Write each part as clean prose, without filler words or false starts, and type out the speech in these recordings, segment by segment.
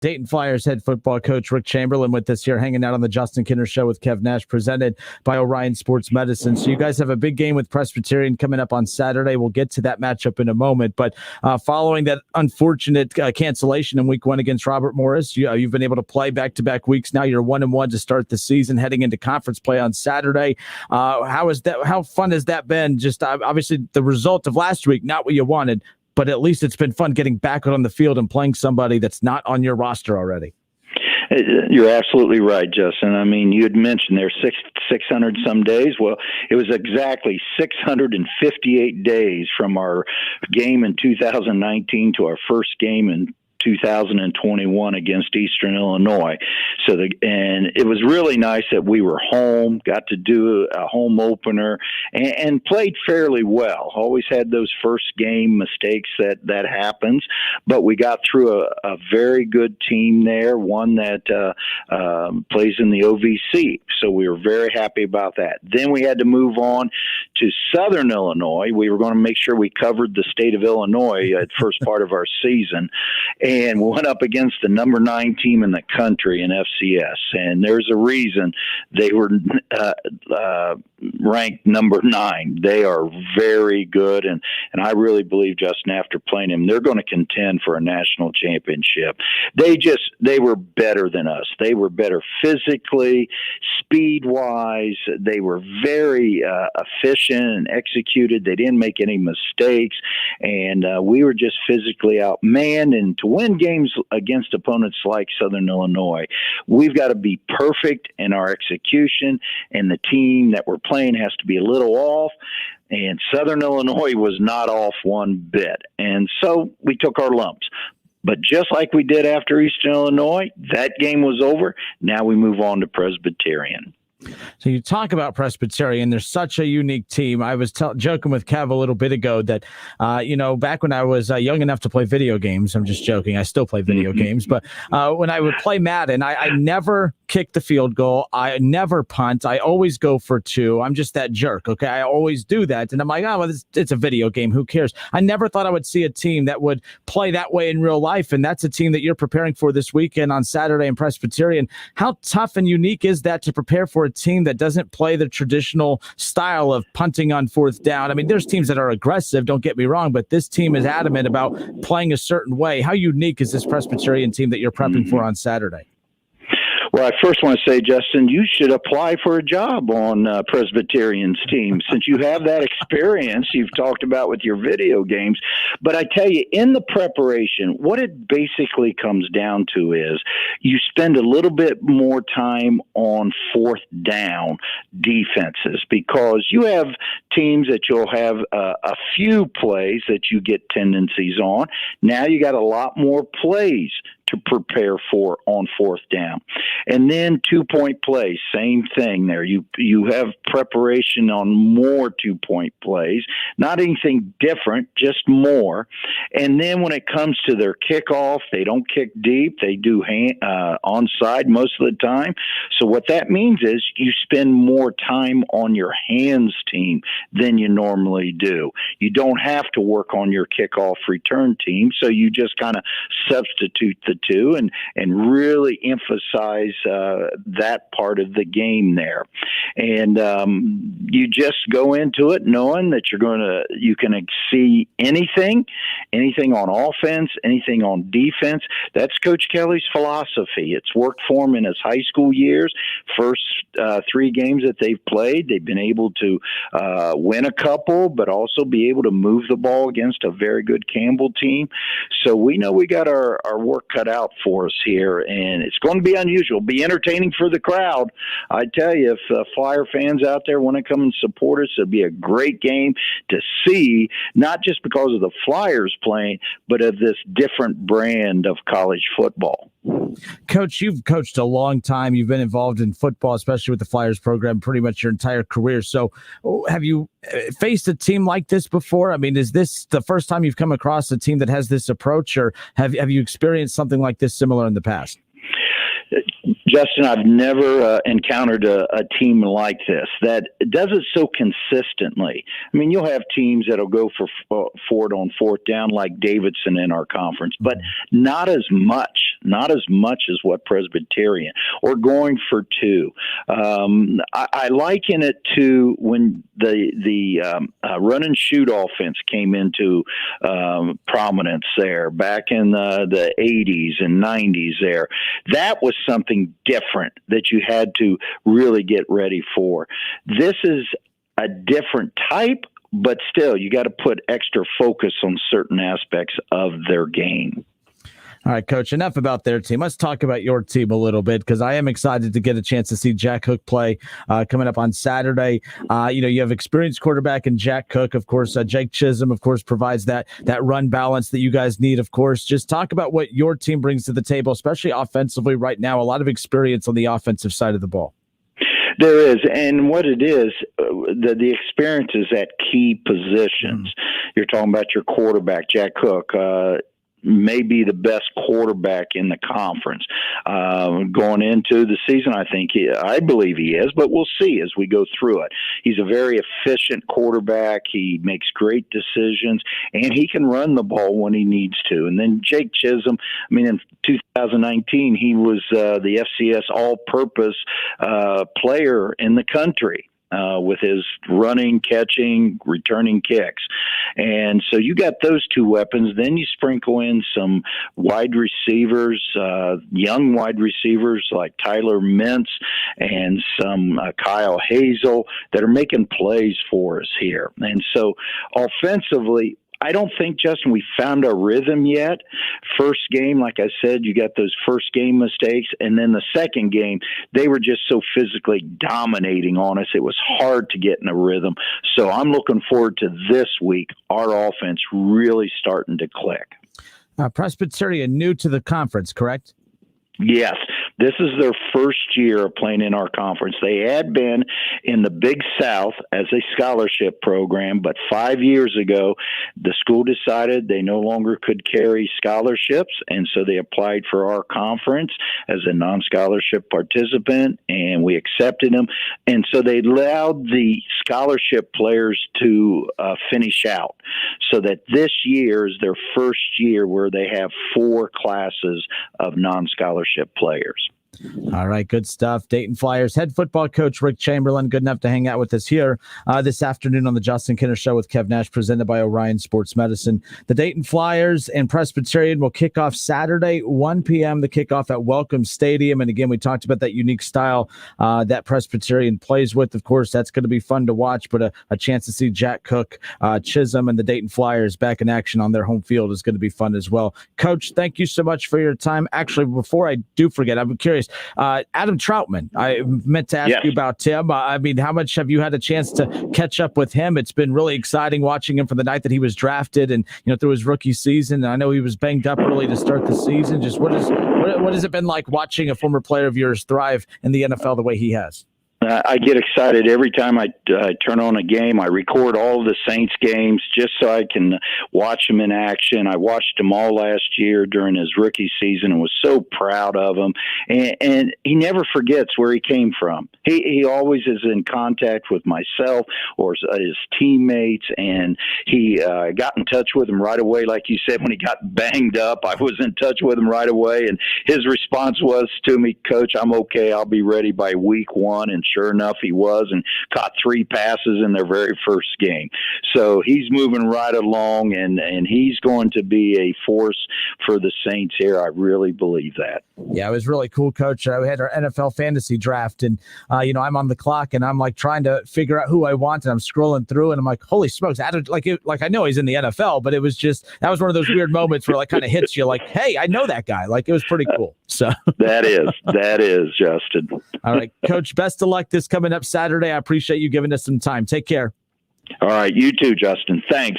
Dayton Flyers head football coach Rick Chamberlain with us here, hanging out on the Justin Kinner Show with Kev Nash, presented by Orion Sports Medicine. So you guys have a big game with Presbyterian coming up on Saturday. We'll get to that matchup in a moment. But following that unfortunate cancellation in Week 1 against Robert Morris, you've been able to play back-to-back weeks. Now you're 1-1 to start the season, heading into conference play on Saturday. How fun has that been? Just obviously the result of last week, not what you wanted, but at least it's been fun getting back on the field and playing somebody that's not on your roster already. You're absolutely right, Justin. I mean, you had mentioned there's 600 some days. Well, it was exactly 658 days from our game in 2019 to our first game in 2021 against Eastern Illinois. And it was really nice that we were home, got to do a home opener, and played fairly well. Always had those first game mistakes that happens, but we got through a very good team there, one that plays in the OVC. So we were very happy about that. Then we had to move on to Southern Illinois. We were going to make sure we covered the state of Illinois at first part of our season. And we went up against the number 9 team in the country in FCS. And there's a reason they were ranked number 9. They are very good. And I really believe, Justin, after playing them, they're going to contend for a national championship. They were better than us. They were better physically, speed-wise. They were very efficient and executed. They didn't make any mistakes. And we were just physically outmanned. And to win games against opponents like Southern Illinois, we've got to be perfect in our execution, and the team that we're playing has to be a little off. And Southern Illinois was not off one bit. And so we took our lumps. But just like we did after Eastern Illinois, that game was over. Now we move on to Presbyterian. So you talk about Presbyterian. They're such a unique team. I was joking with Kev a little bit ago that, back when I was young enough to play video games, I'm just joking. I still play video games. But when I would play Madden, I never kick the field goal. I never punt. I always go for 2. I'm just that jerk. Okay. I always do that. And I'm like, it's a video game. Who cares? I never thought I would see a team that would play that way in real life. And that's a team that you're preparing for this weekend on Saturday in Presbyterian. How tough and unique is that to prepare for a team that doesn't play the traditional style of punting on 4th down? I mean, there's teams that are aggressive, don't get me wrong, but this team is adamant about playing a certain way. How unique is this Presbyterian team that you're prepping for on Saturday? Well, I first want to say, Justin, you should apply for a job on Presbyterian's team since you have that experience you've talked about with your video games. But I tell you, in the preparation, what it basically comes down to is you spend a little bit more time on 4th down defenses, because you have teams that you'll have a few plays that you get tendencies on. Now you got a lot more plays to prepare for on 4th down. And then 2-point plays, same thing there. You have preparation on more 2-point plays, not anything different, just more. And then when it comes to their kickoff, they don't kick deep. They do onside most of the time. So what that means is you spend more time on your hands team than you normally do. You don't have to work on your kickoff return team, so you just kind of substitute the 2 and really emphasize that part of the game there. And you just go into it knowing that you can see anything on offense, anything on defense. That's Coach Kelly's philosophy. It's worked for him in his high school years. First 3 games that they've played, they've been able to win a couple, but also be able to move the ball against a very good Campbell team. So we know we got our work cut out for us here, and it's going to be unusual, be entertaining for the crowd. I tell you, if Flyer fans out there want to come and support us, it'll be a great game to see, not just because of the Flyers playing, but of this different brand of college football. Coach, you've coached a long time. You've been involved in football, especially with the Flyers program, pretty much your entire career. So have you faced a team like this before? I mean, is this the first time you've come across a team that has this approach, or have you experienced something like this similar in the past? Justin, I've never encountered a team like this that does it so consistently. I mean, you'll have teams that'll go for it on 4th down like Davidson in our conference, but not as much. not as much as what Presbyterian, or going for two. I liken it to when the run and shoot offense came into prominence there back in the 80s and 90s there. That was something different that you had to really get ready for. This is a different type, but still, you got to put extra focus on certain aspects of their game. All right, Coach, enough about their team. Let's talk about your team a little bit, because I am excited to get a chance to see Jack Cook play coming up on Saturday. You have experienced quarterback in Jack Cook. Of course, Jake Chisholm, of course, provides that run balance that you guys need, of course. Just talk about what your team brings to the table, especially offensively right now. A lot of experience on the offensive side of the ball. There is, and what it is, the experience is at key positions. You're talking about your quarterback, Jack Cook, may be the best quarterback in the conference. Going into the season, I believe he is, but we'll see as we go through it. He's a very efficient quarterback. He makes great decisions, and he can run the ball when he needs to. And then Jake Chisholm, in 2019, he was the FCS all-purpose player in the country. With his running, catching, returning kicks. And so you got those two weapons. Then you sprinkle in some wide receivers, young wide receivers like Tyler Mintz and some Kyle Hazel that are making plays for us here. And so offensively, I don't think, Justin, we found our rhythm yet. First game, like I said, you got those first game mistakes. And then the second game, they were just so physically dominating on us. It was hard to get in a rhythm. So I'm looking forward to this week, our offense really starting to click. Presbyterian new to the conference, correct? Yes, this is their first year of playing in our conference. They had been in the Big South as a scholarship program, but 5 years ago, the school decided they no longer could carry scholarships, and so they applied for our conference as a non-scholarship participant, and we accepted them. And so they allowed the scholarship players to finish out, so that this year is their first year where they have 4 classes of non-scholarship players. All right, good stuff. Dayton Flyers head football coach Rick Chamberlain, good enough to hang out with us here this afternoon on the Justin Kinner Show with Kev Nash, presented by Orion Sports Medicine. The Dayton Flyers and Presbyterian will kick off Saturday, 1 p.m., the kickoff at Welcome Stadium. And again, we talked about that unique style that Presbyterian plays with. Of course, that's going to be fun to watch, but a chance to see Jack Cook, Chisholm, and the Dayton Flyers back in action on their home field is going to be fun as well. Coach, thank you so much for your time. Actually, before I do forget, I'm curious, Adam Troutman, I meant to ask you about him. How much have you had a chance to catch up with him? It's been really exciting watching him from the night that he was drafted and through his rookie season. I know he was banged up early to start the season. Just what has it been like watching a former player of yours thrive in the NFL the way he has? I get excited every time I turn on a game. I record all of the Saints games just so I can watch them in action. I watched them all last year during his rookie season and was so proud of him. And he never forgets where he came from. He always is in contact with myself or his teammates, and he got in touch with him right away. Like you said, when he got banged up, I was in touch with him right away, and his response was to me, "Coach, I'm okay. I'll be ready by week 1." And sure enough, he was, and caught 3 passes in their very first game. So he's moving right along, and he's going to be a force for the Saints here. I really believe that. Yeah, it was really cool, Coach. We had our NFL fantasy draft, and I'm on the clock, and I'm like trying to figure out who I want, and I'm scrolling through, and I'm like, holy smokes! Like I know he's in the NFL, but it was just that was one of those weird moments where kind of hits you, like, hey, I know that guy. Like it was pretty cool. So that is Justin. All right, Coach. Best of luck this coming up Saturday. I appreciate you giving us some time. Take care. All right, you too, Justin. Thanks.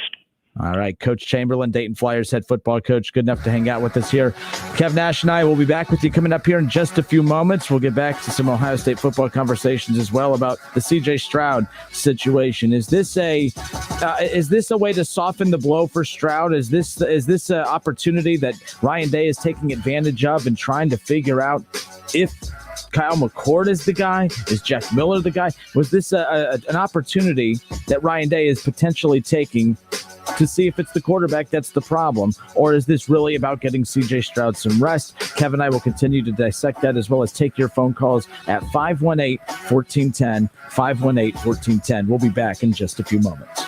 All right, Coach Chamberlain, Dayton Flyers head football coach, good enough to hang out with us here. Kev Nash and I will be back with you coming up here in just a few moments. We'll get back to some Ohio State football conversations as well about the C.J. Stroud situation. Is this a way to soften the blow for Stroud? Is this an opportunity that Ryan Day is taking advantage of and trying to figure out if Kyle McCord is the guy? Is Jeff Miller the guy? Was this an opportunity that Ryan Day is potentially taking to see if it's the quarterback that's the problem, or is this really about getting CJ Stroud some rest? Kevin and I will continue to dissect that, as well as take your phone calls at 518-1410, 518-1410. We'll be back in just a few moments.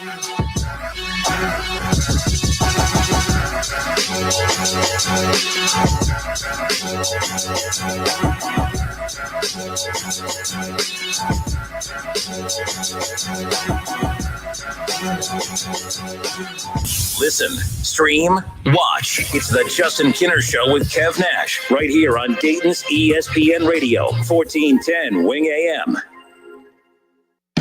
Listen, stream, watch. It's the Justin Kinner Show with Kev Nash, right here on Dayton's ESPN Radio, 1410 Wing AM.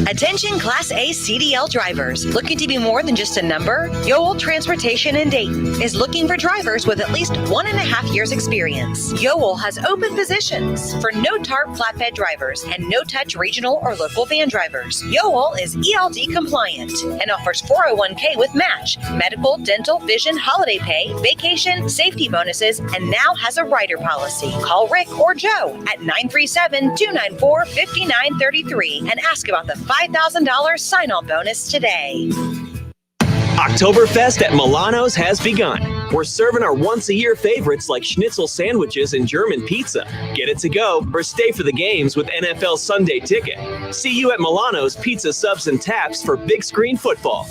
Attention Class A CDL drivers. Looking to be more than just a number? Yoel Transportation in Dayton is looking for drivers with at least 1.5 years experience. Yoel has open positions for no-tarp flatbed drivers and no-touch regional or local van drivers. Yoel is ELD compliant and offers 401k with match, medical, dental, vision, holiday pay, vacation, safety bonuses, and now has a rider policy. Call Rick or Joe at 937-294-5933 and ask about the $5,000 sign-on bonus today. Oktoberfest at Milano's has begun. We're serving our once-a-year favorites like schnitzel sandwiches and German pizza. Get it to go or stay for the games with NFL Sunday Ticket. See you at Milano's Pizza Subs and Taps for big screen football.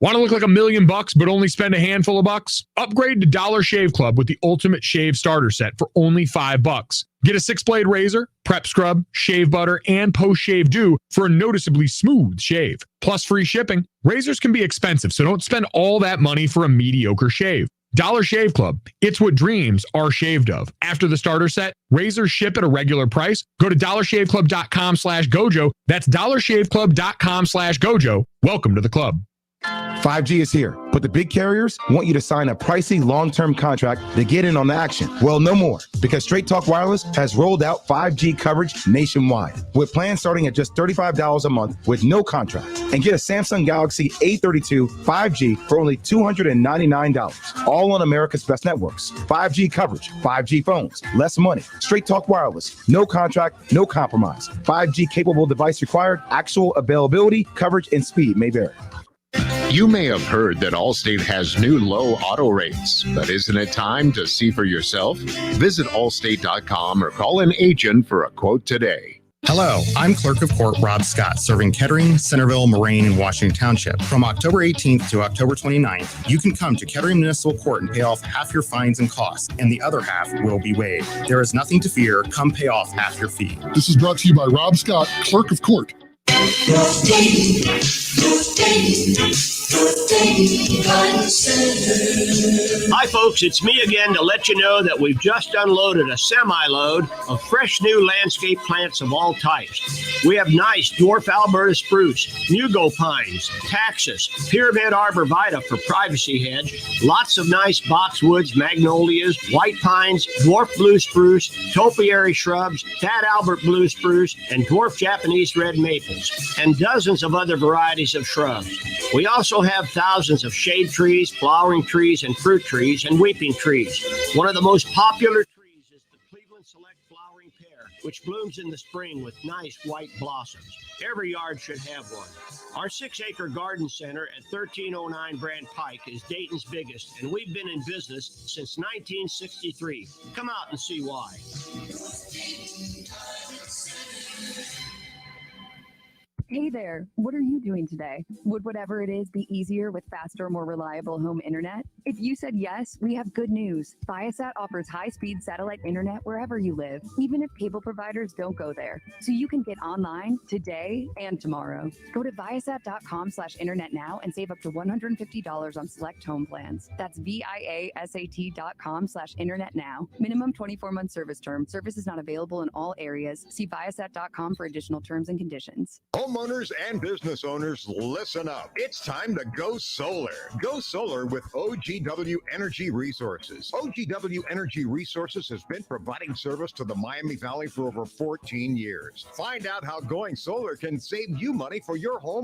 Want to look like $1 million but only spend a handful of bucks? Upgrade to Dollar Shave Club with the Ultimate Shave Starter Set for only $5. Get a 6-blade razor, prep scrub, shave butter, and post-shave dew for a noticeably smooth shave. Plus free shipping. Razors can be expensive, so don't spend all that money for a mediocre shave. Dollar Shave Club. It's what dreams are shaved of. After the starter set, razors ship at a regular price. Go to dollarshaveclub.com/gojo. That's dollarshaveclub.com/gojo. Welcome to the club. 5G is here, but the big carriers want you to sign a pricey long-term contract to get in on the action. Well, no more, because Straight Talk Wireless has rolled out 5G coverage nationwide, with plans starting at just $35 a month with no contract. And get a Samsung Galaxy A32 5G for only $299, all on America's best networks. 5G coverage, 5G phones, less money. Straight Talk Wireless, no contract, no compromise. 5G capable device required, actual availability, coverage, and speed may vary. You may have heard that Allstate has new low auto rates, but isn't it time to see for yourself? Visit allstate.com or call an agent for a quote today. Hello, I'm Clerk of Court Rob Scott, serving Kettering, Centerville, Moraine, and Washington Township. From October 18th to October 29th, you can come to Kettering Municipal Court and pay off half your fines and costs, and the other half will be waived. There is nothing to fear. Come pay off half your fee. This is brought to you by Rob Scott, Clerk of Court. Hi folks, it's me again to let you know that we've just unloaded a semi-load of fresh new landscape plants of all types. We have nice dwarf Alberta spruce, Mugo pines, taxus, pyramid arborvitae for privacy hedge, lots of nice boxwoods, magnolias, white pines, dwarf blue spruce, topiary shrubs, fat Albert blue spruce, and dwarf Japanese red maples, and dozens of other varieties of shrubs. We also have thousands of shade trees, flowering trees, and fruit trees, and weeping trees. One of the most popular trees is the Cleveland Select Flowering Pear, which blooms in the spring with nice white blossoms. Every yard should have one. Our 6-acre garden center at 1309 Brand Pike is Dayton's biggest, and we've been in business since 1963. Come out and see why. Hey there, what are you doing today? Would whatever it is be easier with faster, more reliable home internet? If you said yes, we have good news. Viasat offers high-speed satellite internet wherever you live, even if cable providers don't go there. So you can get online today and tomorrow. Go to viasat.com/internet now and save up to $150 on select home plans. That's viasat.com/internet now. Minimum 24-month service term. Service is not available in all areas. See viasat.com for additional terms and conditions. Homeowners and business owners, listen up. It's time to go solar. Go solar with OGW Energy Resources. OGW Energy Resources has been providing service to the Miami Valley for over 14 years. Find out how going solar can save you money for your home.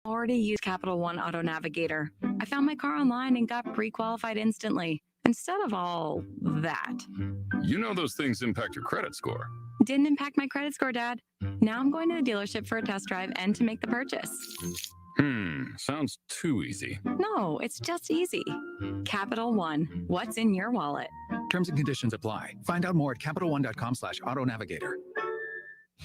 Already used Capital One Auto Navigator. I found my car online and got pre-qualified instantly. Instead of all that. You know those things impact your credit score. Didn't impact my credit score, Dad. Now I'm going to the dealership for a test drive and to make the purchase. Sounds too easy. No, it's just easy. Capital One. What's in your wallet? Terms and conditions apply. Find out more at CapitalOne.com/auto-navigator.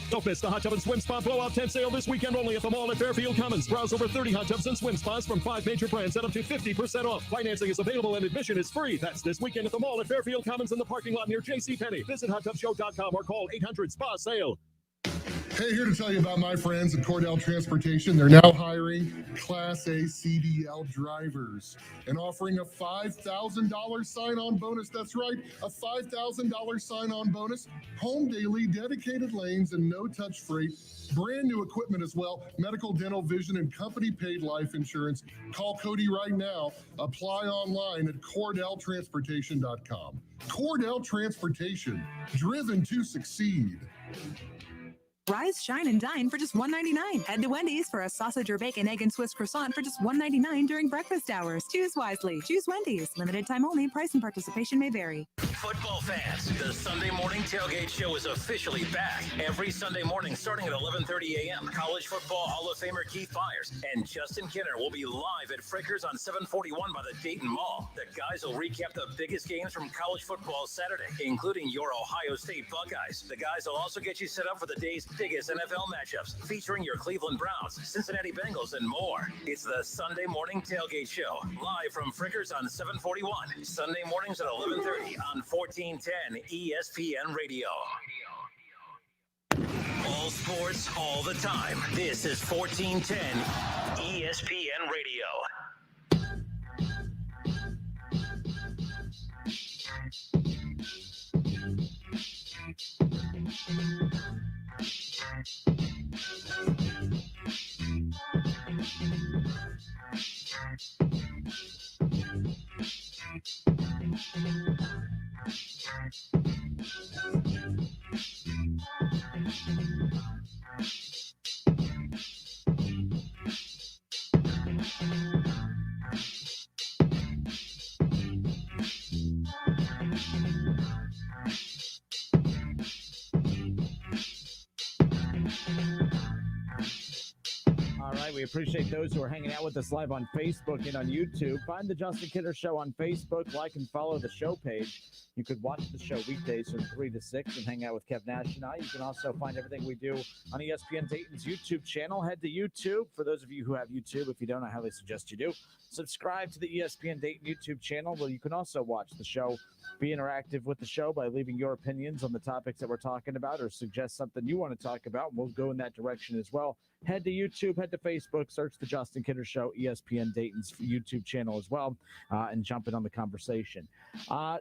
Don't miss the Hot Tub and Swim Spa Blowout Tent Sale this weekend only at the mall at Fairfield Commons. Browse over 30 hot tubs and swim spas from 5 major brands at up to 50% off. Financing is available and admission is free. That's this weekend at the mall at Fairfield Commons in the parking lot near JCPenney. Visit hottubshow.com or call 800-SPA-SALE. Hey, here to tell you about my friends at Cordell Transportation. They're now hiring Class A CDL drivers and offering a $5,000 sign-on bonus. That's right, a $5,000 sign-on bonus. Home daily, dedicated lanes, and no-touch freight. Brand new equipment as well. Medical, dental, vision, and company-paid life insurance. Call Cody right now. Apply online at CordellTransportation.com. Cordell Transportation, driven to succeed. Rise, shine, and dine for just $1.99. Head to Wendy's for a sausage or bacon, egg, and Swiss croissant for just $1.99 during breakfast hours. Choose wisely. Choose Wendy's. Limited time only. Price and participation may vary. Football fans, the Sunday Morning Tailgate Show is officially back. Every Sunday morning starting at 11:30 a.m. College Football Hall of Famer Keith Byers and Justin Kinner will be live at Frickers on 741 by the Dayton Mall. The guys will recap the biggest games from college football Saturday, including your Ohio State Buckeyes. The guys will also get you set up for the day's biggest NFL matchups, featuring your Cleveland Browns, Cincinnati Bengals, and more. It's the Sunday Morning Tailgate Show, live from Frickers on 741, Sunday mornings at 11:30 on 1410 ESPN Radio. All sports, all the time. This is 1410 ESPN Radio. All right, we appreciate those who are hanging out with us live on Facebook and on YouTube. Find the Justin Kinner Show on Facebook, like and follow the show page. You could watch the show weekdays from 3 to 6 and hang out with Kev Nash and I. You can also find everything we do on ESPN Dayton's YouTube channel. Head to YouTube. For those of you who have YouTube, if you don't, I highly suggest you do. Subscribe to the ESPN Dayton YouTube channel, where you can also watch the show. Be interactive with the show by leaving your opinions on the topics that we're talking about, or suggest something you want to talk about. We'll go in that direction as well. Head to YouTube, head to Facebook, search the Justin Kinner Show, ESPN Dayton's YouTube channel as well, and jump in on the conversation.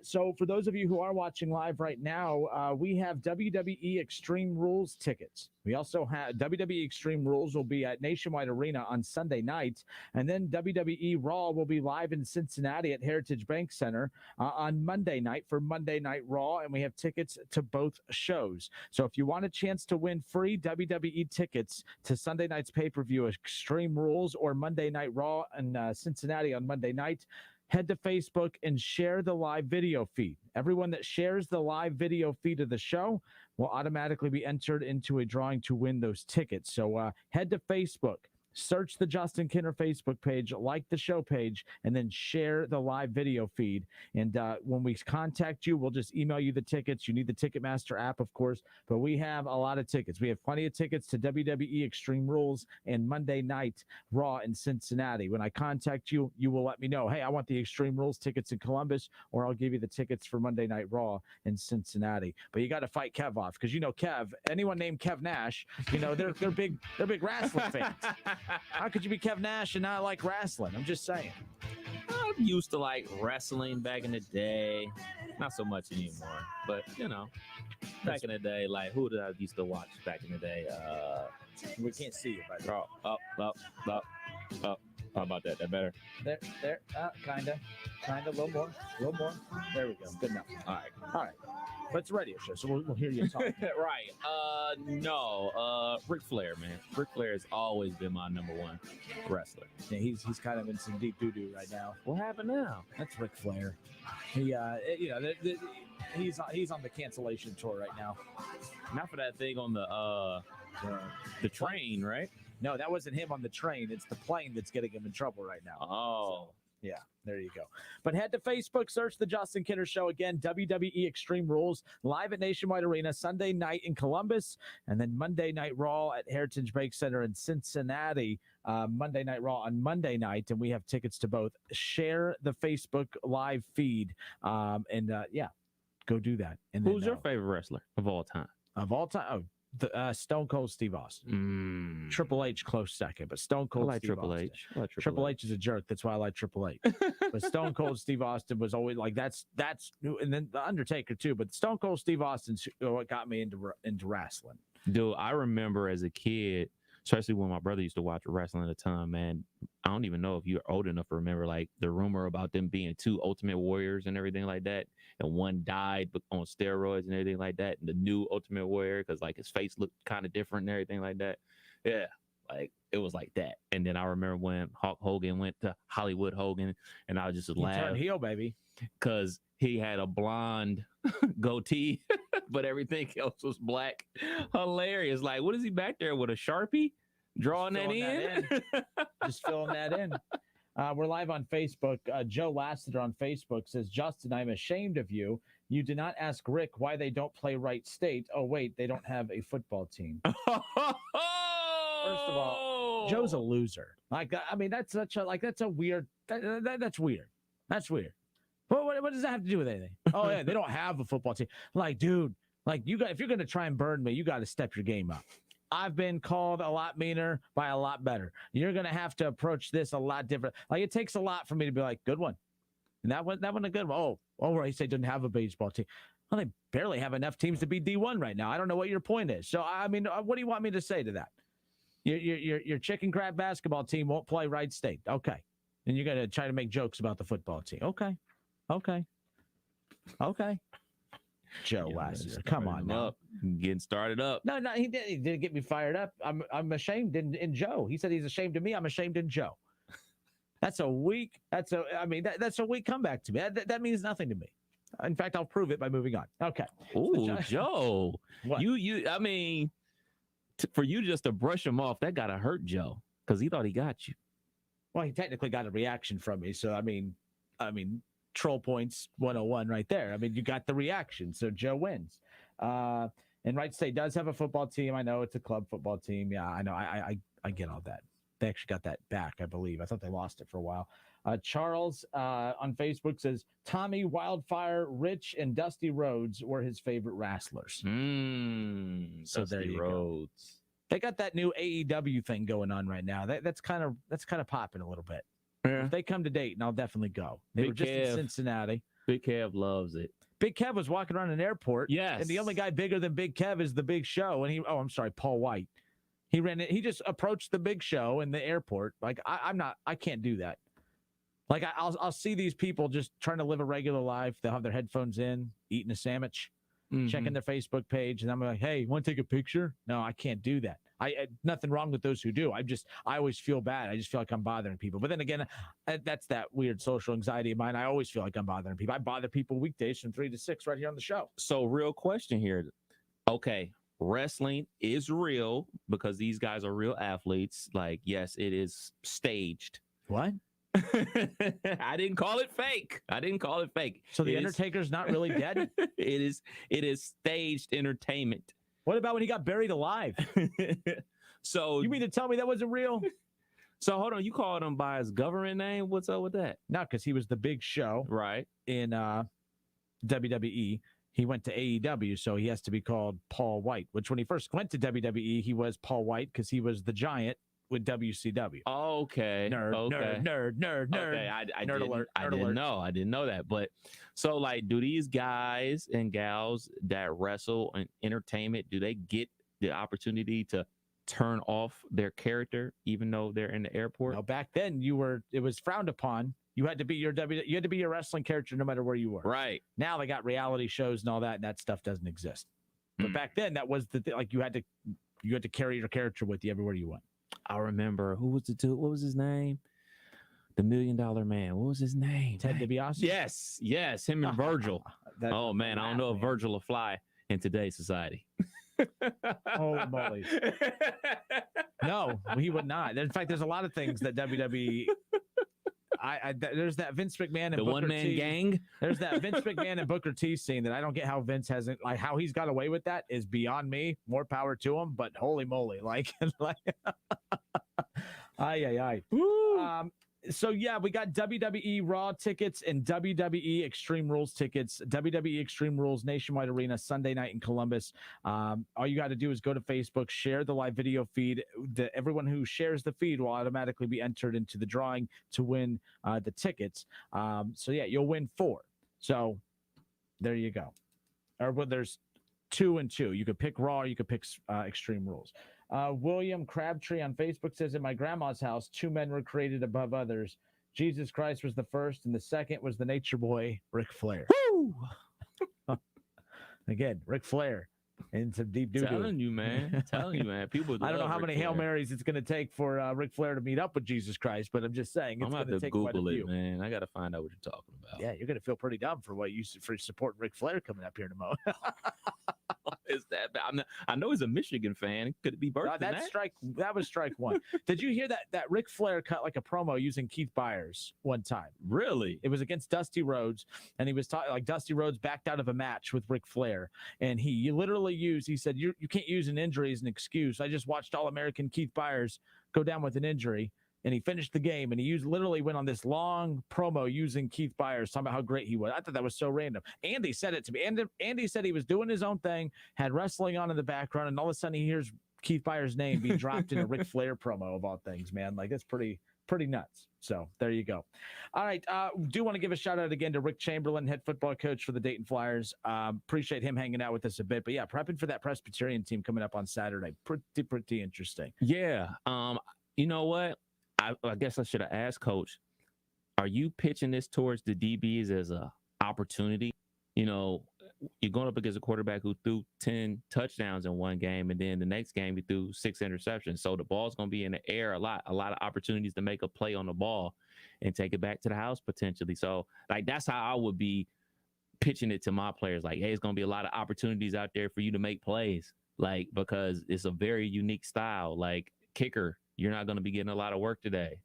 So for those of you who are watching live right now, we have WWE Extreme Rules tickets. We also have WWE Extreme Rules will be at Nationwide Arena on Sunday night, and then WWE Raw will be live in Cincinnati at Heritage Bank Center on Monday night for Monday Night Raw, and we have tickets to both shows. So if you want a chance to win free WWE tickets to Sunday night's pay-per-view Extreme Rules or Monday Night Raw in Cincinnati on Monday night, head to Facebook and share the live video feed. Everyone that shares the live video feed of the show will automatically be entered into a drawing to win those tickets. So head to Facebook, search the Justin Kinner Facebook page, like the show page, and then share the live video feed. And when we contact you, we'll just email you the tickets. You need the Ticketmaster app, of course, but we have a lot of tickets. We have plenty of tickets to WWE Extreme Rules and Monday Night Raw in Cincinnati. When I contact you, you will let me know, hey, I want the Extreme Rules tickets in Columbus, or I'll give you the tickets for Monday Night Raw in Cincinnati. But you got to fight Kev off, because you know Kev, anyone named Kev Nash, you know, they're big wrestling fans. How could you be Kev Nash and not like wrestling? I'm just saying. I used to like wrestling back in the day. Not so much anymore. But, you know, back in the day, like, who did I used to watch back in the day? We can't see it, by the way. Up. How about that? That better? There, kinda, a little more. There we go. Good enough. All right. But it's a radio show, so we'll hear you talk. Right. No. Ric Flair, man. Ric Flair has always been my number one wrestler. Yeah, he's kind of in some deep doo-doo right now. What happened now? That's Ric Flair. He, he's on the cancellation tour right now. Not for that thing on the train, right? No, that wasn't him on the train. It's the plane that's getting him in trouble right now. Oh. So, yeah, there you go. But head to Facebook, search The Justin Kinner Show. Again, WWE Extreme Rules, live at Nationwide Arena, Sunday night in Columbus, and then Monday Night Raw at Heritage Bank Center in Cincinnati. Monday Night Raw on Monday night, and we have tickets to both. Share the Facebook live feed, and go do that. And who's your favorite wrestler of all time? Of all time? Oh, the Stone Cold Steve Austin. Triple H close second, but Stone Cold I like Steve Triple Austin. H. I like Triple H is a jerk. That's why I like Triple H. But Stone Cold Steve Austin was always like that's and then the Undertaker too. But Stone Cold Steve Austin's what got me into wrestling. Dude, I remember as a kid, especially when my brother used to watch wrestling at the time, man. I don't even know if you're old enough to remember like the rumor about them being two Ultimate Warriors and everything like that. And one died on steroids and everything like that. And the new Ultimate Warrior, because like his face looked kind of different and everything like that. Yeah, like it was like that. And then I remember when Hulk Hogan went to Hollywood Hogan, and I just laughed. Turned heel, baby. Because he had a blonde goatee, but everything else was black. Hilarious. Like, what is he back there with a Sharpie? Drawing that in? Just filling that in. We're live on Facebook. Joe Lassiter on Facebook says, Justin, I'm ashamed of you. You did not ask Rick why they don't play Wright State. Oh, wait, they don't have a football team. First of all, Joe's a loser. Like, I mean, that's such a, like, that's a weird, that's weird. That's weird. What does that have to do with anything? Oh, yeah, they don't have a football team. Like, dude, like, if you're going to try and burn me, you got to step your game up. I've been called a lot meaner by a lot better. You're going to have to approach this a lot different. Like, it takes a lot for me to be like, good one. And that one a good one. Oh, right. He said didn't have a baseball team. Well, they barely have enough teams to be D1 right now. I don't know what your point is. So, I mean, what do you want me to say to that? Your chicken crab basketball team won't play Wright State. Okay. And you're going to try to make jokes about the football team. Okay. Joe Lassiter, come on now. Getting started up. No, he didn't get me fired up. I'm ashamed in Joe. He said he's ashamed of me. I'm ashamed in Joe. That's a weak comeback to me. That means nothing to me. In fact, I'll prove it by moving on. Okay. Ooh, Joe. What? I mean, for you just to brush him off, that gotta hurt Joe because he thought he got you. Well, he technically got a reaction from me. So I mean, troll points 101 right there. I mean, you got the reaction, so Joe wins. And Wright State does have a football team. I know it's a club football team. Yeah, I know. I get all that. They actually got that back, I believe. I thought they lost it for a while. Charles on Facebook says Tommy Wildfire, Rich, and Dusty Rhodes were his favorite wrestlers. So Dusty there you Rhodes. go. They got that new AEW thing going on right now. That's kind of popping a little bit. Yeah. If they come to Dayton, I'll definitely go. They were just in Cincinnati. Big Kev loves it. Big Kev was walking around an airport. Yes. And the only guy bigger than Big Kev is the Big Show. And I'm sorry, Paul White. He just approached the Big Show in the airport. Like, I can't do that. Like, I'll see these people just trying to live a regular life. They'll have their headphones in, eating a sandwich, checking their Facebook page. And I'm like, hey, want to take a picture? No, I can't do that. Nothing wrong with those who do. I always feel bad. I just feel like I'm bothering people. But then again, that's that weird social anxiety of mine. I always feel like I'm bothering people. I bother people weekdays from 3 to 6 right here on the show. So real question here. Okay. Wrestling is real because these guys are real athletes. Like, yes, it is staged. What? I didn't call it fake. So the Undertaker's not really dead? It is staged entertainment. What about when he got buried alive? So you mean to tell me that wasn't real? So hold on, you called him by his government name? What's up with that? No, because he was the Big Show, right? In WWE. He went to AEW, so he has to be called Paul White, which when he first went to WWE, he was Paul White because he was the Giant with WCW. Okay. Nerd. Okay, I didn't know that. But so, like, do these guys and gals that wrestle in entertainment, do they get the opportunity to turn off their character even though they're in the airport? Now, back then, it was frowned upon. You had to be you had to be your wrestling character no matter where you were. Right. Now they got reality shows and all that, and that stuff doesn't exist. But back then, that was like you had to carry your character with you everywhere you went. I remember what was his name? The $1 Million Man. What was his name? Ted DiBiase? Yes, him and Virgil. Oh man, I don't know if Virgil will fly in today's society. Holy moly. No, he would not. In fact, there's a lot of things that WWE. There's that Vince McMahon and the Booker one-man T. gang. There's that Vince McMahon and Booker T scene that I don't get how Vince hasn't, like, how he's got away with that is beyond me. More power to him, but holy moly, like aye. So yeah, we got WWE Raw tickets and WWE Extreme Rules tickets. WWE Extreme Rules Nationwide Arena Sunday night in Columbus. All you got to do is go to Facebook, share the live video feed. Everyone who shares the feed will automatically be entered into the drawing to win the tickets. So yeah, you'll win 4. So there you go. Or well, there's 2 and 2. You could pick Raw, or you could pick Extreme Rules. William Crabtree on Facebook says, in my grandma's house, 2 men were created above others. Jesus Christ was the first, and the second was the nature boy, Ric Flair. Woo! Again, Ric Flair in some deep doo-doo. Telling you, man. People I don't know how love many Ric Hail Flair. Marys it's going to take for Ric Flair to meet up with Jesus Christ, but I'm just saying it's I'm going going to to take quite a Google few. it, man. I got to find out what you're talking about. Yeah, you're going to feel pretty dumb for supporting Ric Flair coming up here tomorrow. Is that bad? I know he's a Michigan fan. Could it be birth than that? That was strike one. Did you hear that Ric Flair cut like a promo using Keith Byers one time? Really? It was against Dusty Rhodes, and he was talking like Dusty Rhodes backed out of a match with Ric Flair, and he literally he said, you can't use an injury as an excuse. I just watched All-American Keith Byers go down with an injury, and he finished the game, and he literally went on this long promo using Keith Byers, talking about how great he was. I thought that was so random. Andy said it to me. Andy said he was doing his own thing, had wrestling on in the background, and all of a sudden he hears Keith Byers' name being dropped in a Ric Flair promo of all things, man. Like, that's pretty nuts. So there you go. All right. Do want to give a shout out again to Rick Chamberlain, head football coach for the Dayton Flyers. Appreciate him hanging out with us a bit. But yeah, prepping for that Presbyterian team coming up on Saturday. Pretty interesting. Yeah. You know what? I guess I should have asked Coach, are you pitching this towards the DBs as a opportunity? You know, you're going up against a quarterback who threw 10 touchdowns in one game, and then the next game he threw 6 interceptions. So the ball's going to be in the air a lot of opportunities to make a play on the ball and take it back to the house potentially. So like, that's how I would be pitching it to my players. Like, hey, it's going to be a lot of opportunities out there for you to make plays, like, because it's a very unique style. Like, kicker, you're not going to be getting a lot of work today.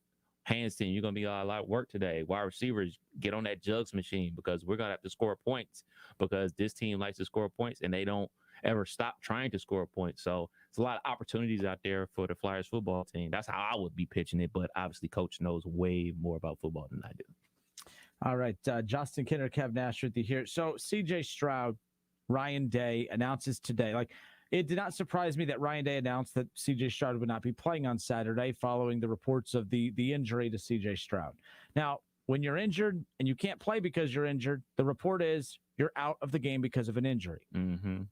Handstand, you're going to be a lot of work today. Wide receivers, get on that jugs machine, because we're going to have to score points, because this team likes to score points and they don't ever stop trying to score points. So it's a lot of opportunities out there for the Flyers football team. That's how I would be pitching it. But obviously, Coach knows way more about football than I do. All right. Justin Kinner, Kev Nash with you here. So CJ Stroud, Ryan Day announces today, like, it did not surprise me that Ryan Day announced that C.J. Stroud would not be playing on Saturday following the reports of the injury to C.J. Stroud. Now, when you're injured and you can't play because you're injured, the report is you're out of the game because of an injury. Mm-hmm.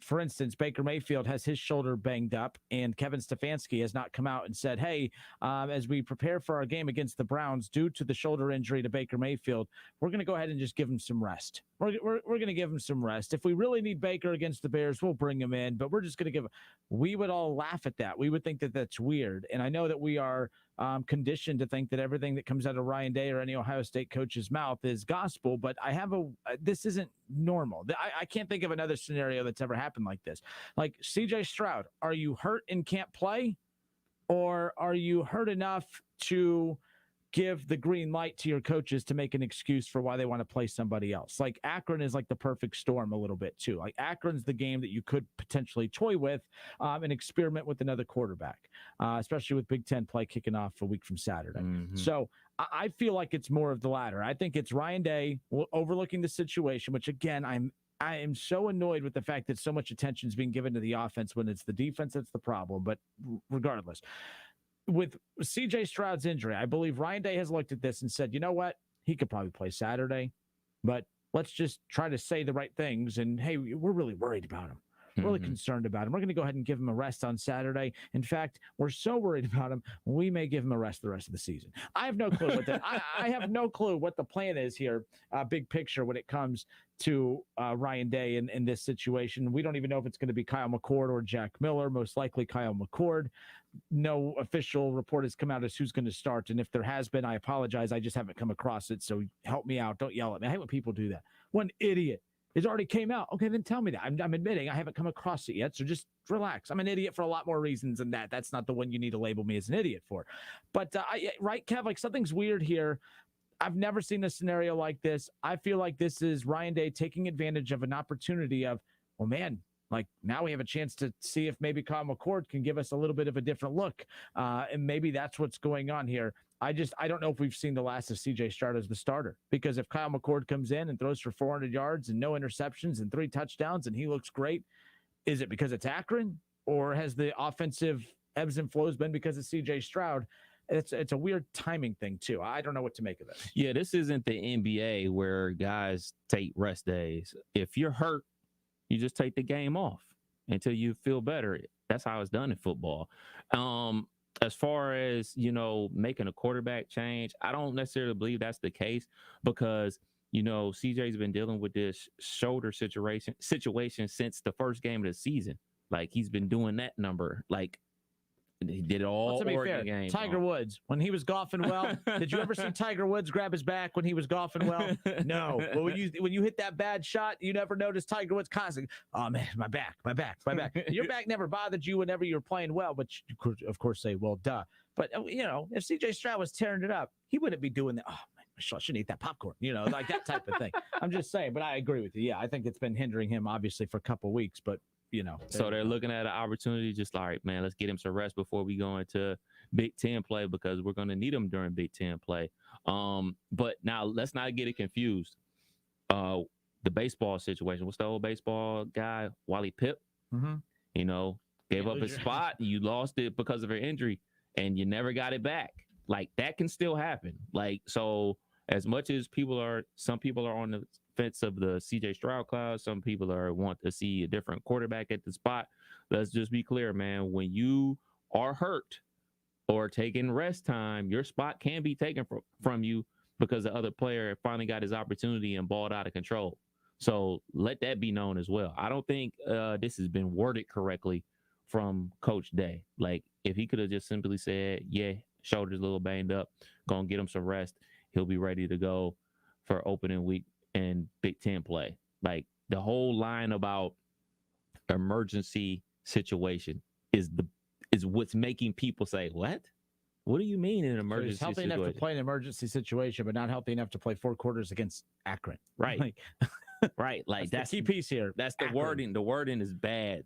For instance, Baker Mayfield has his shoulder banged up, and Kevin Stefanski has not come out and said, hey, as we prepare for our game against the Browns, due to the shoulder injury to Baker Mayfield, we're going to go ahead and just give him some rest. We're going to give him some rest. If we really need Baker against the Bears, we'll bring him in, but we're just going to give him. We would all laugh at that. We would think that that's weird. And I know that we are conditioned to think that everything that comes out of Ryan Day or any Ohio State coach's mouth is gospel, but this isn't normal. I can't think of another scenario that's ever happened like this. Like, CJ Stroud, are you hurt and can't play, or are you hurt enough to give the green light to your coaches to make an excuse for why they want to play somebody else? Like, Akron is like the perfect storm a little bit too. Like, Akron's the game that you could potentially toy with and experiment with another quarterback, especially with Big Ten play kicking off a week from Saturday. Mm-hmm. So I feel like it's more of the latter. I think it's Ryan Day overlooking the situation, which, again, I am so annoyed with the fact that so much attention is being given to the offense when it's the defense that's the problem. But regardless, with CJ Stroud's injury, I believe Ryan Day has looked at this and said, you know what? He could probably play Saturday, but let's just try to say the right things. And hey, we're really worried about him. really concerned about him. We're going to go ahead and give him a rest on Saturday. In fact, we're so worried about him, we may give him a rest the rest of the season. I have no clue what I have no clue what the plan is here, big picture, when it comes to Ryan Day in this situation. We don't even know if it's going to be Kyle McCord or Jack Miller. Most likely Kyle McCord. No official report has come out as who's going to start. And if there has been, I apologize. I just haven't come across it. So help me out. Don't yell at me. I hate when people do that. One idiot. It already came out. Okay, then tell me that. I'm admitting I haven't come across it yet, so just relax. I'm an idiot for a lot more reasons than that. That's not the one you need to label me as an idiot for. But, right, Kev, like something's weird here. I've never seen a scenario like this. I feel like this is Ryan Day taking advantage of an opportunity of, well, man, like now we have a chance to see if maybe Kyle McCord can give us a little bit of a different look. And maybe that's what's going on here. I don't know if we've seen the last of CJ Stroud as the starter, because if Kyle McCord comes in and throws for 400 yards and no interceptions and 3 touchdowns and he looks great, is it because it's Akron, or has the offensive ebbs and flows been because of CJ Stroud? It's a weird timing thing too. I don't know what to make of it. Yeah, this isn't the NBA where guys take rest days. If you're hurt, you just take the game off until you feel better. That's how it's done in football. As far as, making a quarterback change, I don't necessarily believe that's the case, because, CJ's been dealing with this shoulder situation since the first game of the season. Like, he's been doing that number. Like, he did it all. To be fair, Tiger Woods, when he was golfing well, did you ever see Tiger Woods grab his back when he was golfing well? No. Well, when you hit that bad shot, you never noticed Tiger Woods constantly, oh man, my back. Your back never bothered you whenever you were playing well, but you could, of course, say, well, duh. But, if CJ Stroud was tearing it up, he wouldn't be doing that. Oh, man, I shouldn't eat that popcorn, like that type of thing. I'm just saying, but I agree with you. Yeah, I think it's been hindering him, obviously, for a couple of weeks, but so they're looking at an opportunity, just like, man, let's get him some rest before we go into Big Ten play, because we're going to need him during Big Ten play. But now let's not get it confused. The baseball situation. What's the old baseball guy, Wally Pipp? Gave up his spot. You lost it because of an injury, and you never got it back. Like, that can still happen. Like, so as much as some people are on the fence of the CJ Stroud cloud, some people want to see a different quarterback at the spot. Let's just be clear, man. When you are hurt or taking rest time, your spot can be taken from you because the other player finally got his opportunity and balled out of control. So let that be known as well. I don't think this has been worded correctly from Coach Day. Like, if he could have just simply said, yeah, shoulder's a little banged up, gonna get him some rest, he'll be ready to go for opening week and Big Ten play. Like, the whole line about emergency situation is what's making people say, what do you mean an emergency situation? Healthy enough to play an emergency situation, but not healthy enough to play 4 quarters against Akron. Right. Right. Like, that's the key piece here. That's the wording. The wording is bad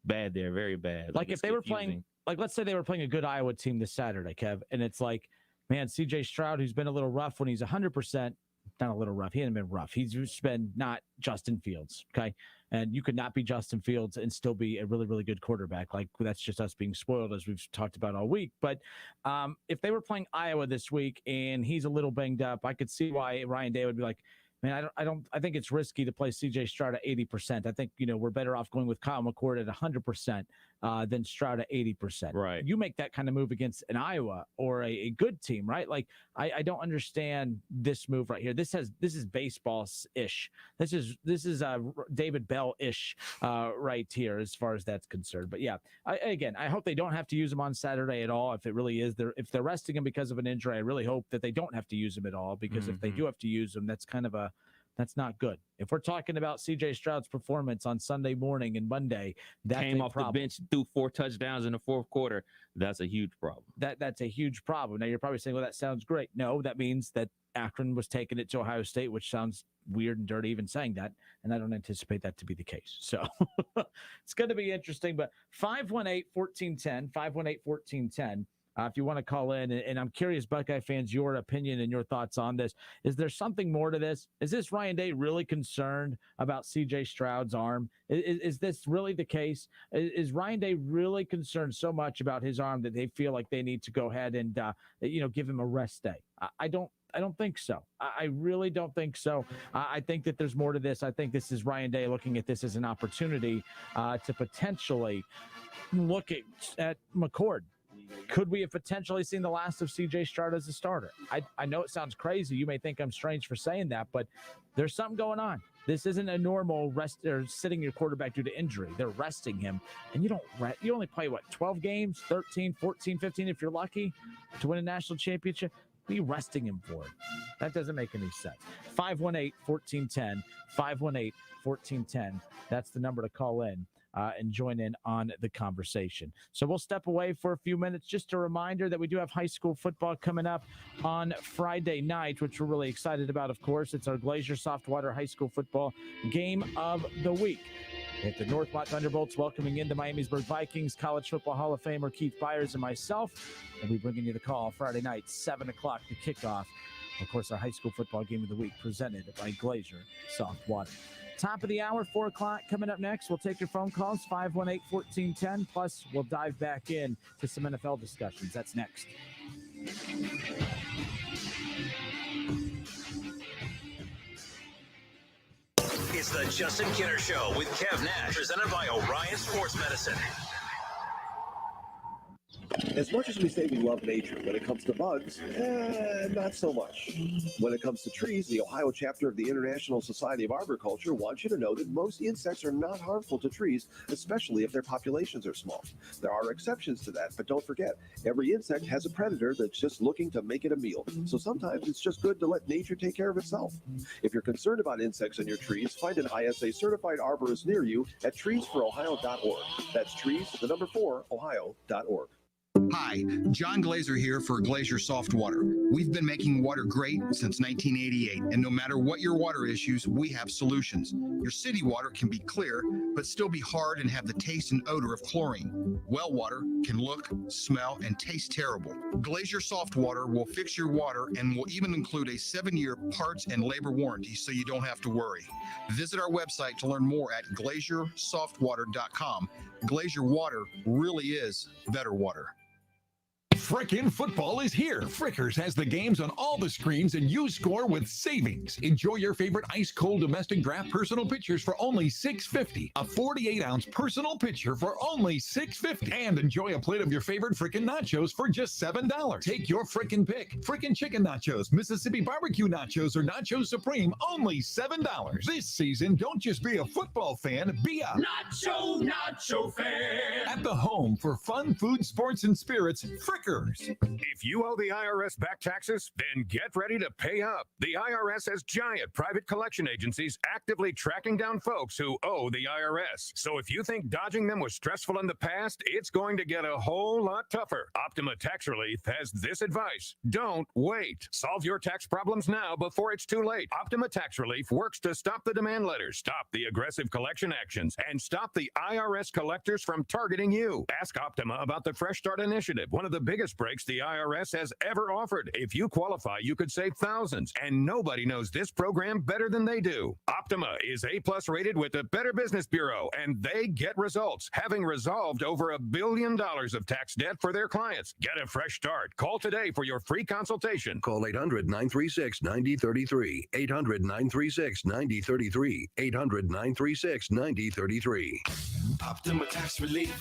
there. Very bad. Like, if they were playing, like, let's say they were playing a good Iowa team this Saturday, Kev, and it's like, man, CJ Stroud, who's been a little rough when he's 100%, not a little rough. He hasn't been rough. He's just been not Justin Fields. Okay. And you could not be Justin Fields and still be a really, really good quarterback. Like, that's just us being spoiled, as we've talked about all week. But if they were playing Iowa this week and he's a little banged up, I could see why Ryan Day would be like, man, I think it's risky to play CJ Stroud at 80%. I think, we're better off going with Kyle McCord at 100% than Stroud at 80%. Right. You make that kind of move against an Iowa or a good team, right? Like, I don't understand this move right here. This is baseball-ish. This is David Bell-ish right here as far as that's concerned. But yeah, I hope they don't have to use him on Saturday at all. If it really is if they're resting him because of an injury, I really hope that they don't have to use him at all, because if they do have to use him, that's kind of that's not good. If we're talking about CJ Stroud's performance on Sunday morning and Monday, that came off the bench, threw 4 touchdowns in the fourth quarter. That's a huge problem. That's a huge problem. Now, you're probably saying, well, that sounds great. No, that means that Akron was taking it to Ohio State, which sounds weird and dirty even saying that, and I don't anticipate that to be the case. So it's going to be interesting. But 518-1410, 518-1410. If you want to call in, and I'm curious, Buckeye fans, your opinion and your thoughts on this. Is there something more to this? Is this Ryan Day really concerned about CJ Stroud's arm? Is this really the case? Is Ryan Day really concerned so much about his arm that they feel like they need to go ahead and give him a rest day? I don't think so. I really don't think so. I think that there's more to this. I think this is Ryan Day looking at this as an opportunity to potentially look at McCord. Could we have potentially seen the last of CJ Stroud as a starter? I know it sounds crazy. You may think I'm strange for saying that, but there's something going on. This isn't a normal rest or sitting your quarterback due to injury. They're resting him. And you only play, 12 games, 13, 14, 15 if you're lucky to win a national championship? What are you resting him for? That doesn't make any sense. 518-1410, 518-1410. That's the number to call in. And join in on the conversation. So we'll step away for a few minutes. Just a reminder that we do have high school football coming up on Friday night, which we're really excited about, of course. It's our Glacier Softwater High School Football Game of the Week. At the Northmont Thunderbolts welcoming in the Miamisburg Vikings, College Football Hall of Famer Keith Byers and myself. We'll be bringing you the call Friday night, 7 o'clock to kickoff. Of course, our high school football game of the week presented by Glacier Softwater. Top of the hour, 4 o'clock coming up next. We'll take your phone calls, 518-1410. Plus, we'll dive back in to some NFL discussions. That's next. It's the Justin Kinner Show with Kev Nash, presented by Orion Sports Medicine. As much as we say we love nature, when it comes to bugs, not so much. When it comes to trees, the Ohio chapter of the International Society of Arboriculture wants you to know that most insects are not harmful to trees, especially if their populations are small. There are exceptions to that, but don't forget, every insect has a predator that's just looking to make it a meal. So sometimes it's just good to let nature take care of itself. If you're concerned about insects in your trees, find an ISA certified arborist near you at treesforohio.org. That's trees, the number 4, ohio.org. Hi, John Glazer here for Glacier Soft Water. We've been making water great since 1988, and no matter what your water issues, we have solutions. Your city water can be clear, but still be hard and have the taste and odor of chlorine. Well water can look, smell, and taste terrible. Glacier Soft Water will fix your water and will even include a 7-year parts and labor warranty so you don't have to worry. Visit our website to learn more at glaciersoftwater.com. Glacier Water really is better water. Frickin' football is here. Frickers has the games on all the screens, and you score with savings. Enjoy your favorite ice-cold domestic draft personal pitchers for only $6.50. A 48-ounce personal pitcher for only $6.50. And enjoy a plate of your favorite frickin' nachos for just $7. Take your frickin' pick. Frickin' chicken nachos, Mississippi barbecue nachos, or Nachos Supreme, only $7. This season, don't just be a football fan, be a Nacho fan. At the home for fun, food, sports, and spirits, Frickers. If you owe the IRS back taxes, then get ready to pay up. The IRS has giant private collection agencies actively tracking down folks who owe the IRS. So if you think dodging them was stressful in the past, it's going to get a whole lot tougher. Optima Tax Relief has this advice. Don't wait. Solve your tax problems now before it's too late. Optima Tax Relief works to stop the demand letters, stop the aggressive collection actions, and stop the IRS collectors from targeting you. Ask Optima about the Fresh Start Initiative, one of the biggest breaks the IRS has ever offered. If you qualify, you could save thousands, and nobody knows this program better than they do. Optima is A+ rated with the Better Business Bureau, and they get results, having resolved over $1 billion of tax debt for their clients. Get a fresh start. Call today for your free consultation. Call 800-936-9033. 800-936-9033. 800-936-9033. Optima Tax Relief.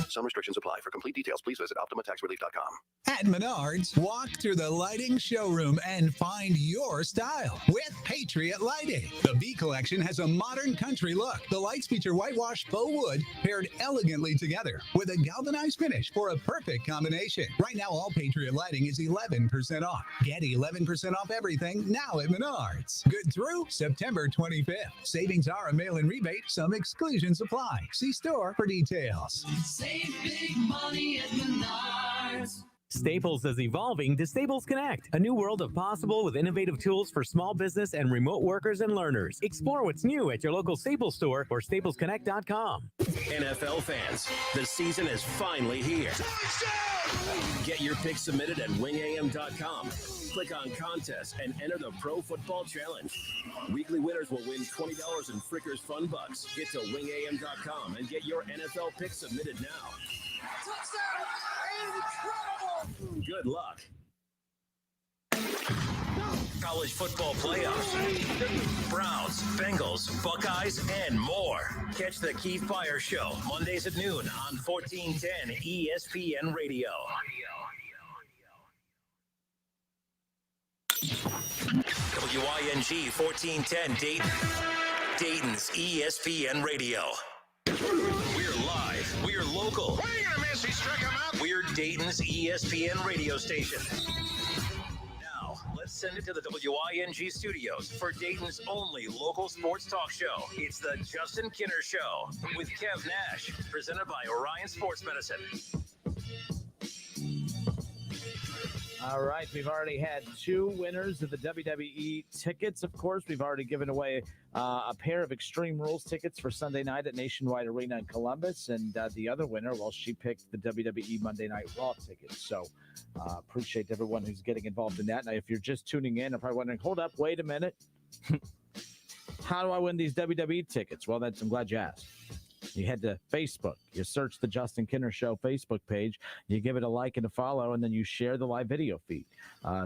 Some restrictions apply. For complete details, please visit OptimaTaxRelief.com. At Menards, walk through the lighting showroom and find your style with Patriot Lighting. The V Collection has a modern country look. The lights feature whitewashed faux wood paired elegantly together with a galvanized finish for a perfect combination. Right now, all Patriot Lighting is 11% off. Get 11% off everything now at Menards. Good through September 25th. Savings are a mail-in rebate. Some exclusions apply. See store for details. Save big money at Menards. Staples is evolving to Staples Connect, a new world of possible with innovative tools for small business and remote workers and learners. Explore what's new at your local Staples store or staplesconnect.com. NFL fans, the season is finally here. Get your picks submitted at wingam.com. Click on contest and enter the Pro Football Challenge. Weekly winners will win $20 in Frickers Fun Bucks. Get to wingam.com and get your NFL picks submitted now. Touchdown! Incredible! Good luck. college football playoffs, Browns, Bengals, Buckeyes, and more. Catch the Keith Fire Show Mondays at noon on 1410 ESPN Radio. WYNG 1410 Dayton. Dayton's ESPN Radio. We're live. We're local. What are you gonna miss? He struck him out. We're Dayton's ESPN radio station. Now, let's send it to the WING studios for Dayton's only local sports talk show. It's the Justin Kinner Show with Kev Nash, presented by Orion Sports Medicine. All right, we've already had 2 winners of the WWE tickets. Of course, we've already given away a pair of Extreme Rules tickets for Sunday night at Nationwide Arena in Columbus. And the other winner, well, she picked the WWE Monday Night Raw tickets. So appreciate everyone who's getting involved in that. Now, if you're just tuning in, I'm probably wondering, hold up, wait a minute. How do I win these WWE tickets? Well, I'm glad you asked. You head to Facebook, you search the Justin Kinner Show Facebook page, you give it a like and a follow, and then you share the live video feed.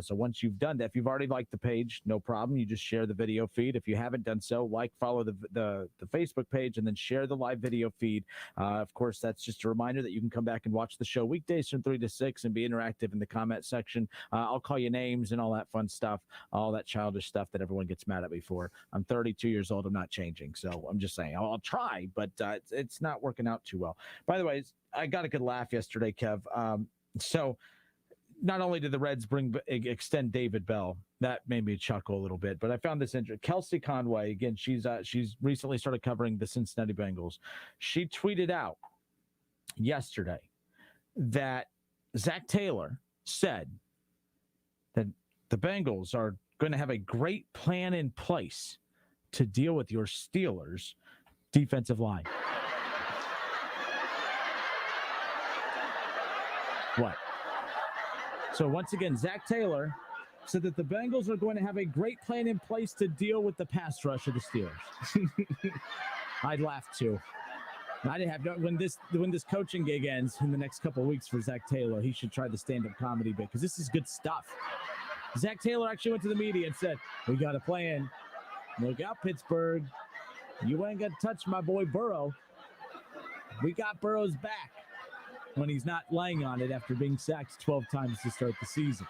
So once you've done that, if you've already liked the page, no problem. You just share the video feed. If you haven't done so, follow the Facebook page, and then share the live video feed. Of course, that's just a reminder that you can come back and watch the show weekdays from 3 to 6 and be interactive in the comment section. I'll call you names and all that fun stuff, all that childish stuff that everyone gets mad at me for. I'm 32 years old. I'm not changing. So I'm just saying I'll try, but it's not working out too well. By the way, I got a good laugh yesterday, Kev. So not only did the Reds extend David Bell, that made me chuckle a little bit, but I found this interesting. Kelsey Conway, again, she's recently started covering the Cincinnati Bengals. She tweeted out yesterday that Zach Taylor said that the Bengals are going to have a great plan in place to deal with your Steelers' defensive line. What? So once again, Zach Taylor said that the Bengals are going to have a great plan in place to deal with the pass rush of the Steelers. I'd laugh too. I didn't have when this coaching gig ends in the next couple of weeks for Zach Taylor, he should try the stand-up comedy bit because this is good stuff. Zach Taylor actually went to the media and said, "We got a plan. Look out, Pittsburgh. You ain't gonna touch my boy Burrow. We got Burrow's back." When he's not laying on it after being sacked 12 times to start the season.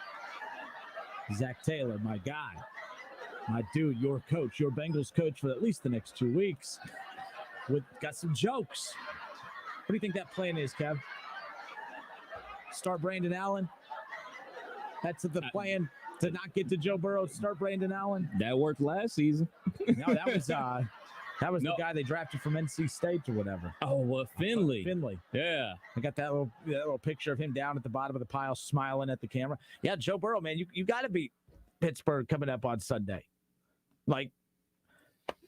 Zach Taylor, my guy, my dude, your coach, your Bengals coach for at least the next 2 weeks. Got some jokes. What do you think that plan is, Kev? Start Brandon Allen? That's the plan, to not get to Joe Burrow, start Brandon Allen? That worked last season. No, that was the guy they drafted from NC State or whatever. Oh, well, Finley. Yeah. I got that little picture of him down at the bottom of the pile smiling at the camera. Yeah, Joe Burrow, man, you got to beat Pittsburgh coming up on Sunday. Like,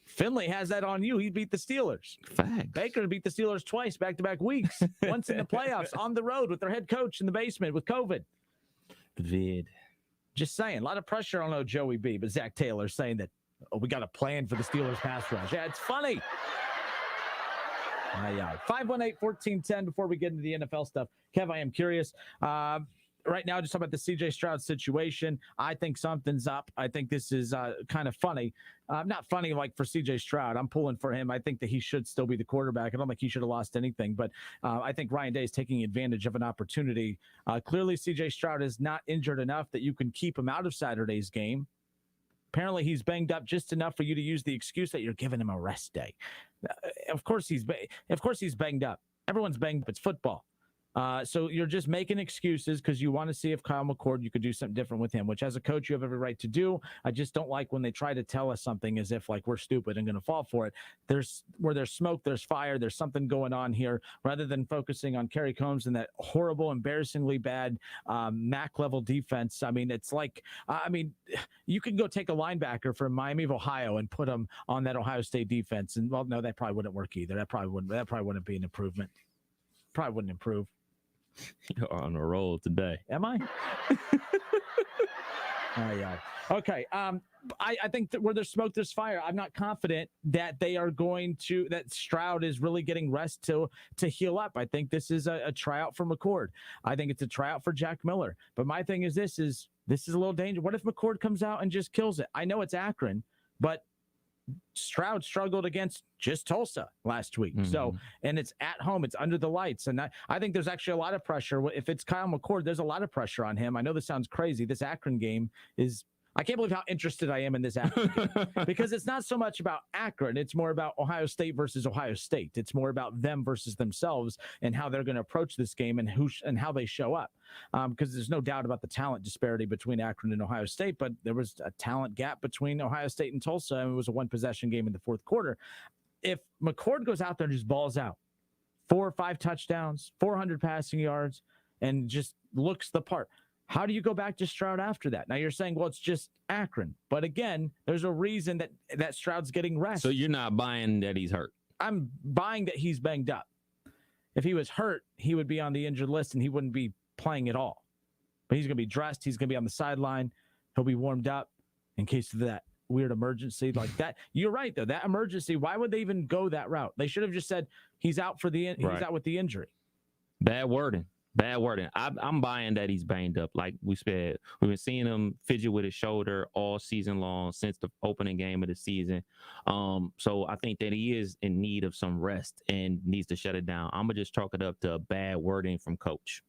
Finley has that on you. He beat the Steelers. Facts. Baker beat the Steelers twice, back-to-back weeks. Once in the playoffs, on the road with their head coach in the basement with COVID. Just saying, a lot of pressure on Joey B, but Zach Taylor saying that, we got a plan for the Steelers pass rush. Yeah, it's funny. 518-1410 before we get into the NFL stuff. Kev, I am curious. Right now, just talk about the CJ Stroud situation. I think something's up. I think this is kind of funny. Not funny like for CJ Stroud. I'm pulling for him. I think that he should still be the quarterback. I don't think he should have lost anything, but I think Ryan Day is taking advantage of an opportunity. Clearly, CJ Stroud is not injured enough that you can keep him out of Saturday's game. Apparently, he's banged up just enough for you to use the excuse that you're giving him a rest day. Of course, he's banged up. Everyone's banged up. It's football. So you're just making excuses because you want to see if Kyle McCord, you could do something different with him, which as a coach, you have every right to do. I just don't like when they try to tell us something as if like we're stupid and going to fall for it. Where there's smoke, there's fire. There's something going on here rather than focusing on Kerry Combs and that horrible, embarrassingly bad MAC level defense. I mean, it's like, you can go take a linebacker from Miami of Ohio and put him on that Ohio State defense. And well, no, that probably wouldn't work either. That probably wouldn't be an improvement. Probably wouldn't improve. You're on a roll today. Am I? Yeah. Okay. I think that where there's smoke, there's fire. I'm not confident that they are that Stroud is really getting rest to heal up. I think this is a tryout for McCord. I think it's a tryout for Jack Miller. But my thing is this is a little dangerous. What if McCord comes out and just kills it? I know it's Akron, but Stroud struggled against just Tulsa last week. So, and it's at home, it's under the lights. And I think there's actually a lot of pressure. If it's Kyle McCord, there's a lot of pressure on him. I know this sounds crazy. This Akron game I can't believe how interested I am in this Akron game because it's not so much about Akron. It's more about Ohio State versus Ohio State. It's more about them versus themselves and how they're going to approach this game and how they show up. Because there's no doubt about the talent disparity between Akron and Ohio State, but there was a talent gap between Ohio State and Tulsa, and it was a one-possession game in the fourth quarter. If McCord goes out there and just balls out, 4 or 5 touchdowns, 400 passing yards, and just looks the part, how do you go back to Stroud after that? Now you're saying, well, it's just Akron. But again, there's a reason that Stroud's getting rest. So you're not buying that he's hurt? I'm buying that he's banged up. If he was hurt, he would be on the injured list and he wouldn't be playing at all. But he's going to be dressed. He's going to be on the sideline. He'll be warmed up in case of that weird emergency like that. You're right, though. That emergency, why would they even go that route? They should have just said he's out he's out with the injury. Bad wording. I'm buying that he's banged up. Like we said, we've been seeing him fidget with his shoulder all season long since the opening game of the season. So I think that he is in need of some rest and needs to shut it down. I'm going to just chalk it up to bad wording from coach.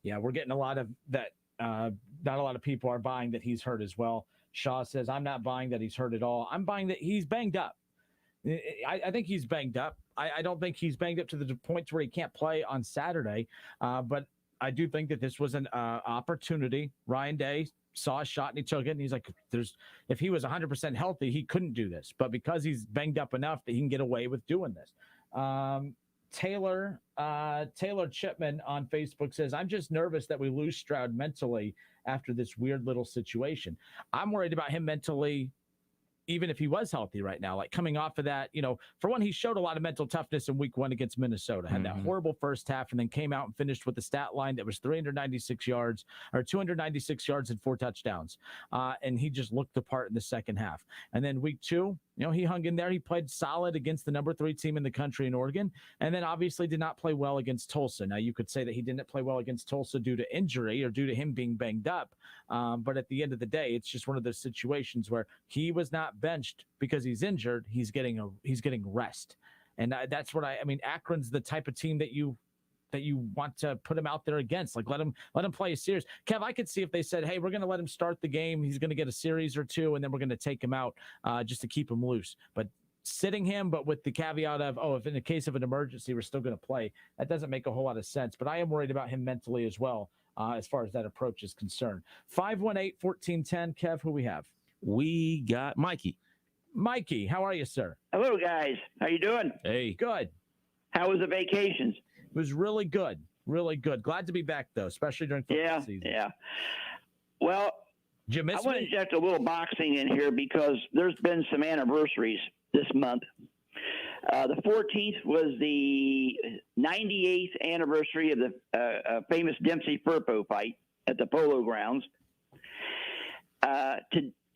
Yeah, we're getting a lot of that. Not a lot of people are buying that he's hurt as well. Shaw says, I'm not buying that he's hurt at all. I'm buying that he's banged up. I think he's banged up. I don't think he's banged up to the point where he can't play on Saturday. But I do think that this was an opportunity. Ryan Day saw a shot and he took it. And he's like, if he was 100% healthy, he couldn't do this. But because he's banged up enough that he can get away with doing this. Taylor Chipman on Facebook says, I'm just nervous that we lose Stroud mentally after this weird little situation. I'm worried about him mentally, even if he was healthy right now, like coming off of that, for one, he showed a lot of mental toughness in week 1 against Minnesota, had that horrible first half and then came out and finished with a stat line that was 296 yards and 4 touchdowns. And he just looked the part in the second half. And then week 2, he hung in there. He played solid against the number 3 team in the country in Oregon, and then obviously did not play well against Tulsa. Now, you could say that he didn't play well against Tulsa due to injury or due to him being banged up. But at the end of the day, it's just one of those situations where he was not benched because he's injured. He's getting rest. And that's what I mean, Akron's the type of team that you want to put him out there against. Like, let him play a series. Kev, I could see if they said, hey, we're going to let him start the game. He's going to get a series or 2, and then we're going to take him out just to keep him loose. But sitting him, but with the caveat of, if in the case of an emergency, we're still going to play, that doesn't make a whole lot of sense. But I am worried about him mentally as well, as far as that approach is concerned. 518-1410, Kev, who we have? We got Mikey. Mikey, how are you, sir? Hello, guys. How you doing? Hey. Good. How was the vacations? It was really good. Really good. Glad to be back, though, especially during football season. Yeah. Well, did you miss I want to inject a little boxing in here because there's been some anniversaries this month. The 14th was the 98th anniversary of the famous Dempsey-Firpo fight at the Polo Grounds.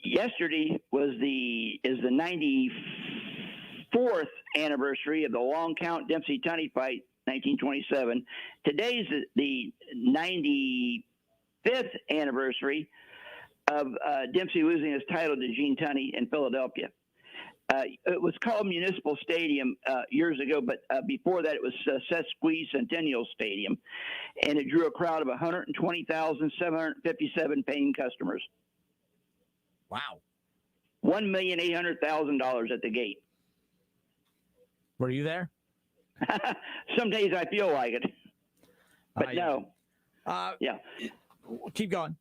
Yesterday is the 94th anniversary of the long count Dempsey-Tunney fight, 1927. Today's the 95th anniversary of Dempsey losing his title to Gene Tunney in Philadelphia. It was called Municipal Stadium years ago, but before that it was Seth Squeeze Centennial Stadium, and it drew a crowd of 120,757 paying customers. Wow. $1,800,000 at the gate. Were you there? Some days I feel like it, but no. Yeah. Keep going.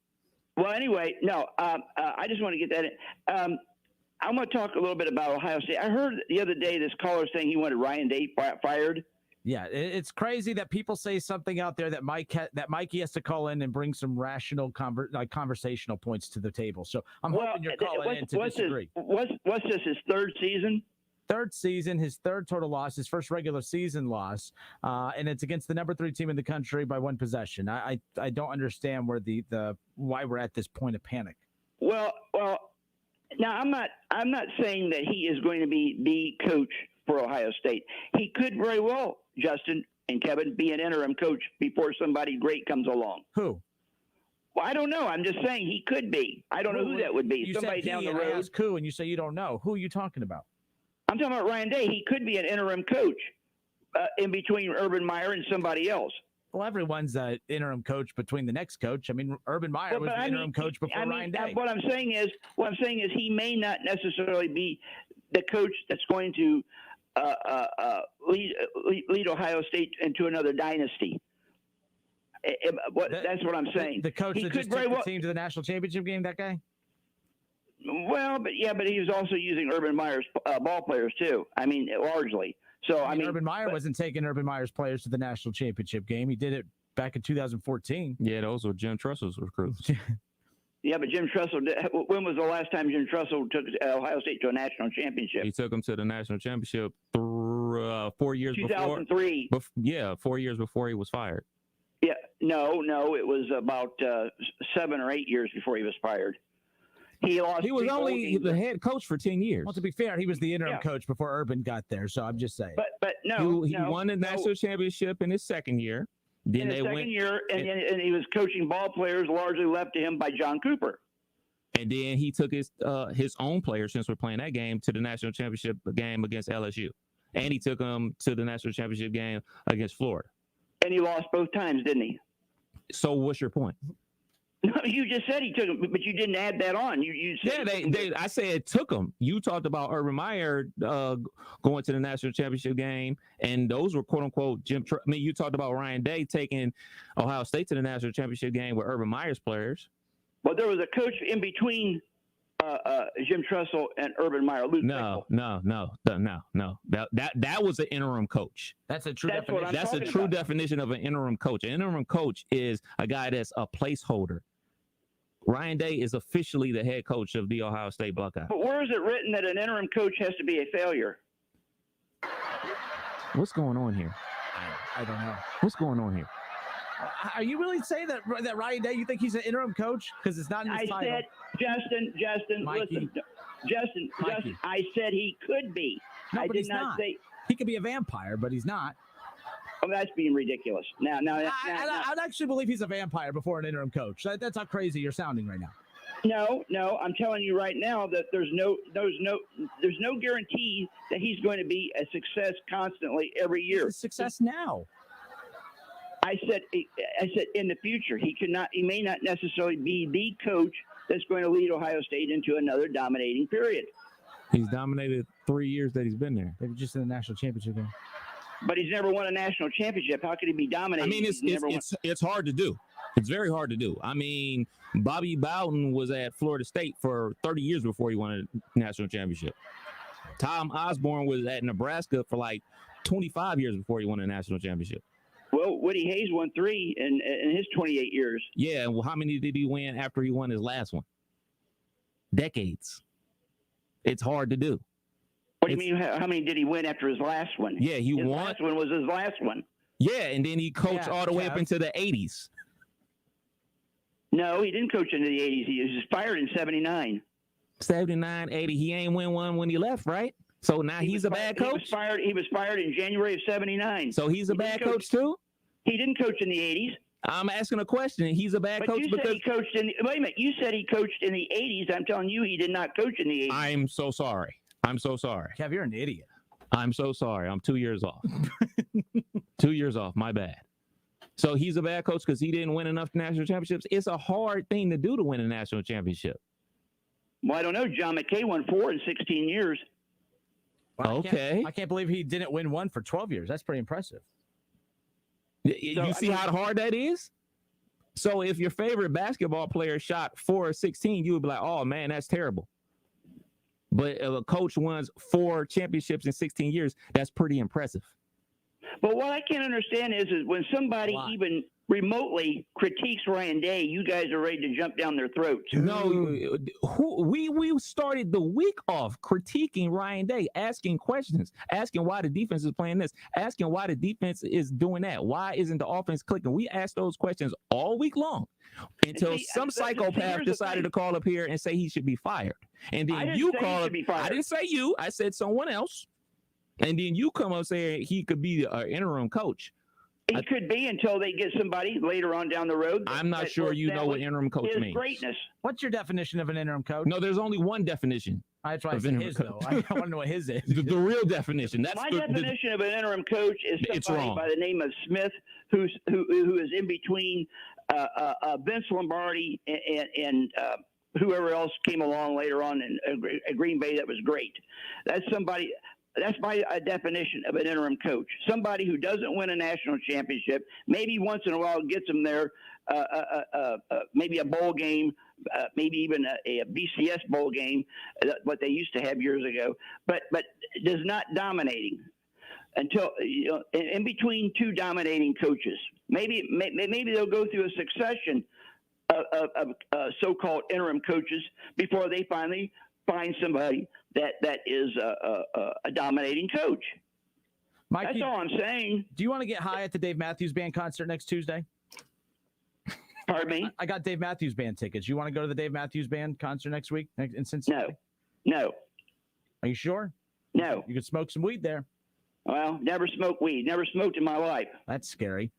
Well, anyway, no. I just want to get that in. I'm going to talk a little bit about Ohio State. I heard the other day this caller saying he wanted Ryan Day fired. Yeah, it's crazy that people say something out there that Mikey has to call in and bring some rational conversational points to the table. So I'm hoping you're calling in to disagree. What's this, his third season? Third season, his third total loss, his first regular season loss, and it's against the number 3 team in the country by 1 possession. I don't understand where why we're at this point of panic. Well. Now I'm not saying that he is going to be the coach for Ohio State. He could very well, Justin and Kevin, be an interim coach before somebody great comes along. Who? Well, I don't know. I'm just saying he could be. I don't know who that would be. You Somebody said down he, the and I road. asked who, and you say you don't know. Who are you talking about? I'm talking about Ryan Day. He could be an interim coach in between Urban Meyer and somebody else. Well, everyone's an interim coach between the next coach. I mean, Urban Meyer was the interim coach before Ryan Day. What I'm saying is he may not necessarily be the coach that's going to lead Ohio State into another dynasty. That's what I'm saying. The coach that just took the team to the national championship game, that guy? Well, but he was also using Urban Meyer's ball players too. I mean, largely. So I mean, Urban Meyer wasn't taking Urban Meyer's players to the national championship game. He did it back in 2014. Yeah, those were Jim Tressell's recruits. Yeah, but Jim Tressel. When was the last time Jim Tressel took Ohio State to a national championship? He took them to the national championship 4 years 2003. before. 4 years before he was fired. Yeah, no, it was about 7 or 8 years before he was fired. He was only the head coach for 10 years. Well, to be fair, he was the interim coach before Urban got there. So I'm just saying. But no, he won the national championship in his second year. Then in his second year, and he was coaching ball players largely left to him by John Cooper. And then he took his own players, since we're playing that game, to the national championship game against LSU, and he took them to the national championship game against Florida. And he lost both times, didn't he? So what's your point? No, you just said he took them, but you didn't add that on. You said I said took them. You talked about Urban Meyer going to the national championship game, and those were quote unquote you talked about Ryan Day taking Ohio State to the national championship game with Urban Meyer's players. Well, there was a coach in between Jim Tressel and Urban Meyer. No. That was an interim coach. That's a true definition. That's a true definition of an interim coach. An interim coach is a guy that's a placeholder. Ryan Day is officially the head coach of the Ohio State Buckeyes. But where is it written that an interim coach has to be a failure? What's going on here? I don't know. What's going on here? Are you really saying that Ryan Day, you think he's an interim coach? Because it's not in his title. I said, Justin, Mikey. listen. Justin, I said he could be. No, I but did he's not not. say. He could be a vampire, but he's not. Oh, that's being ridiculous. I'd actually believe he's a vampire before an interim coach. That's how crazy you're sounding right now. No, I'm telling you right now that there's no guarantee that he's going to be a success constantly every year. He's a success now. I said in the future he may not necessarily be the coach that's going to lead Ohio State into another dominating period. He's dominated 3 years that he's been there. Maybe just in the national championship game. But he's never won a national championship. How could he be dominating? I mean, it's hard to do. It's very hard to do. I mean, Bobby Bowden was at Florida State for 30 years before he won a national championship. Tom Osborne was at Nebraska for like 25 years before he won a national championship. Well, Woody Hayes won 3 in his 28 years. Yeah, well, how many did he win after he won his last one? Decades. It's hard to do. What do you mean? How many did he win after his last one? Yeah, his won. Last one was his last one. Yeah, and then he coached all the way up into the 80s. No, he didn't coach into the 80s. He was fired in 79. 79, 80. He ain't win one when he left, right? So now he's a bad coach? He was fired in January of 79. So he's a bad coach too? He didn't coach in the 80s. I'm asking a question. He's a bad coach because he coached in. Wait a minute. You said he coached in the 80s. I'm telling you, he did not coach in the 80s. I'm so sorry. Kev, you're an idiot. I'm so sorry. I'm 2 years off. 2 years off. My bad. So he's a bad coach because he didn't win enough national championships. It's a hard thing to do to win a national championship. Well, I don't know. John McKay won 4 in 16 years. Well, I can't believe he didn't win one for 12 years. That's pretty impressive. You see how hard that is? So if your favorite basketball player shot 4 or 16, you would be like, oh, man, that's terrible. But if a coach wins 4 championships in 16 years, that's pretty impressive. But what I can't understand is when somebody remotely critiques Ryan Day, you guys are ready to jump down their throats. No, we started the week off critiquing Ryan Day, asking questions, asking why the defense is playing this, asking why the defense is doing that, why isn't the offense clicking. We asked those questions all week long until some psychopath decided to call up here and say he should be fired. And then you call up. I didn't say you. I said someone else. And then you come up saying he could be an interim coach. He could be until they get somebody later on down the road. I'm not sure you know what interim coach means. Greatness. What's your definition of an interim coach? No, there's only one definition. That's why I said his, though. I want to know what his is. The real definition. That's my definition of an interim coach is somebody by the name of Smith, who is in between Vince Lombardi and whoever else came along later on in Green Bay that was great. That's somebody. That's my definition of an interim coach. Somebody who doesn't win a national championship, maybe once in a while gets them there, maybe a bowl game, maybe even a BCS bowl game, what they used to have years ago, but does not dominating until in between two dominating coaches. Maybe they'll go through a succession of so-called interim coaches before they finally find somebody that is a dominating coach. Mikey, that's all I'm saying. Do you want to get high at the Dave Matthews Band concert next Tuesday? Pardon me? I got Dave Matthews Band tickets. You want to go to the Dave Matthews Band concert next week in Cincinnati? No. Are you sure? No. You could smoke some weed there. Well, never smoked weed. Never smoked in my life. That's scary.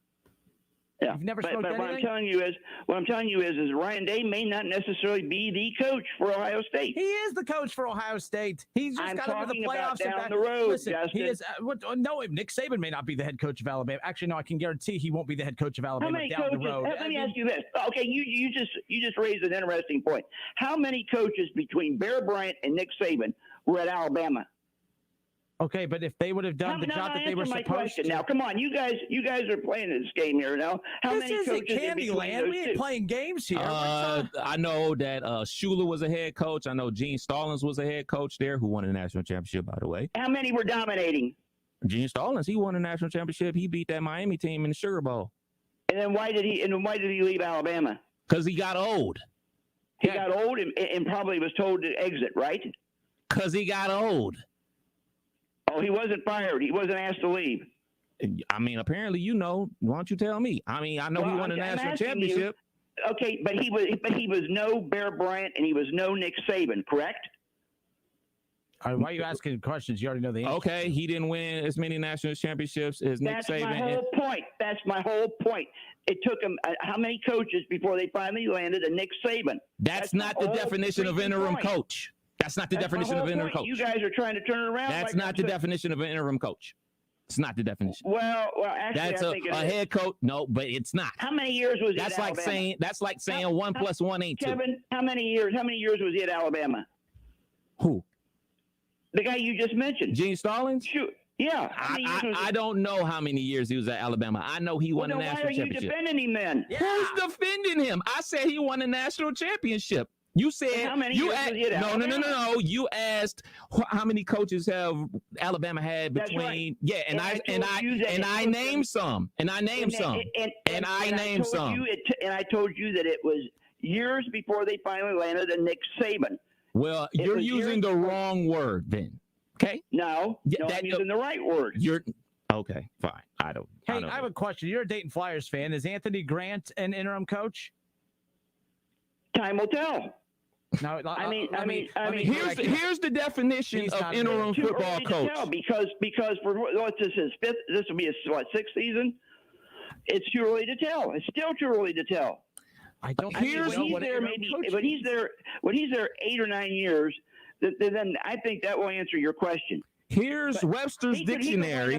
Yeah. You've never smoked but what anything? I'm telling you is Ryan Day may not necessarily be the coach for Ohio State. He is the coach for Ohio State. He's just got into the playoffs down and the road. Listen, Justin. he is. No, Nick Saban may not be the head coach of Alabama. Actually, no, I can guarantee he won't be the head coach of Alabama down the road. Let me ask you this. Okay, you just raised an interesting point. How many coaches between Bear Bryant and Nick Saban were at Alabama? Okay, but if they would have done the job that they were supposed to. Now, come on, you guys are playing this game here now. How many This coaches isn't Candyland. We ain't playing games here. I know that Shula was a head coach. I know Gene Stallings was a head coach there, who won a national championship, by the way. How many were dominating? Gene Stallings, he won a national championship. He beat that Miami team in the Sugar Bowl. And then why did he leave Alabama? Because he got old. He got old and probably was told to exit, right? Because he got old. Oh, he wasn't fired. He wasn't asked to leave. I mean, apparently, you know. Why don't you tell me? I mean, I know he won a national championship. Okay, but he was no Bear Bryant and he was no Nick Saban, correct? All right, why are you asking questions? You already know the answer. Okay, he didn't win as many national championships as Nick Saban. That's my whole point. It took him how many coaches before they finally landed a Nick Saban? That's not the definition of interim coach. That's not the definition of interim coach. You guys are trying to turn it around. That's not the definition of an interim coach. It's not the definition. Well, actually, that's I think a head coach. No, but it's not. How many years was he that's at like Alabama? That's like saying 1 + 1 ain't 2. Kevin, how many years was he at Alabama? Who? The guy you just mentioned. Gene Stallings? Shoot. Yeah. I don't know how many years he was at Alabama. I know he won a national championship. Why are you defending him then? Yeah. Who's defending him? I said he won a national championship. You said how many years was he at Alabama? No. You asked how many coaches have Alabama had between. Right. Yeah, and I named some. And I named some. And I told you that it was years before they finally landed a Nick Saban. Well, you're using the wrong word then. Okay? No, I'm using the right word. You're okay, fine. I have a question. You're a Dayton Flyers fan. Is Anthony Grant an interim coach? Time will tell. No, I mean, here's the definition of interim football coach. Because for what's this is fifth? This will be his sixth season. It's too early to tell. It's still too early to tell. I don't. When he's there 8 or 9 years, then I think that will answer your question. Here's Webster's Dictionary.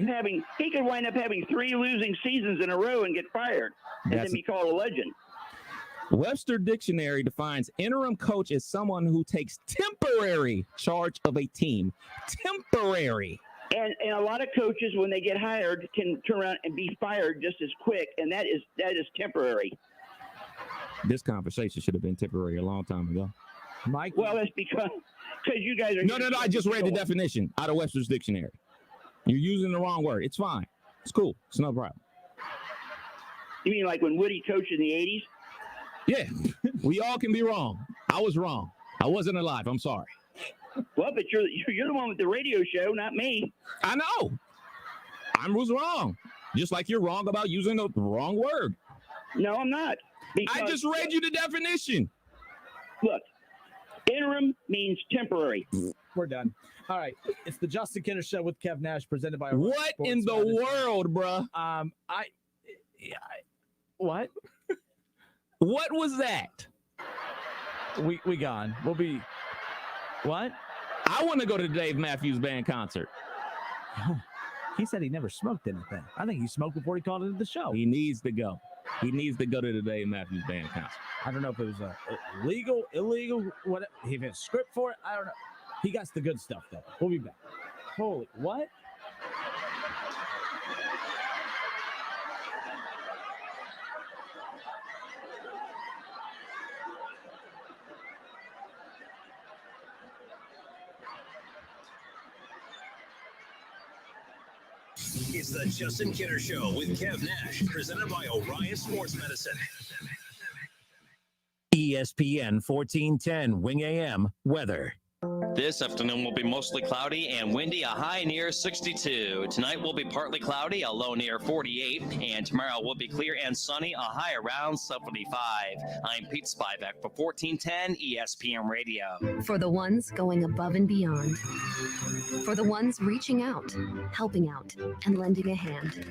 He could wind up having 3 losing seasons in a row and get fired, and then be called a legend. Webster Dictionary defines interim coach as someone who takes temporary charge of a team. Temporary. And a lot of coaches, when they get hired, can turn around and be fired just as quick, and that is temporary. This conversation should have been temporary a long time ago. Mike? Well, that's because you guys are... No, I just read the definition out of Webster's Dictionary. You're using the wrong word. It's fine. It's cool. It's no problem. You mean like when Woody coached in the 80s? Yeah, we all can be wrong. I was wrong. I wasn't alive. I'm sorry. Well, but you're the one with the radio show, not me. I know. I was wrong. Just like you're wrong about using the wrong word. No, I'm not. I just read you the definition. Look, interim means temporary. We're done. All right. It's the Justin Kinner Show with Kev Nash, presented by What in the world, bruh? What? What was that? We gone. We'll be. What? I want to go to the Dave Matthews Band concert. He said he never smoked anything. I think he smoked before he called into the show. He needs to go. He needs to go to the Dave Matthews Band concert. I don't know if it was legal, illegal, what? He had a script for it. I don't know. He got the good stuff though. We'll be back. Holy what? It's the Justin Kinner Show with Kev Nash, presented by Orion Sports Medicine. ESPN 1410 Wing AM weather. This afternoon will be mostly cloudy and windy, a high near 62. Tonight will be partly cloudy, a low near 48. And tomorrow will be clear and sunny, a high around 75. I'm Pete Spivak for 1410 ESPN Radio. For the ones going above and beyond. For the ones reaching out, helping out, and lending a hand.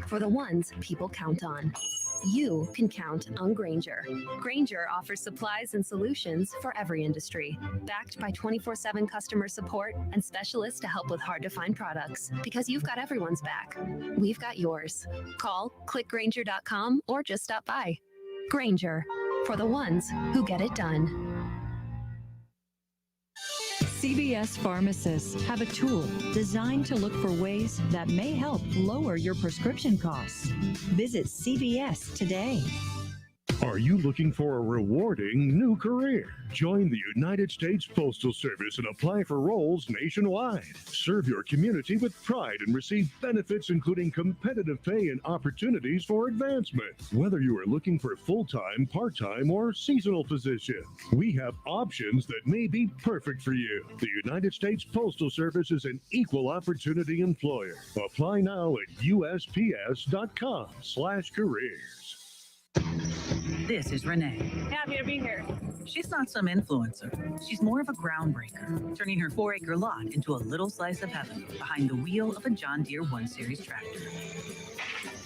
For the ones people count on. You can count on Grainger. Grainger offers supplies and solutions for every industry, backed by 24/7 customer support and specialists to help with hard-to-find products. Because you've got everyone's back. We've got yours. Call, click Grainger.com, or just stop by. Grainger, for the ones who get it done. CVS pharmacists have a tool designed to look for ways that may help lower your prescription costs. Visit CVS today. Are you looking for a rewarding new career? Join the United States Postal Service and apply for roles nationwide. Serve your community with pride and receive benefits including competitive pay and opportunities for advancement. Whether you are looking for full-time, part-time, or seasonal position, we have options that may be perfect for you. The United States Postal Service is an equal opportunity employer. Apply now at USPS.com/careers. This is Renee. Happy to be here. She's not some influencer. She's more of a groundbreaker, turning her 4-acre lot into a little slice of heaven behind the wheel of a John Deere 1 Series tractor.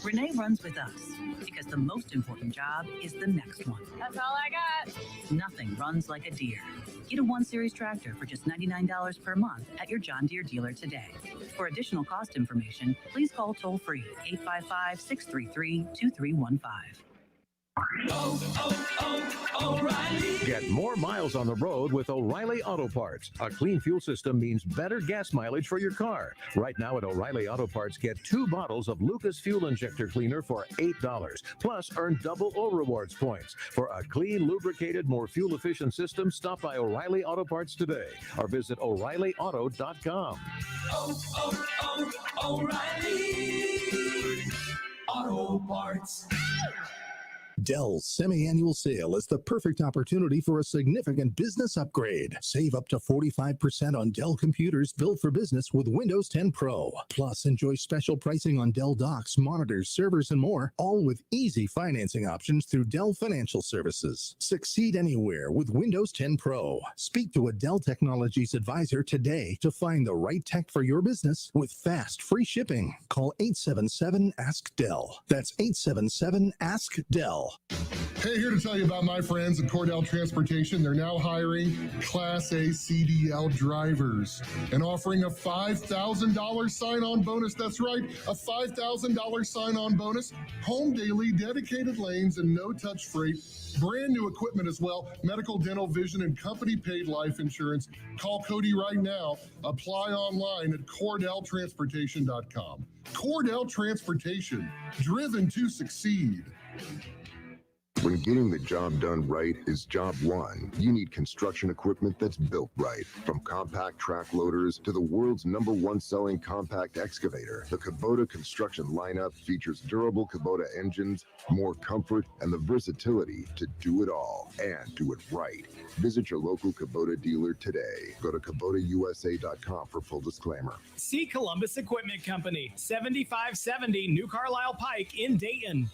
Renee runs with us because the most important job is the next one. That's all I got. Nothing runs like a Deere. Get a 1 Series tractor for just $99 per month at your John Deere dealer today. For additional cost information, please call toll-free 855-633-2315. O'Reilly. Get more miles on the road with O'Reilly Auto Parts. A clean fuel system means better gas mileage for your car. Right now at O'Reilly Auto Parts, get 2 bottles of Lucas Fuel Injector Cleaner for $8. Plus, earn double O Rewards points. For a clean, lubricated, more fuel-efficient system, stop by O'Reilly Auto Parts today or visit O'ReillyAuto.com. O'Reilly Auto Parts. Dell's semi-annual sale is the perfect opportunity for a significant business upgrade. Save up to 45% on Dell computers built for business with Windows 10 Pro. Plus, enjoy special pricing on Dell docks, monitors, servers, and more, all with easy financing options through Dell Financial Services. Succeed anywhere with Windows 10 Pro. Speak to a Dell Technologies advisor today to find the right tech for your business with fast, free shipping. Call 877-ASK-DELL. That's 877-ASK-DELL. Hey, here to tell you about my friends at Cordell Transportation. They're now hiring Class A CDL drivers and offering a $5,000 sign-on bonus. That's right, a $5,000 sign-on bonus. Home daily, dedicated lanes, and no-touch freight. Brand new equipment as well. Medical, dental, vision, and company-paid life insurance. Call Cody right now. Apply online at CordellTransportation.com. Cordell Transportation, driven to succeed. When getting the job done right is job one, you need construction equipment that's built right. From compact track loaders to the world's #1 selling compact excavator, the Kubota construction lineup features durable Kubota engines, more comfort, and the versatility to do it all and do it right. Visit your local Kubota dealer today. Go to KubotaUSA.com for full disclaimer. See Columbus Equipment Company, 7570 New Carlisle Pike in Dayton.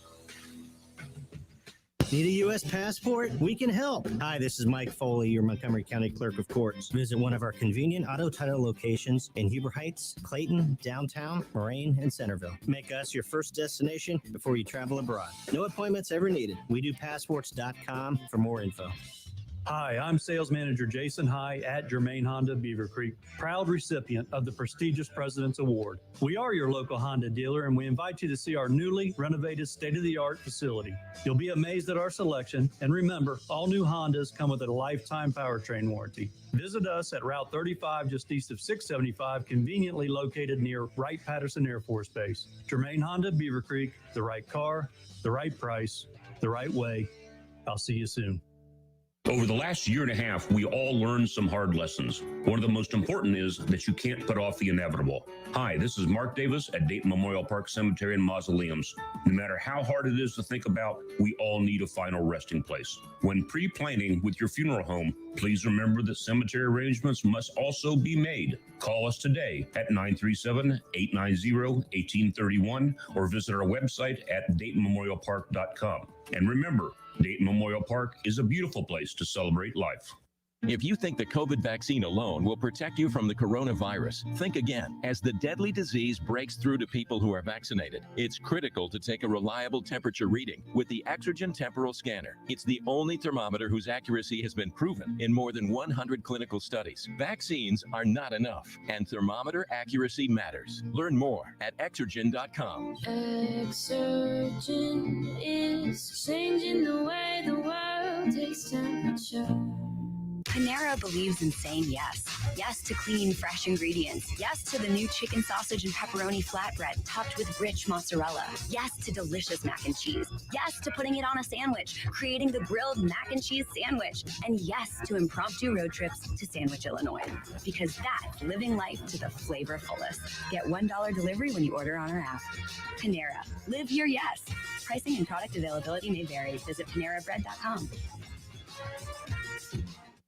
Need a U.S. passport? We can help. Hi, this is Mike Foley, your Montgomery County Clerk of Courts. Visit one of our convenient auto title locations in Huber Heights, Clayton, Downtown, Moraine, and Centerville. Make us your first destination before you travel abroad. No appointments ever needed. We do passports.com for more info. Hi, I'm Sales Manager Jason High at Germain Honda Beaver Creek, proud recipient of the prestigious President's Award. We are your local Honda dealer, and we invite you to see our newly renovated state-of-the-art facility. You'll be amazed at our selection, and remember, all new Hondas come with a lifetime powertrain warranty. Visit us at Route 35, just east of 675, conveniently located near Wright-Patterson Air Force Base. Germain Honda Beaver Creek, the right car, the right price, the right way. I'll see you soon. Over the last year and a half, we all learned some hard lessons. One of the most important is that you can't put off the inevitable. Hi, this is Mark Davis at Dayton Memorial Park Cemetery and Mausoleums. No matter how hard it is to think about, we all need a final resting place. When pre-planning with your funeral home, please remember that cemetery arrangements must also be made. Call us today at 937-890-1831 or visit our website at DaytonMemorialPark.com. And remember, Dayton Memorial Park is a beautiful place to celebrate life. If you think the COVID vaccine alone will protect you from the coronavirus, think again. As the deadly disease breaks through to people who are vaccinated, it's critical to take a reliable temperature reading with the Exergen Temporal Scanner. It's the only thermometer whose accuracy has been proven in more than 100 clinical studies. Vaccines are not enough, and thermometer accuracy matters. Learn more at Exergen.com. Exergen is changing the way the world takes temperature. Panera believes in saying yes. Yes to clean, fresh ingredients. Yes to the new chicken sausage and pepperoni flatbread topped with rich mozzarella. Yes to delicious mac and cheese. Yes to putting it on a sandwich, creating the grilled mac and cheese sandwich. And yes to impromptu road trips to Sandwich, Illinois. Because that's living life to the flavor fullest. Get $1 delivery when you order on our app. Panera. Live your yes. Pricing and product availability may vary. Visit PaneraBread.com.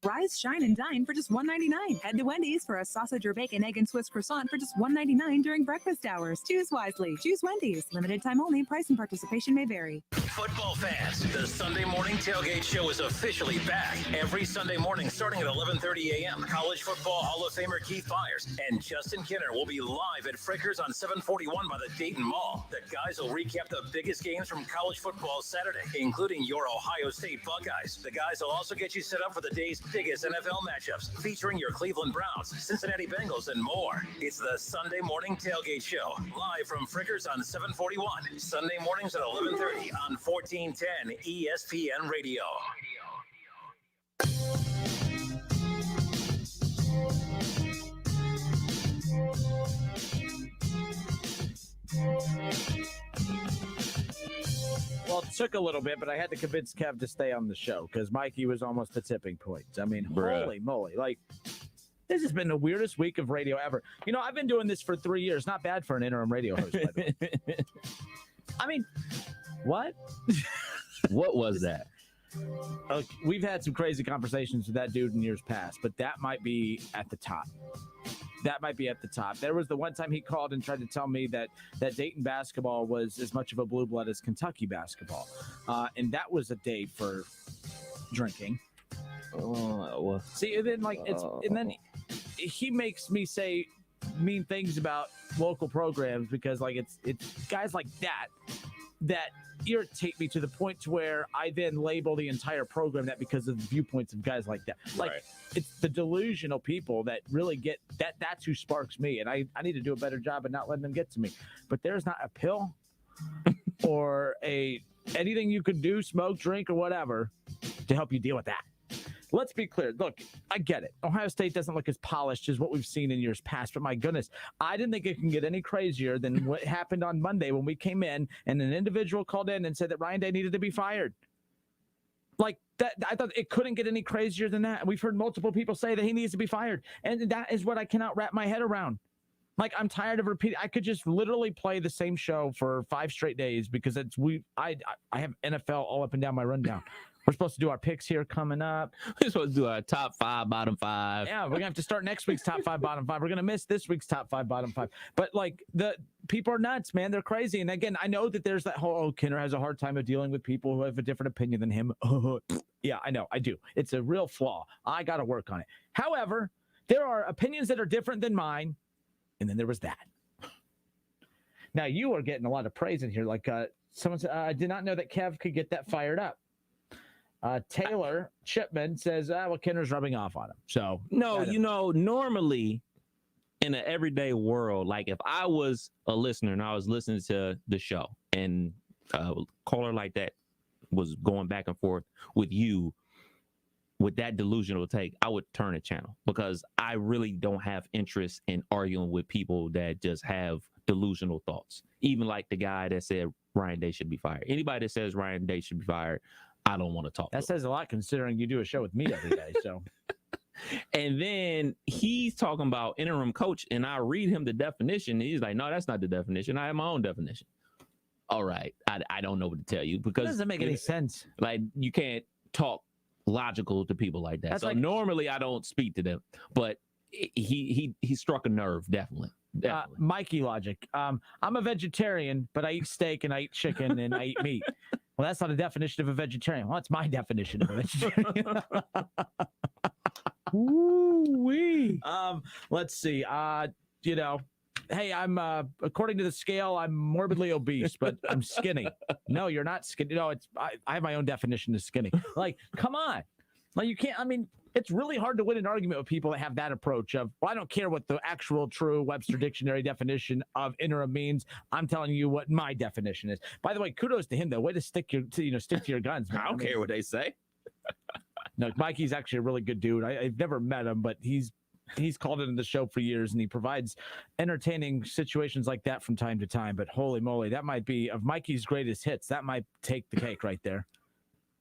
Rise, shine, and dine for just $1.99. Head to Wendy's for a sausage or bacon, egg, and Swiss croissant for just $1.99 during breakfast hours. Choose wisely. Choose Wendy's. Limited time only. Price and participation may vary. Football fans, the Sunday Morning Tailgate Show is officially back. Every Sunday morning starting at 11:30 a.m. College Football Hall of Famer Keith Byers and Justin Kinner will be live at Frickers on 741 by the Dayton Mall. The guys will recap the biggest games from college football Saturday, including your Ohio State Buckeyes. The guys will also get you set up for the day's biggest NFL matchups, featuring your Cleveland Browns, Cincinnati Bengals, and more. It's the Sunday Morning Tailgate Show, live from Frickers on 741. Sunday mornings at 11:30 on 1410 ESPN Radio. Well, it took a little bit, but I had to convince Kev to stay on the show because Mikey was almost the tipping point. I mean, holy moly. Like, this has been the weirdest week of radio ever. You know, I've been doing this for 3 years. Not bad for an interim radio host, by the way. I mean, what? What was that? We've had some crazy conversations with that dude in years past, but that might be at the top. That might be at the top. There was the one time he called and tried to tell me that Dayton basketball was as much of a blue blood as Kentucky basketball. And that was a day for drinking. See, and then and then he makes me say mean things about local programs because it's guys like that irritate me to the point to where I then label the entire program that because of the viewpoints of guys like that. It's the delusional people that really get that's who sparks me. And I need to do a better job of not letting them get to me. But there's not a pill or anything you could do, smoke, drink, or whatever to help you deal with that. Let's be clear. Look, I get it. Ohio State doesn't look as polished as what we've seen in years past, but my goodness, I didn't think it can get any crazier than what happened on Monday when we came in and an individual called in and said that Ryan Day needed to be fired. Like that, I thought it couldn't get any crazier than that. We've heard multiple people say that he needs to be fired, and that is what I cannot wrap my head around. Like, I'm tired of repeating. I could just literally play the same show for 5 straight days because I have NFL all up and down my rundown. We're supposed to do our picks here coming up. We're supposed to do our top 5, bottom 5. Yeah, we're gonna have to start next week's top 5, bottom 5. We're gonna miss this week's top 5, bottom 5. But like, the people are nuts, man. They're crazy. And again, I know that there's that whole Kinner has a hard time of dealing with people who have a different opinion than him. Yeah, I know, I do. It's a real flaw. I got to work on it. However, there are opinions that are different than mine, and then there was that. Now you are getting a lot of praise in here. Like someone said, I did not know that Kev could get that fired up. Taylor Chipman says, well, Kinner's rubbing off on him. So no, normally in an everyday world, like if I was a listener and I was listening to the show and a caller like that was going back and forth with you with that delusional take, I would turn a channel because I really don't have interest in arguing with people that just have delusional thoughts. Even like the guy that said Ryan Day should be fired. Anybody that says Ryan Day should be fired, I don't want to talk. That says a lot considering you do a show with me every day. So, and then he's talking about interim coach, and I read him the definition. And he's like, no, that's not the definition. I have my own definition. All right. I don't know what to tell you because it doesn't make any sense. Like, you can't talk logical to people like that. That's so like, normally I don't speak to them, but he struck a nerve. Definitely. Mikey logic. I'm a vegetarian, but I eat steak and I eat chicken and I eat meat. Well, that's not a definition of a vegetarian. Well, that's my definition of a vegetarian. Woo-wee. Let's see. Hey, I'm according to the scale, I'm morbidly obese, but I'm skinny. No, you're not skinny. No, I have my own definition of skinny. Like, come on. Like, you can't, I mean, it's really hard to win an argument with people that have that approach of, well, I don't care what the actual true Webster Dictionary definition of interim means. I'm telling you what my definition is. By the way, kudos to him though. Way to stick to your guns, man. I don't care what they say. No, Mikey's actually a really good dude. I've never met him, but he's called into the show for years and he provides entertaining situations like that from time to time. But holy moly, that might be of Mikey's greatest hits. That might take the cake right there.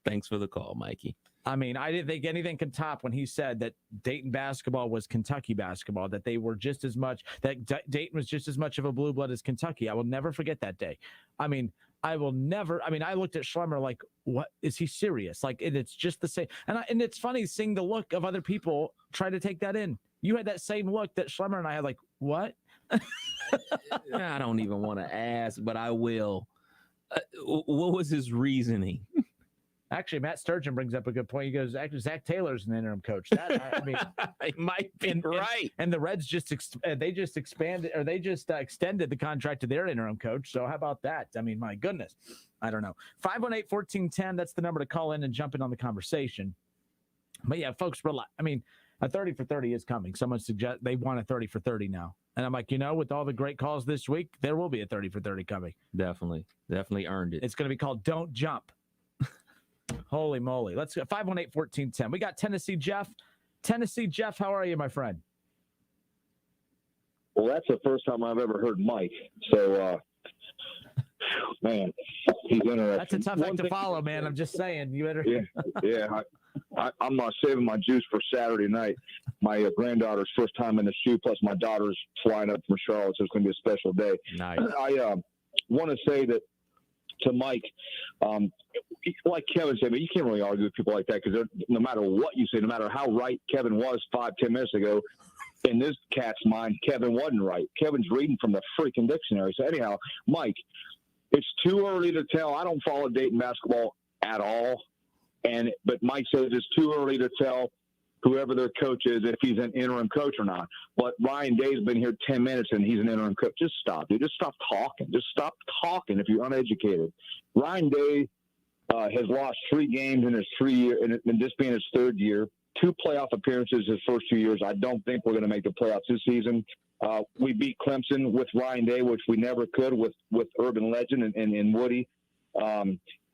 Thanks for the call, Mikey. I mean, I didn't think anything could top when he said that Dayton basketball was Kentucky basketball, that they were just as much, that Dayton was just as much of a blue blood as Kentucky. I will never forget that day. I looked at Schlemmer like, what, is he serious? Like, it's just the same. And it's funny seeing the look of other people try to take that in. You had that same look that Schlemmer and I had, like, what? I don't even want to ask, but I will. What was his reasoning? Actually, Matt Sturgeon brings up a good point. He goes, actually, Zach Taylor's an interim coach. That, I mean, he might be right. And the Reds extended the contract to their interim coach. So how about that? I mean, my goodness, I don't know. 518-1410. That's the number to call in and jump in on the conversation. But yeah, folks, relax. I mean, a 30 for 30 is coming. Someone suggests they want a 30 for 30 now. And I'm like, with all the great calls this week, there will be a 30 for 30 coming. Definitely earned it. It's going to be called Don't Jump. Holy moly. Let's go. 518-1410. We got Tennessee Jeff. Tennessee Jeff, how are you, my friend? Well, that's the first time I've ever heard Mike. So, man, he's interesting. That's a tough act to follow, man. I'm just saying. You better. Yeah. I'm saving my juice for Saturday night. My granddaughter's first time in the shoe, plus my daughter's flying up from Charlotte, so it's going to be a special day. Nice. I want to say that to Mike, like Kevin said, you can't really argue with people like that because no matter what you say, no matter how right Kevin was 5-10 minutes ago, in this cat's mind, Kevin wasn't right. Kevin's reading from the freaking dictionary. So anyhow, Mike, it's too early to tell. I don't follow Dayton basketball at all, but Mike says it's too early to tell whoever their coach is if he's an interim coach or not. But Ryan Day's been here 10 minutes and he's an interim coach. Just stop, dude. Just stop talking. Just stop talking if you're uneducated. Ryan Day has lost 3 games in his 3 year, and this being his 3rd year. 2 playoff appearances his first 2 years. I don't think we're going to make the playoffs this season. We beat Clemson with Ryan Day, which we never could with Urban Legend and Woody.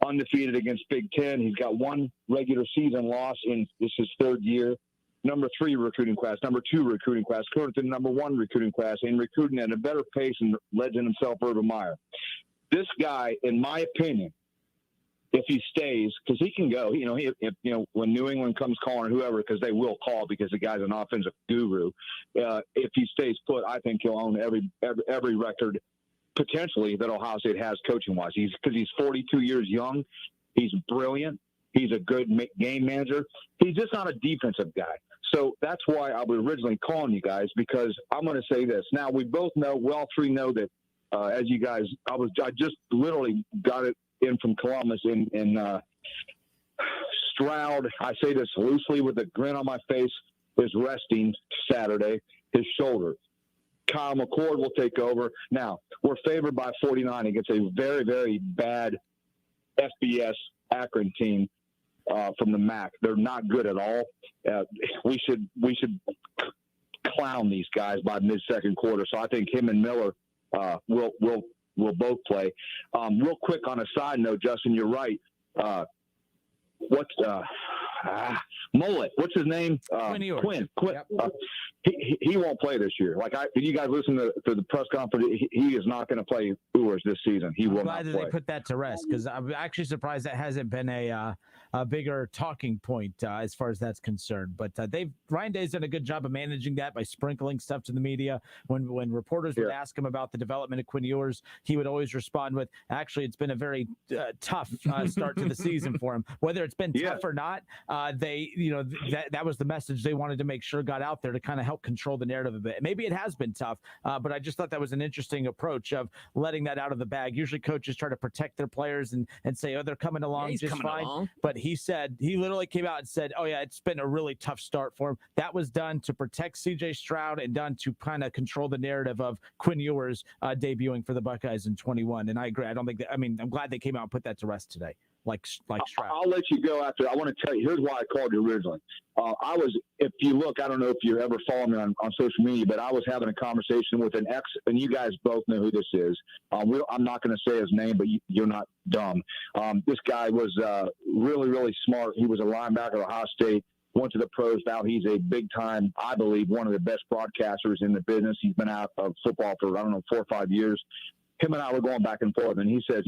Undefeated against Big Ten. He's got 1 regular season loss in this is his 3rd year. Number 3 recruiting class, number 2 recruiting class, currently number 1 recruiting class, and recruiting at a better pace than Legend himself, Urban Meyer. This guy, in my opinion, if he stays, because he can go, when New England comes calling or whoever, because they will call because the guy's an offensive guru. If he stays put, I think he'll own every record potentially that Ohio State has coaching wise. Because he's 42 years young, he's brilliant, he's a good game manager. He's just not a defensive guy. So that's why I was originally calling you guys, because I'm going to say this. Now we both know, we all three know that as you guys, I just literally got it in from Columbus in Stroud. I say this loosely with a grin on my face, is resting Saturday, his shoulder. Kyle McCord will take over. Now, we're favored by 49 against a very, very bad FBS Akron team from the MAC. They're not good at all. We should clown these guys by mid-second quarter. So I think him and Miller will both play. Real quick on a side note, Justin, you're right. Mullet, what's his name? Quinn. Yep. He won't play this year. Did you guys listen to the press conference? He is not going to play Ewers this season. He will not play. I'm glad that they put that to rest, because I'm actually surprised that hasn't been a bigger talking point as far as that's concerned. But Ryan Day's done a good job of managing that by sprinkling stuff to the media. When reporters would ask him about the development of Quinn Ewers, he would always respond with, "Actually, it's been a very tough start to the season for him." Whether it's been tough or not, that was the message they wanted to make sure got out there to kind of help control the narrative a bit. Maybe it has been tough, but I just thought that was an interesting approach of letting that out of the bag. Usually coaches try to protect their players and say, "Oh, they're coming along just fine." But he literally came out and said, "Oh yeah, it's been a really tough start for him." That was done to protect CJ Stroud and done to kind of control the narrative of Quinn Ewers debuting for the Buckeyes in 21. And I agree. I'm glad they came out and put that to rest today. Like Stroud. I'll let you go after. I want to tell you, here's why I called you originally. If you look, I don't know if you ever follow me on social media, but I was having a conversation with an ex, and you guys both know who this is. I'm not going to say his name, but you're not dumb. This guy was really, really smart. He was a linebacker at Ohio State, went to the pros. Now he's a big time, I believe, one of the best broadcasters in the business. He's been out of football for, 4 or 5 years. Him and I were going back and forth, and he says,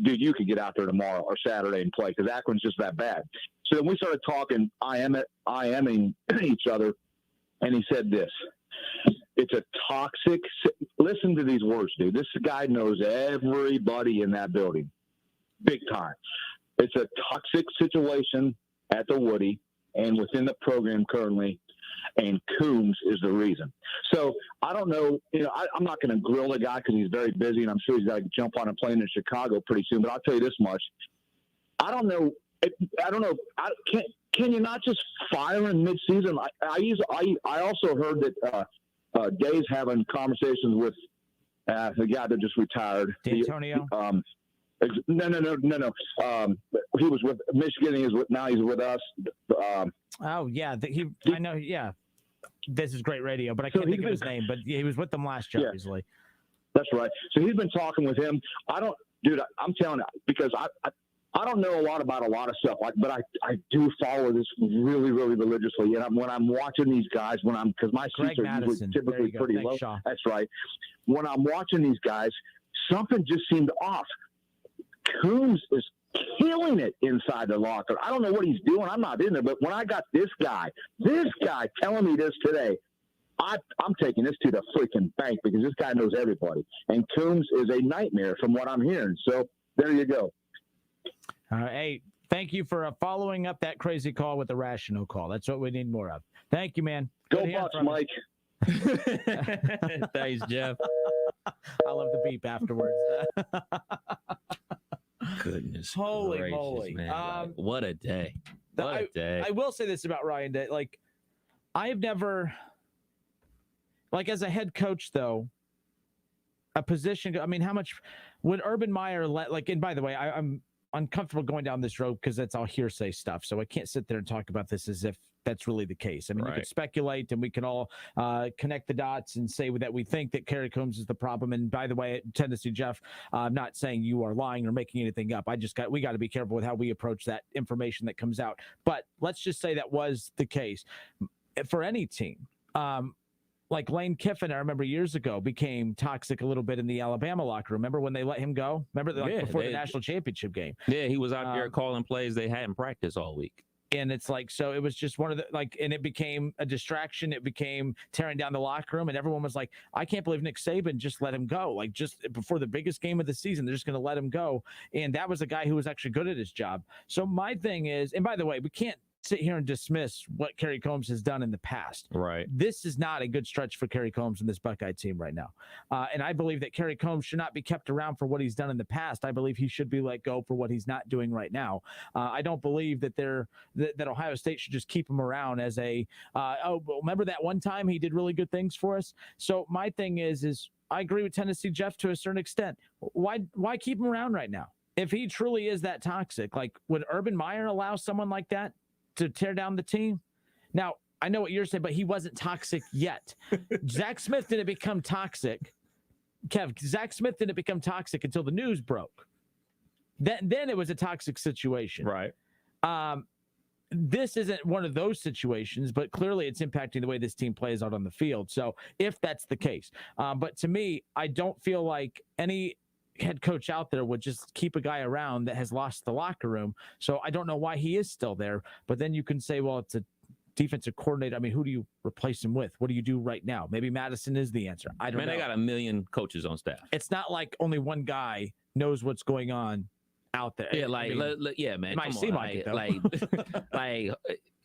dude, you could get out there tomorrow or Saturday and play, because Akron's just that bad. So then we started talking, IMing each other, and he said this: it's a toxic. Listen to these words, dude. This guy knows everybody in that building, big time. It's a toxic situation at the Woody and within the program currently, and Coombs is the reason. So I don't know. I'm not going to grill the guy because he's very busy, and I'm sure he's got to jump on a plane in Chicago pretty soon. But I'll tell you this much: I don't know. Can you not just fire him mid-season? I also heard that Day's having conversations with the guy that just retired, D'Antonio. No. He was with Michigan. He's with us. Oh yeah, I know. Yeah, this is great radio, but I can't think of his name. But he was with them last year, easily. That's right. So he's been talking with him. I'm telling you, because I don't know a lot about a lot of stuff, but I do follow this really, really religiously. And when I'm watching these guys, because my seats are usually typically pretty low. Shaw. That's right. When I'm watching these guys, something just seemed off. Coombs is killing it inside the locker. I don't know what he's doing. I'm not in there. But when I got this guy telling me this today, I'm taking this to the freaking bank, because this guy knows everybody. And Coombs is a nightmare from what I'm hearing. So there you go. Hey, thank you for following up that crazy call with a rational call. That's what we need more of. Thank you, man. Go Bucks, Mike. Thanks, Jeff. I love the beep afterwards. Goodness Holy gracious, moly. man. What a day. I will say this about Ryan Day. I have never, as a head coach, though, a position, how much would Urban Meyer and by the way, I'm uncomfortable going down this road because that's all hearsay stuff. So I can't sit there and talk about this as if that's really the case. You could speculate, and we can all connect the dots and say that we think that Kerry Coombs is the problem. And by the way, Tennessee Jeff, I'm not saying you are lying or making anything up. We got to be careful with how we approach that information that comes out. But let's just say that was the case for any team. Like Lane Kiffin, I remember years ago, became toxic a little bit in the Alabama locker room. Remember when they let him go? Remember before the national championship game? Yeah, he was out there calling plays they hadn't practiced all week. And it's like, so it was just one of the, like, and it became a distraction. It became tearing down the locker room. And everyone was like, I can't believe Nick Saban just let him go. Like, just before the biggest game of the season, they're just going to let him go. And that was a guy who was actually good at his job. So my thing is, and by the way, we can't sit here and dismiss what Kerry Combs has done in the past. Right. This is not a good stretch for Kerry Combs and this Buckeye team right now. And I believe that Kerry Combs should not be kept around for what he's done in the past. I believe he should be let go for what he's not doing right now. I don't believe that that Ohio State should just keep him around as a, remember that one time he did really good things for us? So my thing is I agree with Tennessee Jeff to a certain extent. Why keep him around right now? If he truly is that toxic, like, would Urban Meyer allow someone like that to tear down the team? Now, I know what you're saying, but he wasn't toxic yet. Zach Smith didn't become toxic. Kev, Zach Smith didn't become toxic until the news broke. Then it was a toxic situation. Right. This isn't one of those situations, but clearly it's impacting the way this team plays out on the field. So if that's the case, but to me, I don't feel like any head coach out there would just keep a guy around that has lost the locker room. So I don't know why he is still there. But then you can say, well, it's a defensive coordinator. I mean, who do you replace him with? What do you do right now? Maybe Madison is the answer. I don't know. They got a million coaches on staff. It's not like only one guy knows what's going on out there. Yeah, like, I mean, yeah, man. It might seem like it, though. Like,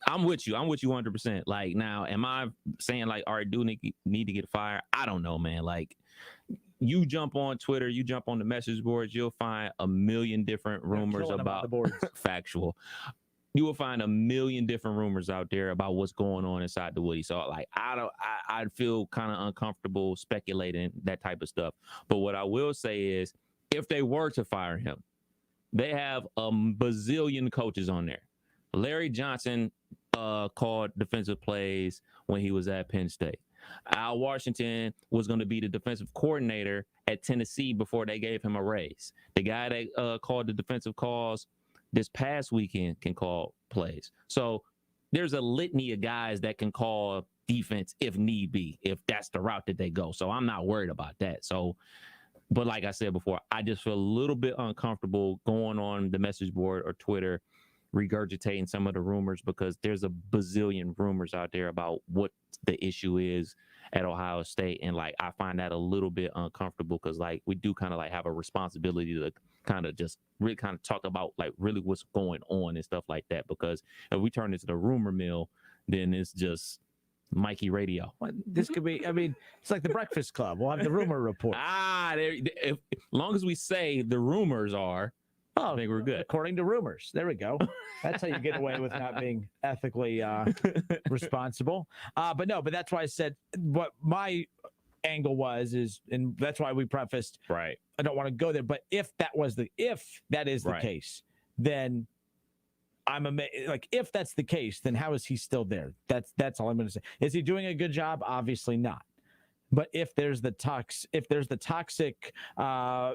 I'm with you. I'm with you 100%. Like, now, am I saying, like, all right, do need to get fired? I don't know, man. Like, you jump on Twitter, you jump on the message boards, you'll find a million different rumors about factual. You will find a million different rumors out there about what's going on inside the Woody. So, like, I feel kind of uncomfortable speculating that type of stuff. But what I will say is, if they were to fire him, they have a bazillion coaches on there. Larry Johnson called defensive plays when he was at Penn State. Al Washington was going to be the defensive coordinator at Tennessee before they gave him a raise. The guy that called the defensive calls this past weekend can call plays. So there's a litany of guys that can call defense if need be, if that's the route that they go. So I'm not worried about that. So, but like I said before, I just feel a little bit uncomfortable going on the message board or Twitter regurgitating some of the rumors, because there's a bazillion rumors out there about what the issue is at Ohio State. And like, I find that a little bit uncomfortable, because like, we do kind of like have a responsibility to kind of just really kind of talk about like really what's going on and stuff like that. Because if we turn this to the rumor mill, then it's just Mikey Radio. Well, this could be, I mean, it's like the Breakfast Club. We'll have the rumor report. As long as we say the rumors are, I think we're good. According to rumors. There we go. That's how you get away with not being ethically responsible. But that's why I said what my angle was, and that's why we prefaced, right, I don't want to go there. But if that is the case, then I'm like, if that's the case, then how is he still there? That's all I'm going to say. Is he doing a good job? Obviously not. But if there's the toxic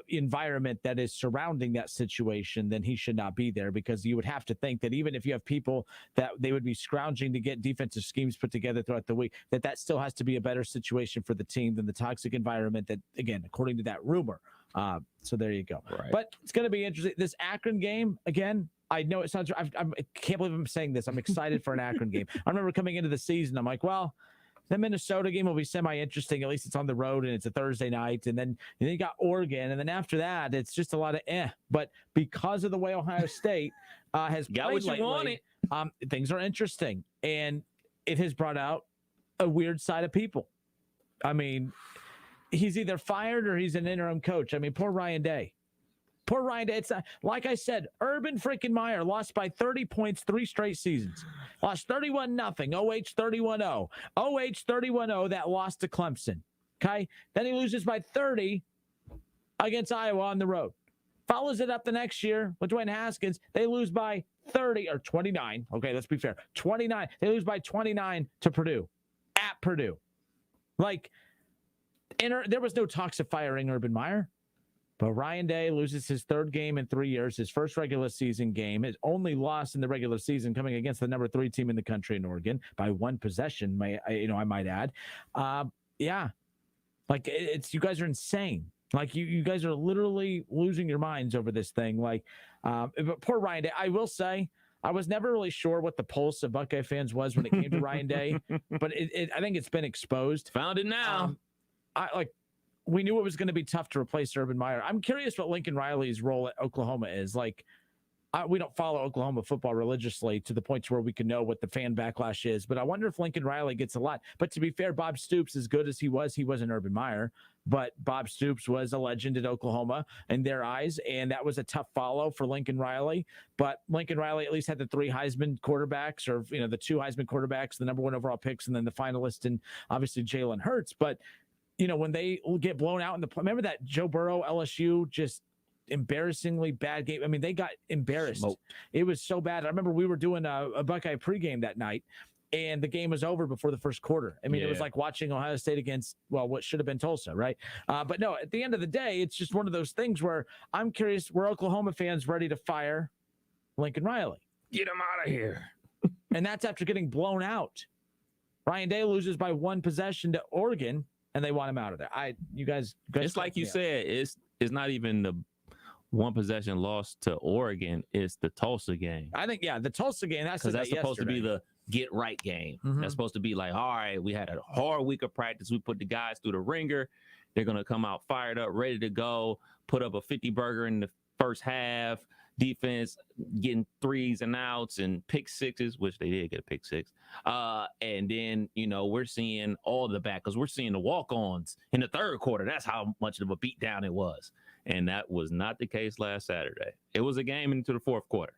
environment that is surrounding that situation, then he should not be there, because you would have to think that even if you have people that they would be scrounging to get defensive schemes put together throughout the week, that still has to be a better situation for the team than the toxic environment that, again, according to that rumor. So there you go. Right. But it's going to be interesting. This Akron game, again, I know it sounds, I can't believe I'm saying this. I'm excited for an Akron game. I remember coming into the season, I'm like, well, the Minnesota game will be semi-interesting. At least it's on the road and it's a Thursday night. And then you got Oregon. And then after that, it's just a lot of But because of the way Ohio State has got played what you lately, wanted. Things are interesting. And it has brought out a weird side of people. I mean, he's either fired or he's an interim coach. I mean, poor Ryan Day. Poor Ryan Day. It's like I said, Urban freaking Meyer lost by 30 points 3 straight seasons. Lost 31-0. OH 31-0. OH 31-0. That lost to Clemson. Okay. Then he loses by 30 against Iowa on the road. Follows it up the next year with Dwayne Haskins. They lose by 30 or 29. Okay, let's be fair. 29. They lose by 29 to Purdue. At Purdue. Like, there was no talks of firing Urban Meyer. But Ryan Day loses his 3rd game in 3 years, his first regular season game, his only loss in the regular season, coming against the number 3 team in the country in Oregon by 1 possession, I might add. Yeah. Like, it's you guys are insane. Like, you guys are literally losing your minds over this thing. Like, but poor Ryan Day. I will say, I was never really sure what the pulse of Buckeye fans was when it came to Ryan Day, but I think it's been exposed. Found it now. We knew it was going to be tough to replace Urban Meyer. I'm curious what Lincoln Riley's role at Oklahoma is. Like, we don't follow Oklahoma football religiously to the point to where we can know what the fan backlash is, but I wonder if Lincoln Riley gets a lot. But to be fair, Bob Stoops, as good as he wasn't Urban Meyer, but Bob Stoops was a legend at Oklahoma in their eyes, and that was a tough follow for Lincoln Riley. But Lincoln Riley at least had the 3 Heisman quarterbacks, or the 2 Heisman quarterbacks, the number 1 overall picks, and then the finalist, and obviously Jalen Hurts. But when they get blown out remember that Joe Burrow LSU just embarrassingly bad game. I mean, they got embarrassed. Smoked. It was so bad. I remember we were doing a Buckeye pregame that night, and the game was over before the first quarter. I mean, It was like watching Ohio State against, what should have been Tulsa, right? But no, at the end of the day, it's just one of those things where I'm curious, were Oklahoma fans ready to fire Lincoln Riley? Get him out of here. And that's after getting blown out. Ryan Day loses by 1 possession to Oregon, and they want him out of there. You guys it's like you said, it's not even the 1 possession loss to Oregon. It's the Tulsa game. I think, the Tulsa game. That's supposed to be the get right game. Mm-hmm. That's supposed to be like, all right, we had a hard week of practice. We put the guys through the ringer. They're going to come out fired up, ready to go, put up a 50 burger in the first half. Defense getting 3s and outs and pick 6s, which they did get a pick 6. And then, we're seeing all the back, because we're seeing the walk-ons in the third quarter. That's how much of a beatdown it was. And that was not the case last Saturday. It was a game into the fourth quarter.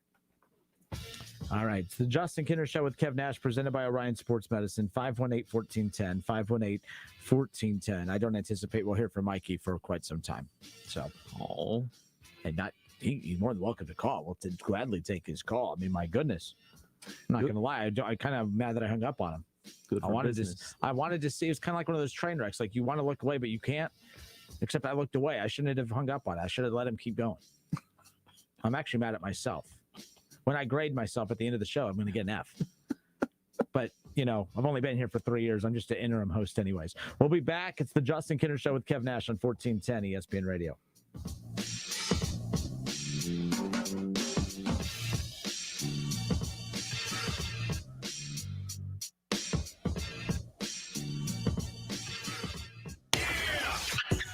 All right. It's the Justin Kinner Show with Kev Nash, presented by Orion Sports Medicine, 518-1410, 518-1410. I don't anticipate we'll hear from Mikey for quite some time. So, he's more than welcome to call. We'll gladly take his call. I mean, my goodness. I'm not going to lie. I kind of mad that I hung up on him. Good for I wanted to see. It's kind of like one of those train wrecks. Like, you want to look away, but you can't. Except I looked away. I shouldn't have hung up on it. I should have let him keep going. I'm actually mad at myself. When I grade myself at the end of the show, I'm going to get an F. But, I've only been here for 3 years. I'm just an interim host anyways. We'll be back. It's the Justin Kinner Show with Kev Nash on 1410 ESPN Radio.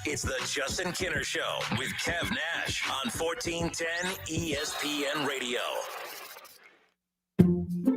It's the Justin Kinner Show with Kev Nash on 1410 ESPN Radio.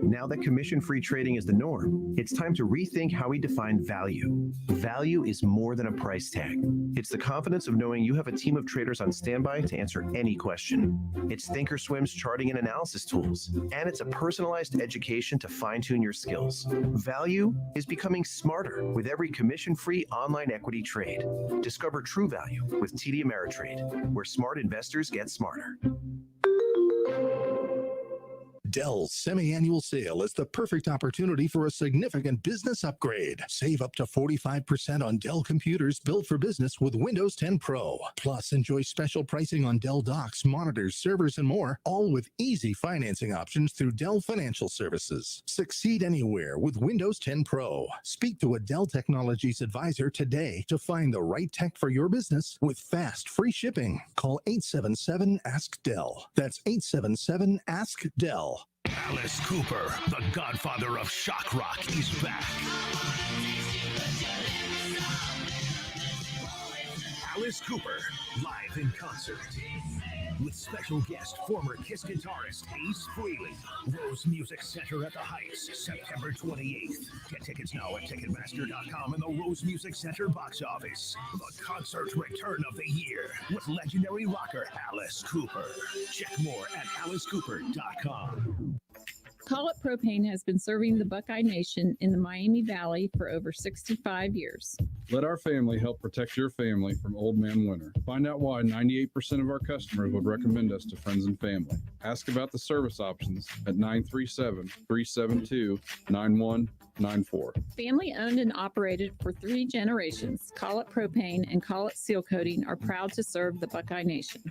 Now that commission-free trading is the norm, it's time to rethink how we define value. Value is more than a price tag. It's the confidence of knowing you have a team of traders on standby to answer any question. It's thinkorswim's charting and analysis tools, and it's a personalized education to fine-tune your skills. Value is becoming smarter with every commission-free online equity trade. Discover true value with TD Ameritrade, where smart investors get smarter. Dell's semi-annual sale is the perfect opportunity for a significant business upgrade. Save up to 45% on Dell computers built for business with Windows 10 Pro. Plus, enjoy special pricing on Dell docks, monitors, servers, and more, all with easy financing options through Dell Financial Services. Succeed anywhere with Windows 10 Pro. Speak to a Dell Technologies advisor today to find the right tech for your business with fast, free shipping. Call 877-ASK-DELL. That's 877-ASK-DELL. Alice Cooper, the godfather of shock rock, is back. Alice Cooper, live in concert. With special guest, former Kiss guitarist Ace Frehley. Rose Music Center at the Heights, September 28th. Get tickets now at Ticketmaster.com and the Rose Music Center box office. The concert return of the year with legendary rocker Alice Cooper. Check more at AliceCooper.com. Call It Propane has been serving the Buckeye Nation in the Miami Valley for over 65 years. Let our family help protect your family from old man winter. Find out why 98% of our customers would recommend us to friends and family. Ask about the service options at 937-372-9194. Family owned and operated for 3 generations, Call It Propane and Call It Seal Coating are proud to serve the Buckeye Nation.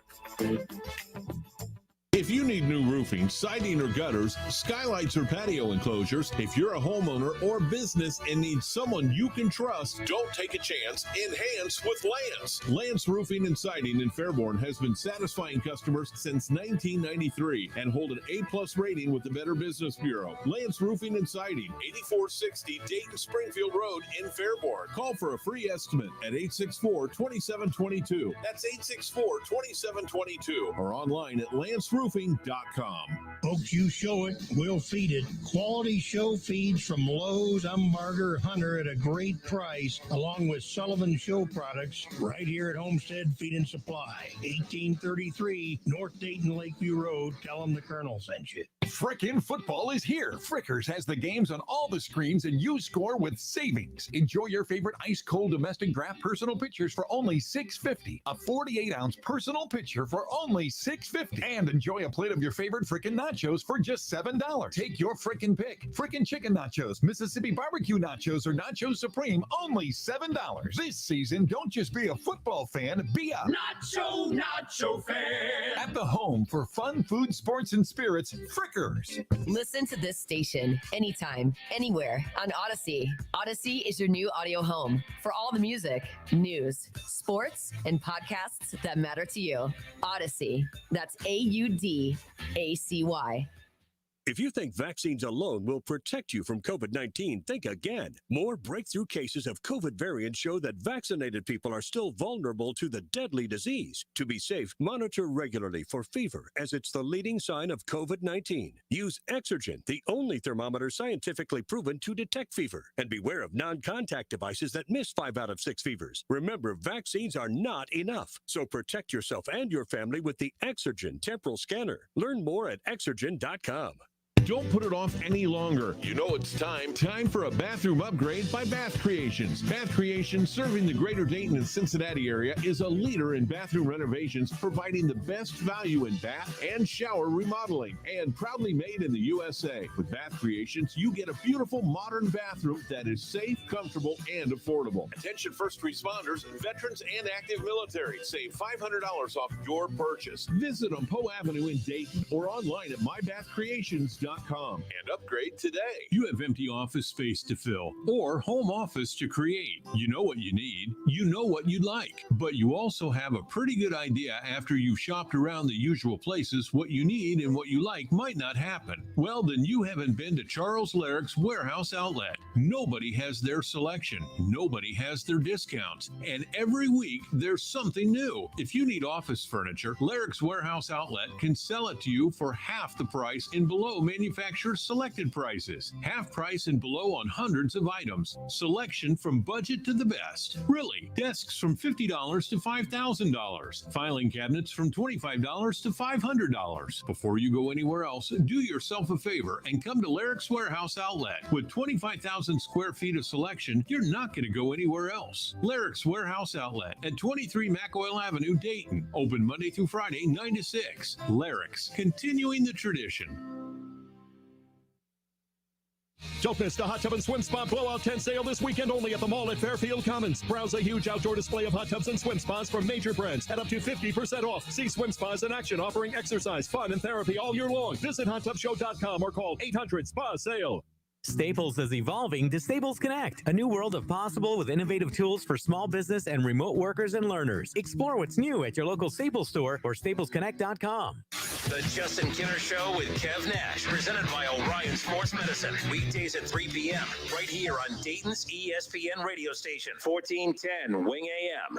If you need new roofing, siding, or gutters, skylights, or patio enclosures, if you're a homeowner or business and need someone you can trust, don't take a chance. Enhance with Lance. Lance Roofing and Siding in Fairborn has been satisfying customers since 1993 and hold an A+ rating with the Better Business Bureau. Lance Roofing and Siding, 8460 Dayton Springfield Road in Fairborn. Call for a free estimate at 864-2722. That's 864-2722 or online at lanceroofing.com. Folks, you show it, we'll feed it. Quality show feeds from Lowe's, Umbarger, Hunter at a great price, along with Sullivan Show products right here at Homestead Feed and Supply, 1833 North Dayton Lakeview Road. Tell them the Colonel sent you. Frickin' football is here. Frickers has the games on all the screens and you score with savings. Enjoy your favorite ice cold domestic draft personal pictures for only $6.50. A 48-ounce personal picture for only $6.50. And enjoy a plate of your favorite frickin' nachos for just $7. Take your frickin' pick. Frickin' chicken nachos, Mississippi barbecue nachos, or Nachos Supreme, only $7. This season, don't just be a football fan, be a nacho fan. At the home for fun, food, sports, and spirits, Frickers. Listen to this station anytime, anywhere on Odyssey. Odyssey is your new audio home for all the music, news, sports, and podcasts that matter to you. Odyssey. That's AUDACY. If you think vaccines alone will protect you from COVID-19, think again. More breakthrough cases of COVID variants show that vaccinated people are still vulnerable to the deadly disease. To be safe, monitor regularly for fever, as it's the leading sign of COVID-19. Use Exergen, the only thermometer scientifically proven to detect fever. And beware of non-contact devices that miss 5 out of 6 fevers. Remember, vaccines are not enough. So protect yourself and your family with the Exergen temporal scanner. Learn more at Exergen.com. Don't put it off any longer. You know it's time for a bathroom upgrade by Bath Creations. Bath Creations, serving the greater Dayton and Cincinnati area, is a leader in bathroom renovations, providing the best value in bath and shower remodeling, and proudly made in the USA. With Bath Creations, you get a beautiful modern bathroom that is safe, comfortable, and affordable. Attention first responders, veterans, and active military. Save $500 off your purchase. Visit on Poe Avenue in Dayton or online at mybathcreations.com. And upgrade today. You have empty office space to fill or home office to create. You know what you need. You know what you'd like. But you also have a pretty good idea after you've shopped around the usual places what you need and what you like might not happen. Well, then you haven't been to Charles Larrick's Warehouse Outlet. Nobody has their selection. Nobody has their discounts. And every week there's something new. If you need office furniture, Larrick's Warehouse Outlet can sell it to you for half the price and below manufacturer's selected prices. Half price and below on hundreds of items. Selection from budget to the best. Really, desks from $50 to $5,000. Filing cabinets from $25 to $500. Before you go anywhere else, do yourself a favor and come to Larrick's Warehouse Outlet. With 25,000 square feet of selection, you're not going to go anywhere else. Larrick's Warehouse Outlet at 23 McOil Avenue, Dayton. Open Monday through Friday, 9 to 6. Larrick's, continuing the tradition. Don't miss the Hot Tub and Swim Spa Blowout Tent Sale this weekend only at the mall at Fairfield Commons. Browse a huge outdoor display of hot tubs and swim spas from major brands at up to 50% off. See swim spas in action offering exercise, fun, and therapy all year long. Visit hottubshow.com or call 800-SPA-SALE. Staples is evolving to Staples Connect, a new world of possible with innovative tools for small business and remote workers and learners. Explore what's new at your local Staples store or staplesconnect.com. The Justin Kinner Show with Kev Nash, presented by Orion Sports Medicine. Weekdays at 3 p.m. right here on Dayton's ESPN radio station, 1410 Wing AM.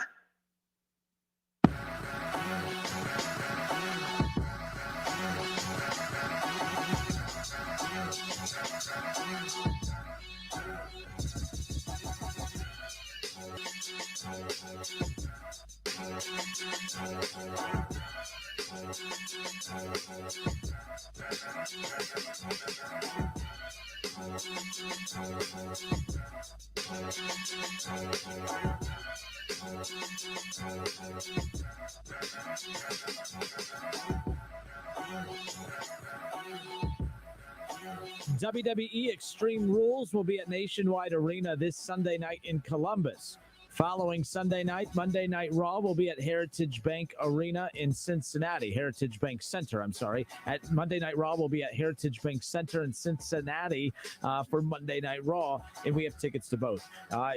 WWE Extreme Rules will be at Nationwide Arena this Sunday night in Columbus. Following Sunday night, Monday Night Raw will be at Heritage Bank Arena in Cincinnati. Heritage Bank Center, I'm sorry. At Monday Night Raw will be at Heritage Bank Center in Cincinnati for Monday Night Raw, and we have tickets to both.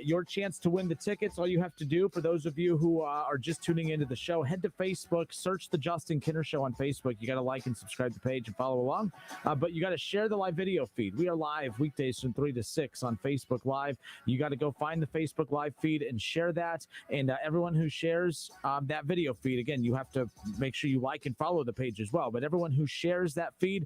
Your chance to win the tickets, all you have to do, for those of you who are just tuning into the show, head to Facebook, search the Justin Kinner Show on Facebook. You got to like and subscribe to the page and follow along, but you got to share the live video feed. We are live weekdays from 3 to 6 on Facebook Live. You got to go find the Facebook Live feed and share that. And everyone who shares that video feed, again, you have to make sure you like and follow the page as well. But everyone who shares that feed,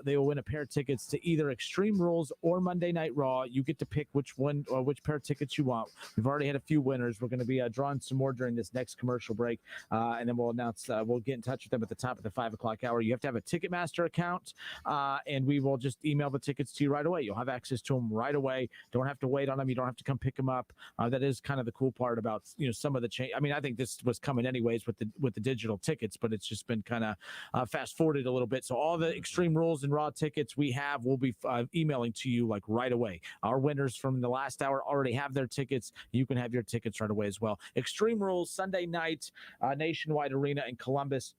they will win a pair of tickets to either Extreme Rules or Monday Night Raw. You get to pick which one or which pair of tickets you want. We've already had a few winners. We're going to be drawing some more during this next commercial break, and then we'll announce. We'll get in touch with them at the top of the 5 o'clock hour. You have to have a Ticketmaster account, and we will just email the tickets to you right away. You'll have access to them right away. Don't have to wait on them. You don't have to come pick them up. That is kind of the cool part about some of the change. I mean, I think this was coming anyways with the digital tickets, but it's just been kind of fast forwarded a little bit. So all the Extreme Rules and Raw tickets we have, we'll be emailing to you like right away. Our winners from the last hour already have their tickets. You can have your tickets right away as well. Extreme Rules Sunday night, Nationwide Arena in Columbus.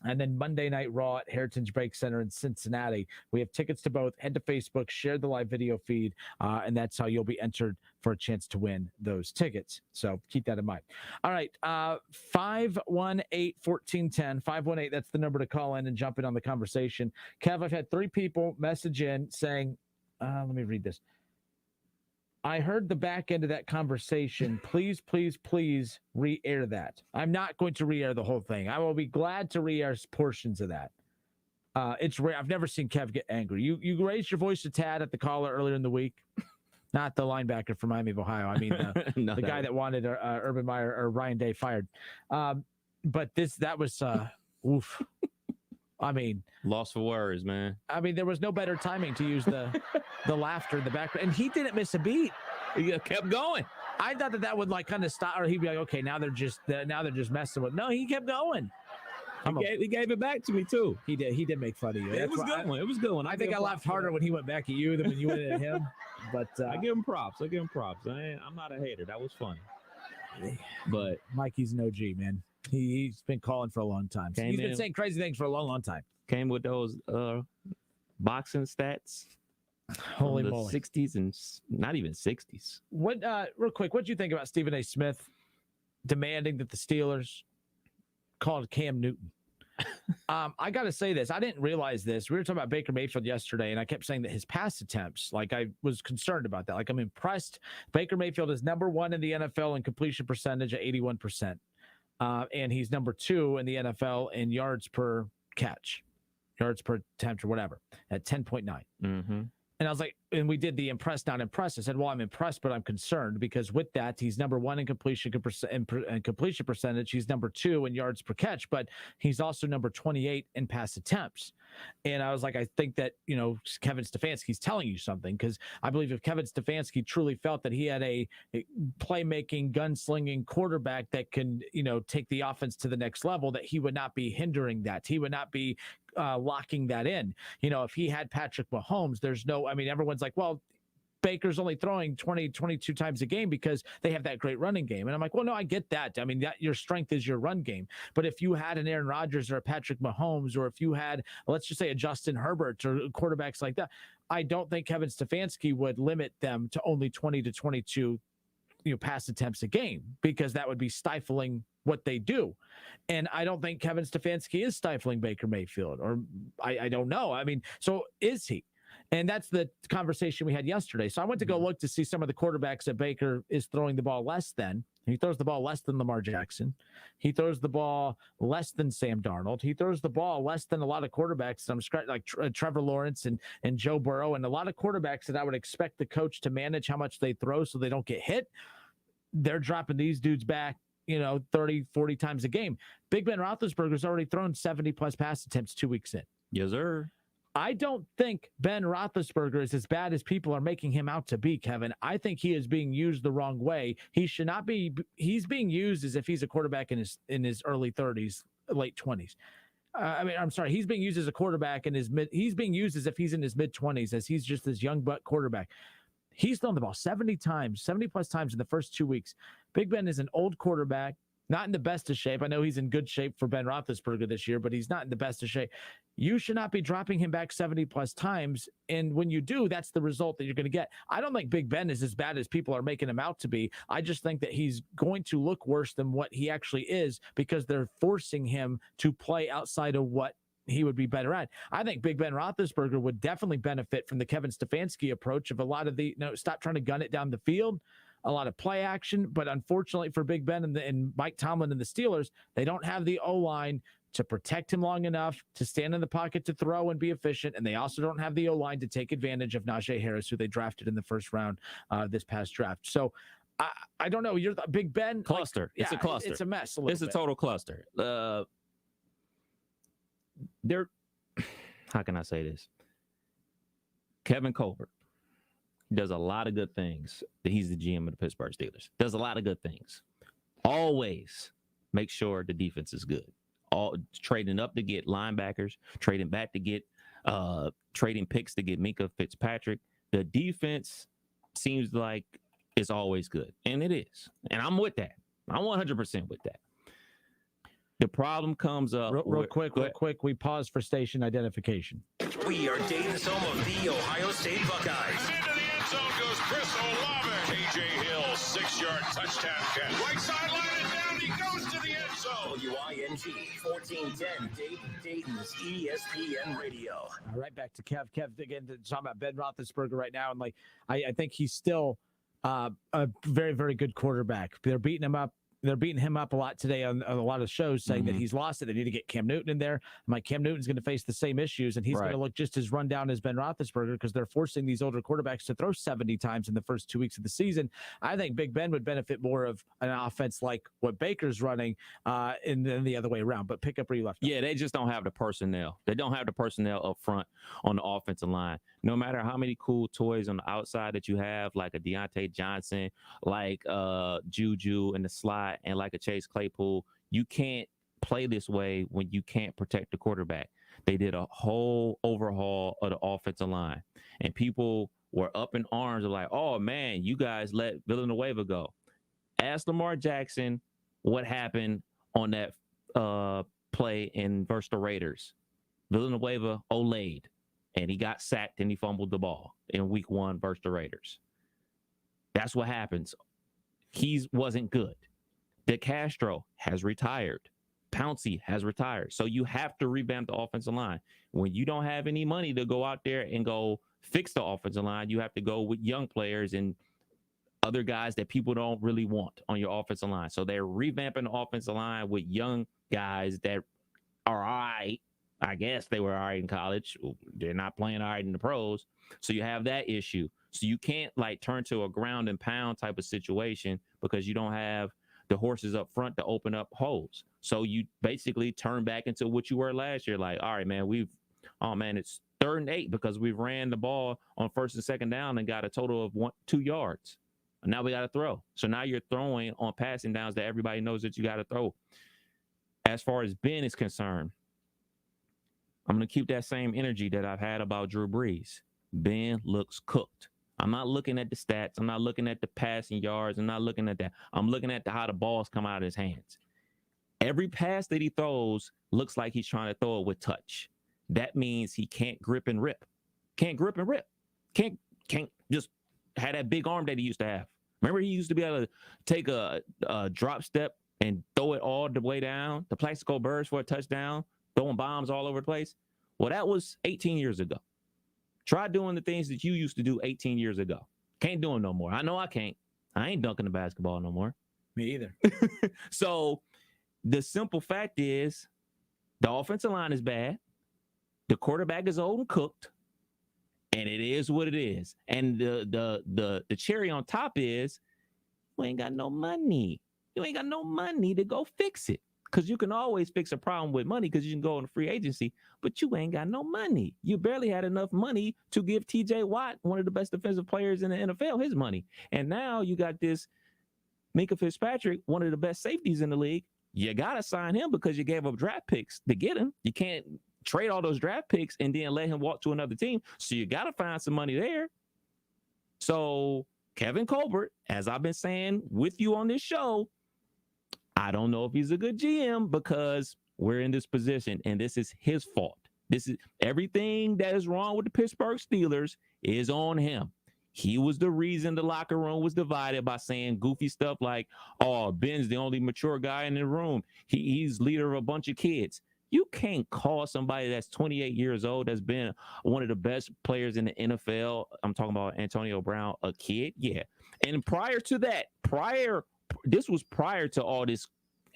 And then Monday Night Raw at Heritage Bank Center in Cincinnati. We have tickets to both. Head to Facebook, share the live video feed, and that's how you'll be entered for a chance to win those tickets. So keep that in mind. All right, 518-1410. 518, that's the number to call in and jump in on the conversation. Kev, I've had 3 people message in saying, let me read this. I heard the back end of that conversation. Please, please, please re-air that. I'm not going to re-air the whole thing. I will be glad to re-air portions of that. It's rare. I've never seen Kev get angry. You raised your voice a tad at the caller earlier in the week. Not the linebacker from Miami of Ohio. I mean, the guy that wanted Urban Meyer or Ryan Day fired. But that was oof. I mean, lost for words, man. I mean, there was no better timing to use the laughter in the background, and he didn't miss a beat. He kept going. I thought that would like kind of stop, or he'd be like, okay, now they're just messing with. No, he kept going. He gave it back to me too. He did make fun of you. It was a good one. It was a good one. I think I laughed harder when he went back at you than when you went at him. But I give him props. I'm not a hater. That was funny. But Mikey's an OG, man. He's been calling for a long time. He's been saying crazy things for a long, long time. Came with those boxing stats. Holy moly. 60s and not even 60s. What real quick, what do you think about Stephen A. Smith demanding that the Steelers called Cam Newton? I got to say this. I didn't realize this. We were talking about Baker Mayfield yesterday, and I kept saying that his pass attempts, like I was concerned about that. Like I'm impressed. Baker Mayfield is number 1 in the NFL in completion percentage at 81%. And he's number 2 in the NFL in yards per catch, yards per attempt or whatever at 10.9. Mm-hmm. And I was like, and we did the impressed, not impressed. I said, well, I'm impressed, but I'm concerned because with that, he's number 1 in completion percentage. He's number 2 in yards per catch, but he's also number 28 in pass attempts. And I was like, I think that, Kevin Stefanski's telling you something, because I believe if Kevin Stefanski truly felt that he had a playmaking, gunslinging quarterback that can, take the offense to the next level, that he would not be hindering that. He would not be locking that in. If he had Patrick Mahomes, everyone's like, well, Baker's only throwing 22 times a game because they have that great running game. And I'm like, well, no, I get that. I mean, that your strength is your run game. But if you had an Aaron Rodgers or a Patrick Mahomes, or if you had, let's just say, a Justin Herbert or quarterbacks like that, I don't think Kevin Stefanski would limit them to only 20 to 22 pass attempts a game, because that would be stifling what they do. And I don't think Kevin Stefanski is stifling Baker Mayfield, or I don't know. I mean, so is he? And that's the conversation we had yesterday. So I went to go look to see some of the quarterbacks that Baker is throwing the ball less than. He throws the ball less than Lamar Jackson. He throws the ball less than Sam Darnold. He throws the ball less than a lot of quarterbacks. Like Trevor Lawrence and Joe Burrow, and a lot of quarterbacks that I would expect the coach to manage how much they throw so they don't get hit. They're dropping these dudes back, 30, 40 times a game. Big Ben Roethlisberger's already thrown 70-plus pass attempts 2 weeks in. Yes, sir. I don't think Ben Roethlisberger is as bad as people are making him out to be, Kevin. I think he is being used the wrong way. He should not be. He's being used as if he's a quarterback in his early 30s, late 20s. I'm sorry. He's being used as a quarterback in his mid. He's being used as if he's in his mid 20s, as he's just this young buck quarterback. He's thrown the ball 70 plus times in the first 2 weeks. Big Ben is an old quarterback, not in the best of shape. I know he's in good shape for Ben Roethlisberger this year, but he's not in the best of shape. You should not be dropping him back 70 plus times. And when you do, that's the result that you're going to get. I don't think Big Ben is as bad as people are making him out to be. I just think that he's going to look worse than what he actually is because they're forcing him to play outside of what he would be better at. I think Big Ben Roethlisberger would definitely benefit from the Kevin Stefanski approach of a lot of the, stop trying to gun it down the field, a lot of play action. But unfortunately for Big Ben and Mike Tomlin and the Steelers, they don't have the O-line to protect him long enough to stand in the pocket to throw and be efficient. And they also don't have the O-line to take advantage of Najee Harris, who they drafted in the first round this past draft. So I don't know. You're the Big Ben cluster. It's a cluster. It's a mess. It's a total cluster. How can I say this? Kevin Colbert does a lot of good things. He's the GM of the Pittsburgh Steelers. Does a lot of good things. Always make sure the defense is good. Trading up to get linebackers, trading back to get trading picks to get Minka Fitzpatrick. The defense seems like it's always good, and it is. And I'm with that. I'm 100% with that. The problem comes up real quick. We pause for station identification. We are Dayton's home of the Ohio State Buckeyes. Into the end zone goes Chris Olave. KJ Hill, 6-yard touchdown catch. Right sideline and down he goes to the end zone. WING 1410 Dayton's ESPN Radio. All right, back to Kev. Kev, again, talking about Ben Roethlisberger right now. And I think he's still a very, very good quarterback. They're beating him up. They're beating him up a lot today on a lot of shows, saying that he's lost it. They need to get Cam Newton in there. I'm like, Cam Newton's going to face the same issues, and he's going to look just as run down as Ben Roethlisberger because they're forcing these older quarterbacks to throw 70 times in the first 2 weeks of the season. I think Big Ben would benefit more of an offense like what Baker's running than the other way around. But pick up where you left off. Yeah, they just don't have the personnel. They don't have the personnel up front on the offensive line. No matter how many cool toys on the outside that you have, like a Deontay Johnson, like Juju in the slot, and like a Chase Claypool, you can't play this way when you can't protect the quarterback. They did a whole overhaul of the offensive line, and people were up in arms of like, oh man, you guys let Villanueva go. Ask Lamar Jackson what happened on that play versus the Raiders. Villanueva olayed, and he got sacked and he fumbled the ball in week 1 versus the Raiders. That's what happens. He wasn't good. De Castro has retired. Pouncey has retired. So you have to revamp the offensive line. When you don't have any money to go out there and go fix the offensive line, you have to go with young players and other guys that people don't really want on your offensive line. So they're revamping the offensive line with young guys that are all right. I guess they were all right in college. They're not playing all right in the pros. So you have that issue. So you can't turn to a ground and pound type of situation because you don't have the horses up front to open up holes. So you basically turn back into what you were last year. Like, all right, man, it's 3rd and 8 because we've ran the ball on 1st and 2nd down and got a total of 2 yards. And now we got to throw. So now you're throwing on passing downs that everybody knows that you got to throw. As far as Ben is concerned, I'm going to keep that same energy that I've had about Drew Brees. Ben looks cooked. I'm not looking at the stats. I'm not looking at the passing yards. I'm not looking at that. I'm looking at how the balls come out of his hands. Every pass that he throws looks like he's trying to throw it with touch. That means he can't grip and rip. Can't grip and rip. Can't just have that big arm that he used to have. Remember, he used to be able to take a drop step and throw it all the way down to Plaxico Burress for a touchdown, throwing bombs all over the place. Well, that was 18 years ago. Try doing the things that you used to do 18 years ago. Can't do them no more. I know I can't. I ain't dunking the basketball no more. Me either. So the simple fact is the offensive line is bad. The quarterback is old and cooked. And it is what it is. And the cherry on top is you ain't got no money. You ain't got no money to go fix it. Because you can always fix a problem with money because you can go on free agency, but you ain't got no money. You barely had enough money to give TJ Watt, one of the best defensive players in the NFL, his money. And now you got this Minka Fitzpatrick, one of the best safeties in the league. You got to sign him because you gave up draft picks to get him. You can't trade all those draft picks and then let him walk to another team. So you got to find some money there. So Kevin Colbert, as I've been saying with you on this show, I don't know if he's a good GM because we're in this position and this is his fault. This is everything that is wrong with the Pittsburgh Steelers is on him. He was the reason the locker room was divided by saying goofy stuff like, oh, Ben's the only mature guy in the room. He's leader of a bunch of kids. You can't call somebody that's 28 years old, that's been one of the best players in the NFL. I'm talking about Antonio Brown, a kid. Yeah. And prior to that, this was prior to all this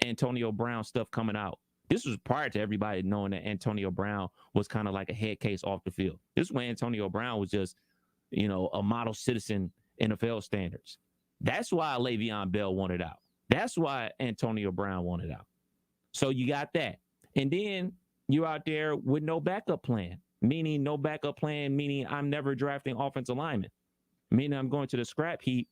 Antonio Brown stuff coming out. This was prior to everybody knowing that Antonio Brown was kind of like a head case off the field. This is when Antonio Brown was just, a model citizen NFL standards. That's why Le'Veon Bell wanted out. That's why Antonio Brown wanted out. So you got that. And then you're out there with no backup plan, meaning I'm never drafting offensive linemen, meaning I'm going to the scrap heap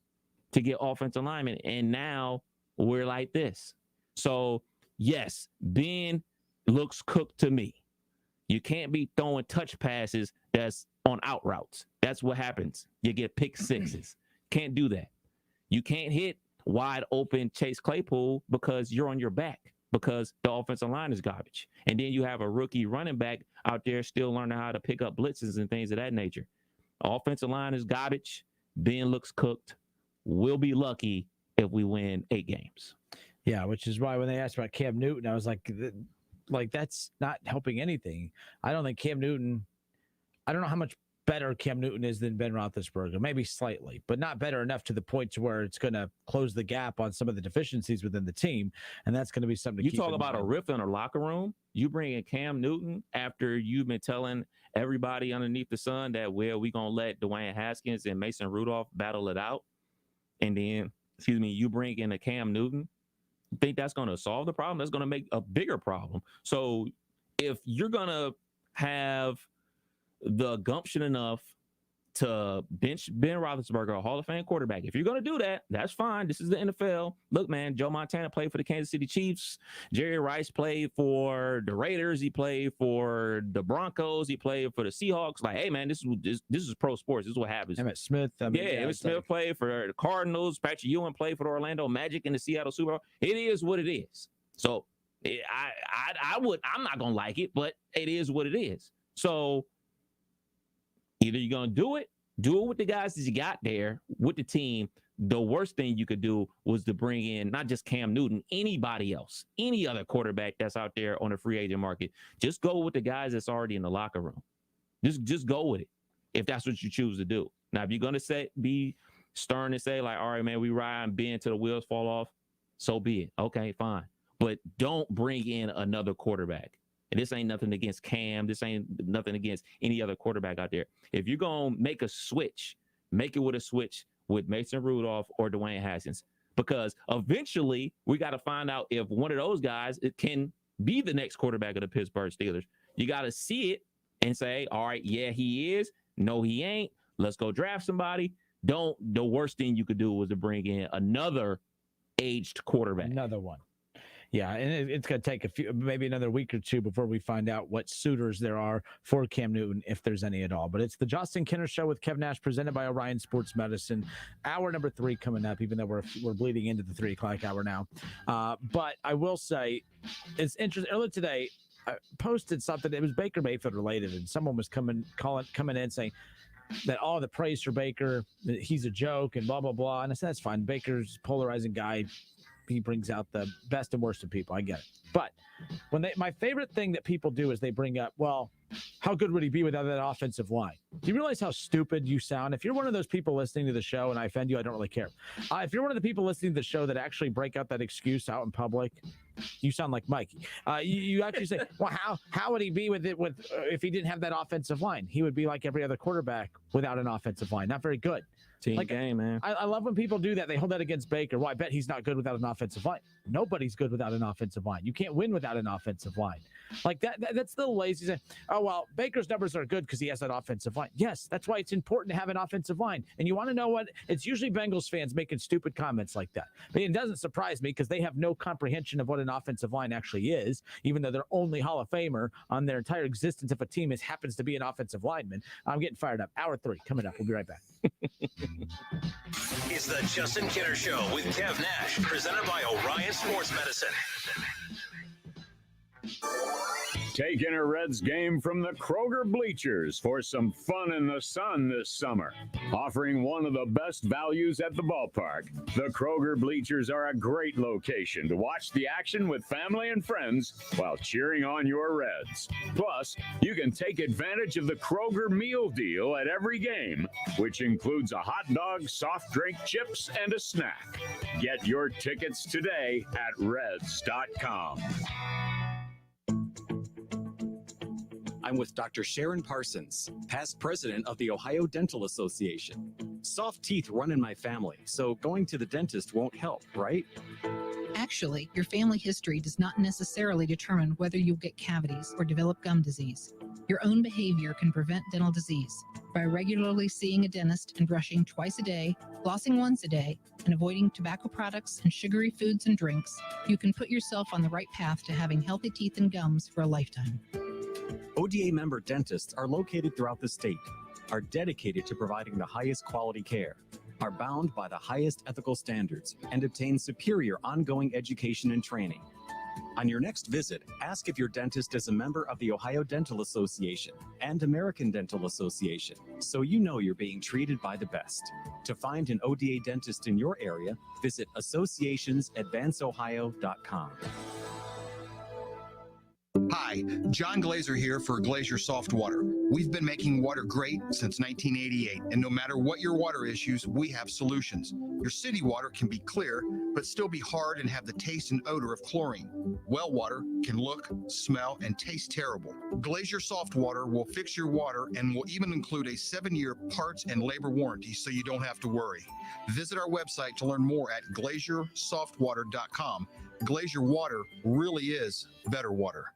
to get offensive linemen. And now we're like this. So yes, Ben looks cooked to me. You can't be throwing touch passes that's on out routes. That's what happens. You get pick sixes. Can't do that. You can't hit wide open Chase Claypool because you're on your back, because the offensive line is garbage. And then you have a rookie running back out there still learning how to pick up blitzes and things of that nature. Offensive line is garbage. Ben looks cooked. We'll be lucky if we win 8 games. Yeah, which is why when they asked about Cam Newton, I was like that's not helping anything. I don't think Cam Newton, I don't know how much better Cam Newton is than Ben Roethlisberger, maybe slightly, but not better enough to the point to where it's going to close the gap on some of the deficiencies within the team. And that's going to be something to keep in mind. You talk about a rift in a locker room. You bring in Cam Newton after you've been telling everybody underneath the sun that, well, we're going to let Dwayne Haskins and Mason Rudolph battle it out. And then, you bring in a Cam Newton. Think that's going to solve the problem? That's going to make a bigger problem. So if you're going to have the gumption enough to bench Ben Roethlisberger, a Hall of Fame quarterback, if you're going to do that, that's fine. This is the NFL. Look, man, Joe Montana played for the Kansas City Chiefs. Jerry Rice played for the Raiders. He played for the Broncos. He played for the Seahawks. Like, hey, man, this is pro sports. This is what happens. Emmett Smith. Emmett Smith played for the Cardinals. Patrick Ewing played for the Orlando Magic and the Seattle Super Bowl. It is what it is. So I'm not going to like it, but it is what it is. So either you're going to do it with the guys that you got there, with the team. The worst thing you could do was to bring in not just Cam Newton, anybody else, any other quarterback that's out there on the free agent market. Just go with the guys that's already in the locker room. Just go with it if that's what you choose to do. Now, if you're going to be stern and say, like, all right, man, we ride Ben till the wheels fall off, so be it. Okay, fine. But don't bring in another quarterback. And this ain't nothing against Cam. This ain't nothing against any other quarterback out there. If you're going to make a switch, make it with a switch with Mason Rudolph or Dwayne Haskins. Because eventually we got to find out if one of those guys can be the next quarterback of the Pittsburgh Steelers. You got to see it and say, all right, yeah, he is. No, he ain't. Let's go draft somebody. The worst thing you could do was to bring in another aged quarterback. Another one. Yeah, and it's going to take maybe another week or two before we find out what suitors there are for Cam Newton, if there's any at all. But it's the Justin Kinner Show with Kev Nash, presented by Orion Sports Medicine. Hour number 3 coming up, even though we're bleeding into the 3 o'clock hour now. But I will say, it's interesting. Earlier today, I posted something. It was Baker Mayfield related, and someone was coming in saying that all the praise for Baker, that he's a joke and blah blah blah. And I said that's fine. Baker's a polarizing guy. He brings out the best and worst in people. I get it. But my favorite thing that people do is they bring up, well, how good would he be without that offensive line? Do you realize how stupid you sound? If you're one of those people listening to the show and I offend you, I don't really care. If you're one of the people listening to the show that actually break out that excuse out in public, you sound like Mikey. You actually say, well, how would he be with if he didn't have that offensive line? He would be like every other quarterback without an offensive line. Not very good. Team game, man. I love when people do that. They hold that against Baker. Well, I bet he's not good without an offensive line. Nobody's good without an offensive line. You can't win without an offensive line. Like that's the lazy thing. Oh, well, Baker's numbers are good because he has that offensive line. Yes, that's why it's important to have an offensive line. And you want to know what? It's usually Bengals fans making stupid comments like that. But it doesn't surprise me because they have no comprehension of what an offensive line actually is, even though their only Hall of Famer on their entire existence if a team happens to be an offensive lineman. I'm getting fired up. Hour 3 coming up. We'll be right back. It's the Justin Kinner Show with Kev Nash, presented by Orion Sports Medicine. Taking a Reds game from the Kroger bleachers for some fun in the sun this summer. Offering one of the best values at the ballpark, the Kroger bleachers are a great location to watch the action with family and friends while cheering on your Reds. Plus, you can take advantage of the Kroger meal deal at every game, which includes a hot dog, soft drink, chips, and a snack. Get your tickets today at Reds.com. I'm with Dr. Sharon Parsons, past president of the Ohio Dental Association. Soft teeth run in my family, so going to the dentist won't help, right? Actually, your family history does not necessarily determine whether you'll get cavities or develop gum disease. Your own behavior can prevent dental disease. By regularly seeing a dentist and brushing twice a day, flossing once a day, and avoiding tobacco products and sugary foods and drinks, you can put yourself on the right path to having healthy teeth and gums for a lifetime. ODA member dentists are located throughout the state, are dedicated to providing the highest quality care, are bound by the highest ethical standards, and obtain superior ongoing education and training. On your next visit, ask if your dentist is a member of the Ohio Dental Association and American Dental Association, so you know you're being treated by the best. To find an ODA dentist in your area, visit associationsadvanceohio.com. Hi, John Glazer here for Glazer Soft Water. We've been making water great since 1988, and no matter what your water issues, we have solutions. Your city water can be clear, but still be hard and have the taste and odor of chlorine. Well water can look, smell, and taste terrible. Glazer Soft Water will fix your water and will even include a 7-year parts and labor warranty so you don't have to worry. Visit our website to learn more at glazersoftwater.com. Glazer Water really is better water.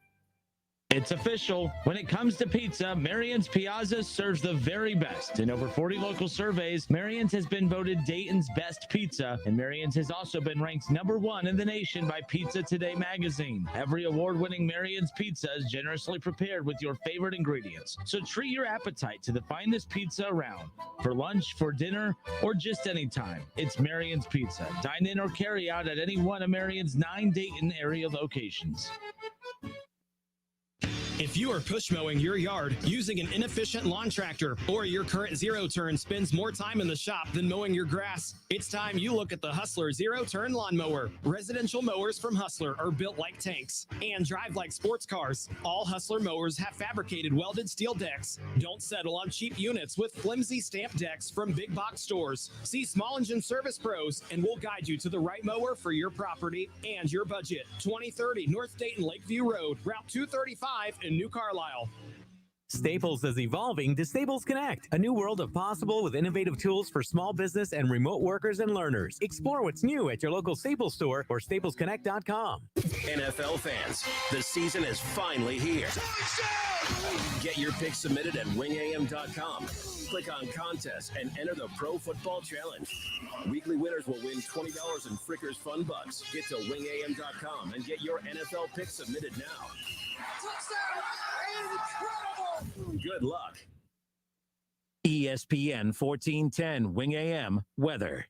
It's official. When it comes to pizza, Marion's Piazza serves the very best. In over 40 local surveys, Marion's has been voted Dayton's best pizza, and Marion's has also been ranked #1 in the nation by Pizza Today magazine. Every award-winning Marion's pizza is generously prepared with your favorite ingredients. So treat your appetite to the finest pizza around. For lunch, for dinner, or just any time, it's Marion's Pizza. Dine in or carry out at any one of Marion's 9 Dayton area locations. If you are push mowing your yard using an inefficient lawn tractor, or your current zero turn spends more time in the shop than mowing your grass, it's time you look at the Hustler Zero Turn Lawnmower. Residential mowers from Hustler are built like tanks and drive like sports cars. All Hustler mowers have fabricated welded steel decks. Don't settle on cheap units with flimsy stamp decks from big box stores. See Small Engine Service Pros and we'll guide you to the right mower for your property and your budget. 2030 North Dayton Lakeview Road, Route 235 in New Carlisle. Staples is evolving to Staples Connect, a new world of possible with innovative tools for small business and remote workers and learners. Explore what's new at your local Staples store or staplesconnect.com. NFL fans, the season is finally here. Get your picks submitted at wingam.com. Click on contest and enter the Pro Football Challenge. Weekly winners will win $20 in Frickers Fun Bucks. Get to wingam.com and get your NFL picks submitted now. Good luck. ESPN 1410 Wing AM weather.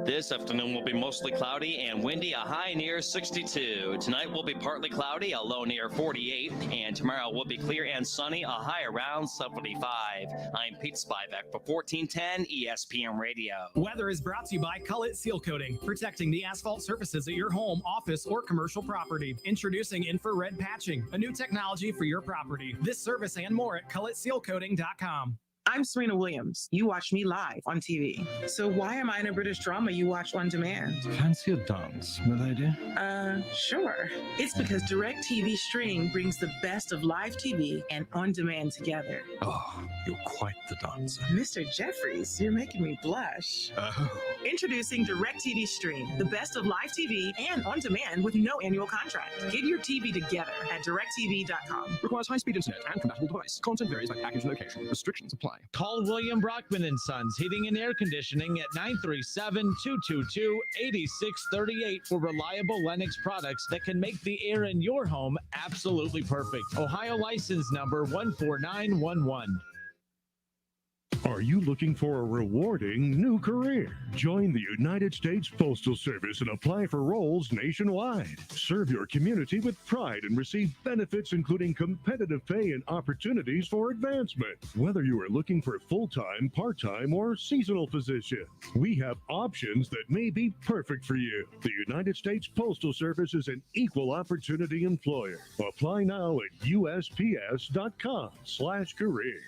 This afternoon will be mostly cloudy and windy, a high near 62. Tonight will be partly cloudy, a low near 48. And tomorrow will be clear and sunny, a high around 75. I'm Pete Spivak for 1410 ESPN Radio. Weather is brought to you by Cullet Seal Coating, protecting the asphalt surfaces at your home, office, or commercial property. Introducing infrared patching, a new technology for your property. This service and more at culletsealcoating.com. I'm Serena Williams. You watch me live on TV. So why am I in a British drama you watch on demand? Fancy a dance, milady? Sure. It's because DirecTV Stream brings the best of live TV and on demand together. Oh, you're quite the dancer. Mr. Jeffries, you're making me blush. Oh. Introducing DirecTV Stream, the best of live TV and on demand with no annual contract. Get your TV together at directtv.com. Requires high-speed internet and compatible device. Content varies by package and location. Restrictions apply. Call William Brockman and Sons Heating and Air Conditioning at 937-222-8638 for reliable Lennox products that can make the air in your home absolutely perfect. Ohio license number 14911. Are you looking for a rewarding new career? Join the United States Postal Service and apply for roles nationwide. Serve your community with pride and receive benefits including competitive pay and opportunities for advancement. Whether you are looking for full-time, part-time, or seasonal position, we have options that may be perfect for you. The United States Postal Service is an equal opportunity employer. Apply now at USPS.com/careers.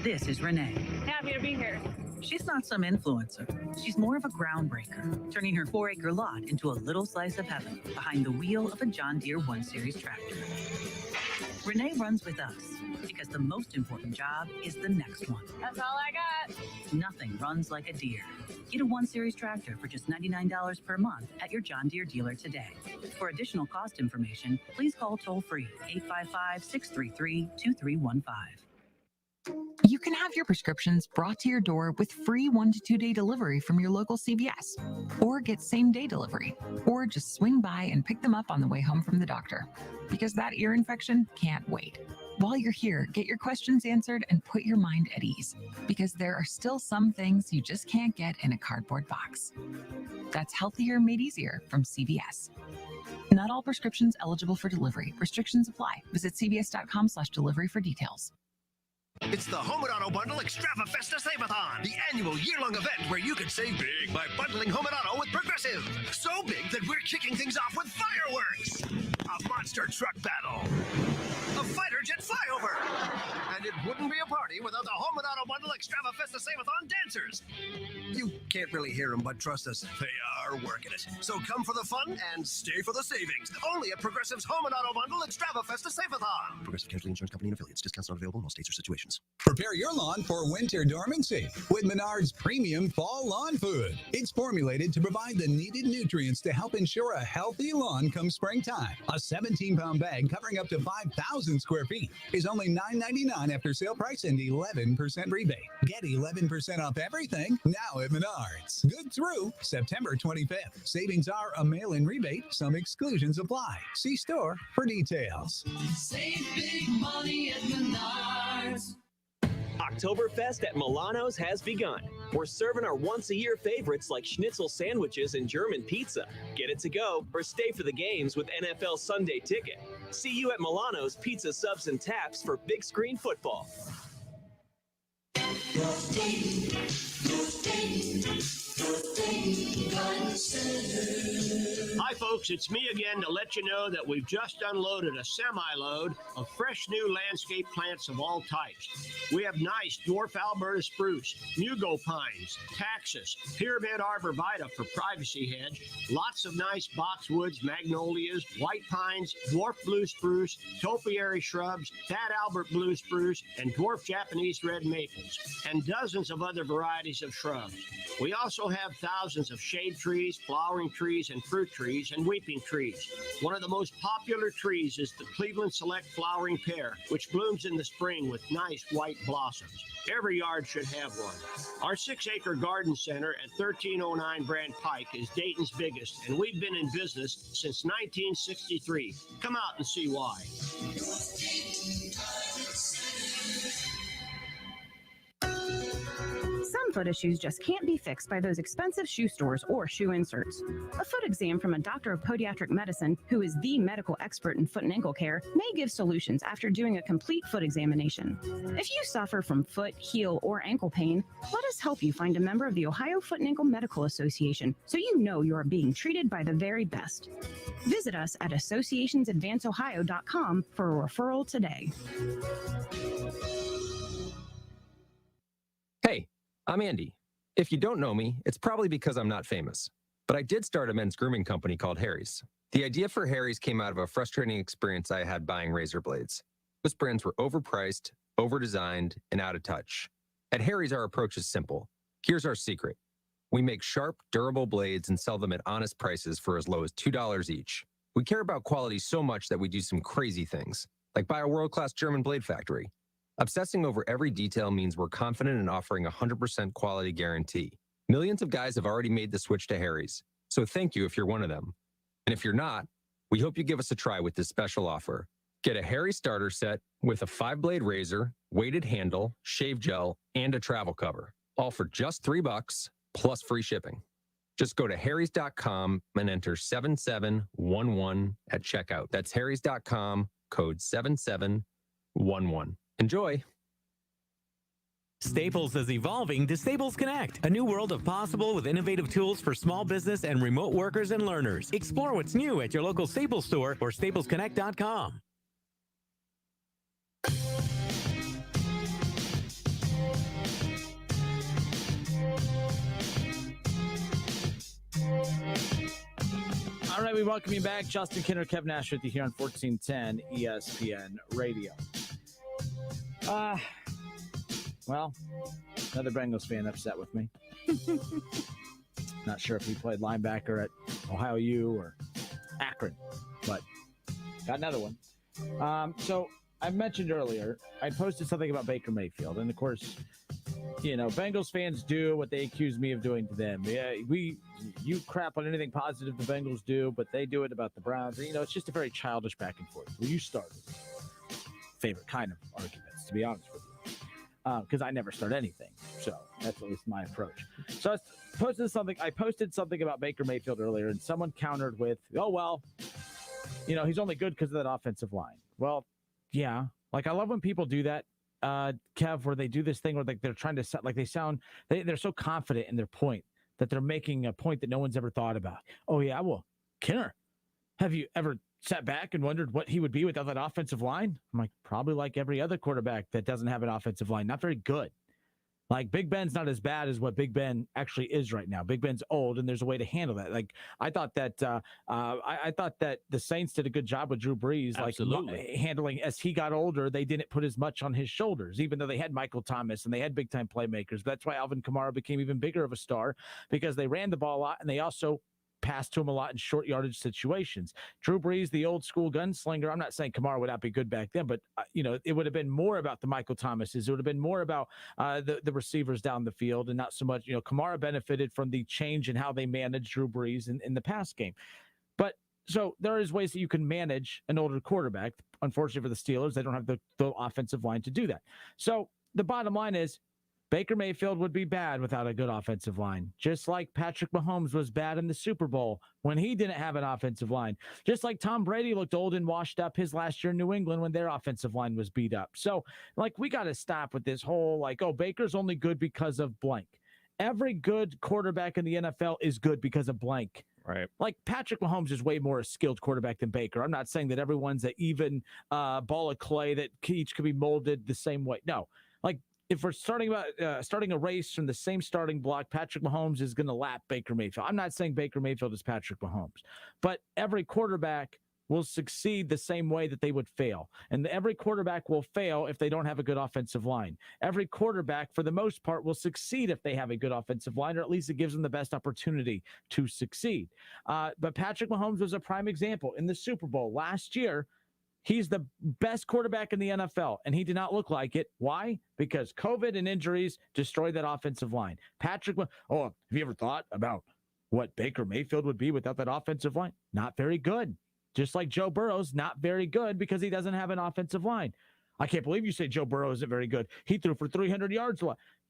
This is Renee. Happy to be here. She's not some influencer. She's more of a groundbreaker, turning her 4-acre lot into a little slice of heaven behind the wheel of a John Deere 1 Series tractor. Renee runs with us because the most important job is the next one. That's all I got. Nothing runs like a Deere. Get a 1 Series tractor for just $99 per month at your John Deere dealer today. For additional cost information, please call toll-free 855-633-2315. You can have your prescriptions brought to your door with free 1 to 2 day delivery from your local CVS, or get same-day delivery, or just swing by and pick them up on the way home from the doctor, because that ear infection can't wait. While you're here, get your questions answered and put your mind at ease, because there are still some things you just can't get in a cardboard box. That's healthier made easier from CVS. Not all prescriptions eligible for delivery. Restrictions apply. Visit cvs.com/delivery for details. It's the Home and Auto Bundle Extravafesta Save-a-thon, the annual year-long event where you can save big by bundling Home and Auto with Progressive. So big that we're kicking things off with fireworks, a monster truck battle, a fighter jet flyover, and it wouldn't be a party without the Home and Auto Bundle Extravafesta Save-a-thon dancers. You can't really hear them, but trust us, they are working it. So come for the fun and stay for the savings. Only at Progressive's Home and Auto Bundle Extravafesta Save-a-thon. Progressive Casualty Insurance Company and affiliates. Discounts not available in all states or situations. Prepare your lawn for winter dormancy with Menard's premium fall lawn food. It's formulated to provide the needed nutrients to help ensure a healthy lawn come springtime. A 17-pound bag covering up to 5,000 square feet is only $9.99 after sale price and 11% rebate. Get 11% off everything now at Menard's. Good through September 25th. Savings are a mail-in rebate. Some exclusions apply. See store for details. Save big money at Menards. Oktoberfest at Milano's has begun. We're serving our once-a-year favorites like schnitzel sandwiches and German pizza. Get it to go or stay for the games with NFL Sunday Ticket. See you at Milano's Pizza Subs and Taps for big screen football. Hi folks, it's me again to let you know that we've just unloaded a semi-load of fresh new landscape plants of all types. We have nice dwarf Alberta spruce, mugo pines, taxus, pyramid arborvitae for privacy hedge, lots of nice boxwoods, magnolias, white pines, dwarf blue spruce, topiary shrubs, fat Albert blue spruce, and dwarf Japanese red maples, and dozens of other varieties of shrubs. We also have thousands of shade trees, flowering trees, and fruit trees, and weeping trees. One of the most popular trees is the Cleveland Select Flowering Pear, which blooms in the spring with nice white blossoms. Every yard should have one. Our 6-acre garden center at 1309 Brand Pike is Dayton's biggest, and we've been in business since 1963. Come out and see why. Some foot issues just can't be fixed by those expensive shoe stores or shoe inserts. A foot exam from a doctor of podiatric medicine, who is the medical expert in foot and ankle care, may give solutions after doing a complete foot examination. If you suffer from foot, heel, or ankle pain, let us help you find a member of the Ohio Foot and Ankle Medical Association so you know you are being treated by the very best. Visit us at associationsadvanceohio.com for a referral today. I'm Andy. If you don't know me, it's probably because I'm not famous. But I did start a men's grooming company called Harry's. The idea for Harry's came out of a frustrating experience I had buying razor blades. Most brands were overpriced, overdesigned, and out of touch. At Harry's, our approach is simple. Here's our secret. We make sharp, durable blades and sell them at honest prices for as low as $2 each. We care about quality so much that we do some crazy things, like buy a world-class German blade factory. Obsessing over every detail means we're confident in offering a 100% quality guarantee. Millions of guys have already made the switch to Harry's, so thank you if you're one of them. And if you're not, we hope you give us a try with this special offer. Get a Harry starter set with a 5-blade razor, weighted handle, shave gel, and a travel cover, all for just $3 plus free shipping. Just go to harrys.com and enter 7711 at checkout. That's harrys.com, code 7711. Enjoy. Staples is evolving to Staples Connect, a new world of possible with innovative tools for small business and remote workers and learners. Explore what's new at your local Staples store or staplesconnect.com. All right, we welcome you back. Justin Kinner, Kevin Nash with you here on 1410 ESPN Radio. Well, another Bengals fan upset with me. Not sure if he played linebacker at Ohio U or Akron, but got another one. So I mentioned earlier, I posted something about Baker Mayfield, and of course, you know, Bengals fans do what they accuse me of doing to them. Yeah, you crap on anything positive the Bengals do, but they do it about the Browns. You know, it's just a very childish back and forth. Well, you started favorite kind of arguments, to be honest with you. Because I never start anything. So that's at least my approach. So I posted something about Baker Mayfield earlier, and someone countered with, oh, well, you know, he's only good because of that offensive line. Well, yeah. Like, I love when people do that, Kev, where they do this thing where like they're trying to set, like they're so confident in their point that they're making a point that no one's ever thought about. Oh, yeah, well, Kinner, have you ever sat back and wondered what he would be without that offensive line? I'm like, probably like every other quarterback that doesn't have an offensive line. Not very good. Like, Big Ben's not as bad as what Big Ben actually is right now. Big Ben's old, and there's a way to handle that. Like, I thought that I thought that the Saints did a good job with Drew Brees, like handling as he got older. They didn't put as much on his shoulders, even though they had Michael Thomas and they had big time playmakers. But that's why Alvin Kamara became even bigger of a star, because they ran the ball a lot and they also passed to him a lot in short yardage situations. Drew Brees, the old school gunslinger. I'm not saying Kamara would not be good back then, but you know, it would have been more about the Michael Thomases. It would have been more about the receivers down the field, and not so much, you know, Kamara benefited from the change in how they managed Drew Brees in the pass game. But so there is ways that you can manage an older quarterback. Unfortunately for the Steelers, they don't have the offensive line to do that. So the bottom line is, Baker Mayfield would be bad without a good offensive line, just like Patrick Mahomes was bad in the Super Bowl when he didn't have an offensive line, just like Tom Brady looked old and washed up his last year in New England when their offensive line was beat up. So, like, we got to stop with this whole, like, oh, Baker's only good because of blank. Every good quarterback in the NFL is good because of blank. Right. Like, Patrick Mahomes is way more a skilled quarterback than Baker. I'm not saying that everyone's an even ball of clay that each could be molded the same way. No. Like, if we're starting a race from the same starting block, Patrick Mahomes is going to lap Baker Mayfield. I'm not saying Baker Mayfield is Patrick Mahomes, but every quarterback will succeed the same way that they would fail. And every quarterback will fail if they don't have a good offensive line. Every quarterback, for the most part, will succeed if they have a good offensive line, or at least it gives them the best opportunity to succeed. But Patrick Mahomes was a prime example. In the Super Bowl last year, he's the best quarterback in the NFL, and he did not look like it. Why? Because COVID and injuries destroyed that offensive line. Have you ever thought about what Baker Mayfield would be without that offensive line? Not very good. Just like Joe Burrow's not very good because he doesn't have an offensive line. I can't believe you say Joe Burrow isn't very good. He threw for 300 yards.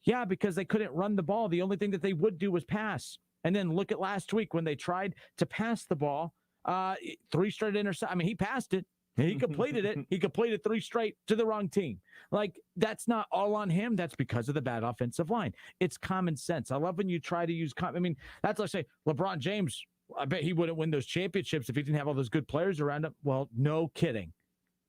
Yeah, because they couldn't run the ball. The only thing that they would do was pass. And then look at last week when they tried to pass the ball, 3 straight interceptions. I mean, he passed it. He completed it. He completed 3 straight to the wrong team. Like, that's not all on him. That's because of the bad offensive line. It's common sense. I love when you try to use that's like say LeBron James. I bet he wouldn't win those championships if he didn't have all those good players around him. Well, no kidding.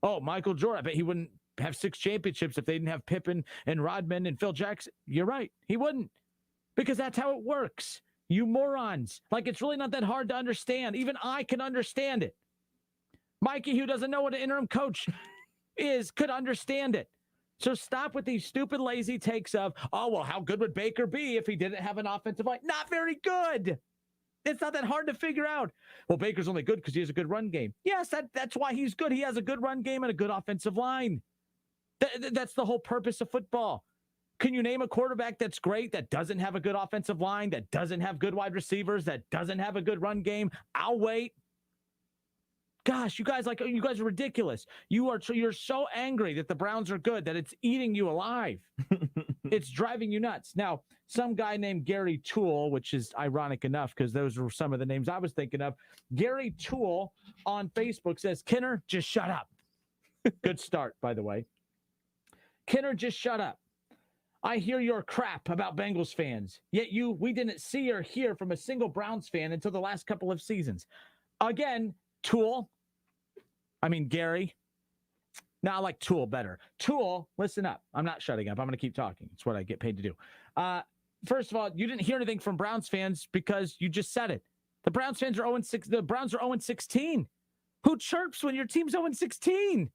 Oh, Michael Jordan. I bet he wouldn't have 6 championships if they didn't have Pippen and Rodman and Phil Jackson. You're right. He wouldn't, because that's how it works. You morons. Like, it's really not that hard to understand. Even I can understand it. Mikey, who doesn't know what an interim coach is, could understand it. So stop with these stupid, lazy takes of, oh, well, how good would Baker be if he didn't have an offensive line? Not very good. It's not that hard to figure out. Well, Baker's only good because he has a good run game. Yes, that's why he's good. He has a good run game and a good offensive line. That's the whole purpose of football. Can you name a quarterback that's great, that doesn't have a good offensive line, that doesn't have good wide receivers, that doesn't have a good run game? I'll wait. Gosh, you guys are ridiculous. You're so angry that the Browns are good that it's eating you alive. It's driving you nuts. Now, some guy named Gary Toole, which is ironic enough because those were some of the names I was thinking of. Gary Toole on Facebook says, Kinner, just shut up. Good start, by the way. Kinner, just shut up. I hear your crap about Bengals fans, yet we didn't see or hear from a single Browns fan until the last couple of seasons. Again, Gary. No, I like Toole better. Toole, listen up. I'm not shutting up. I'm going to keep talking. It's what I get paid to do. First of all, you didn't hear anything from Browns fans because you just said it. The Browns fans are 0-6. The Browns are 0-16. Who chirps when your team's 0-16?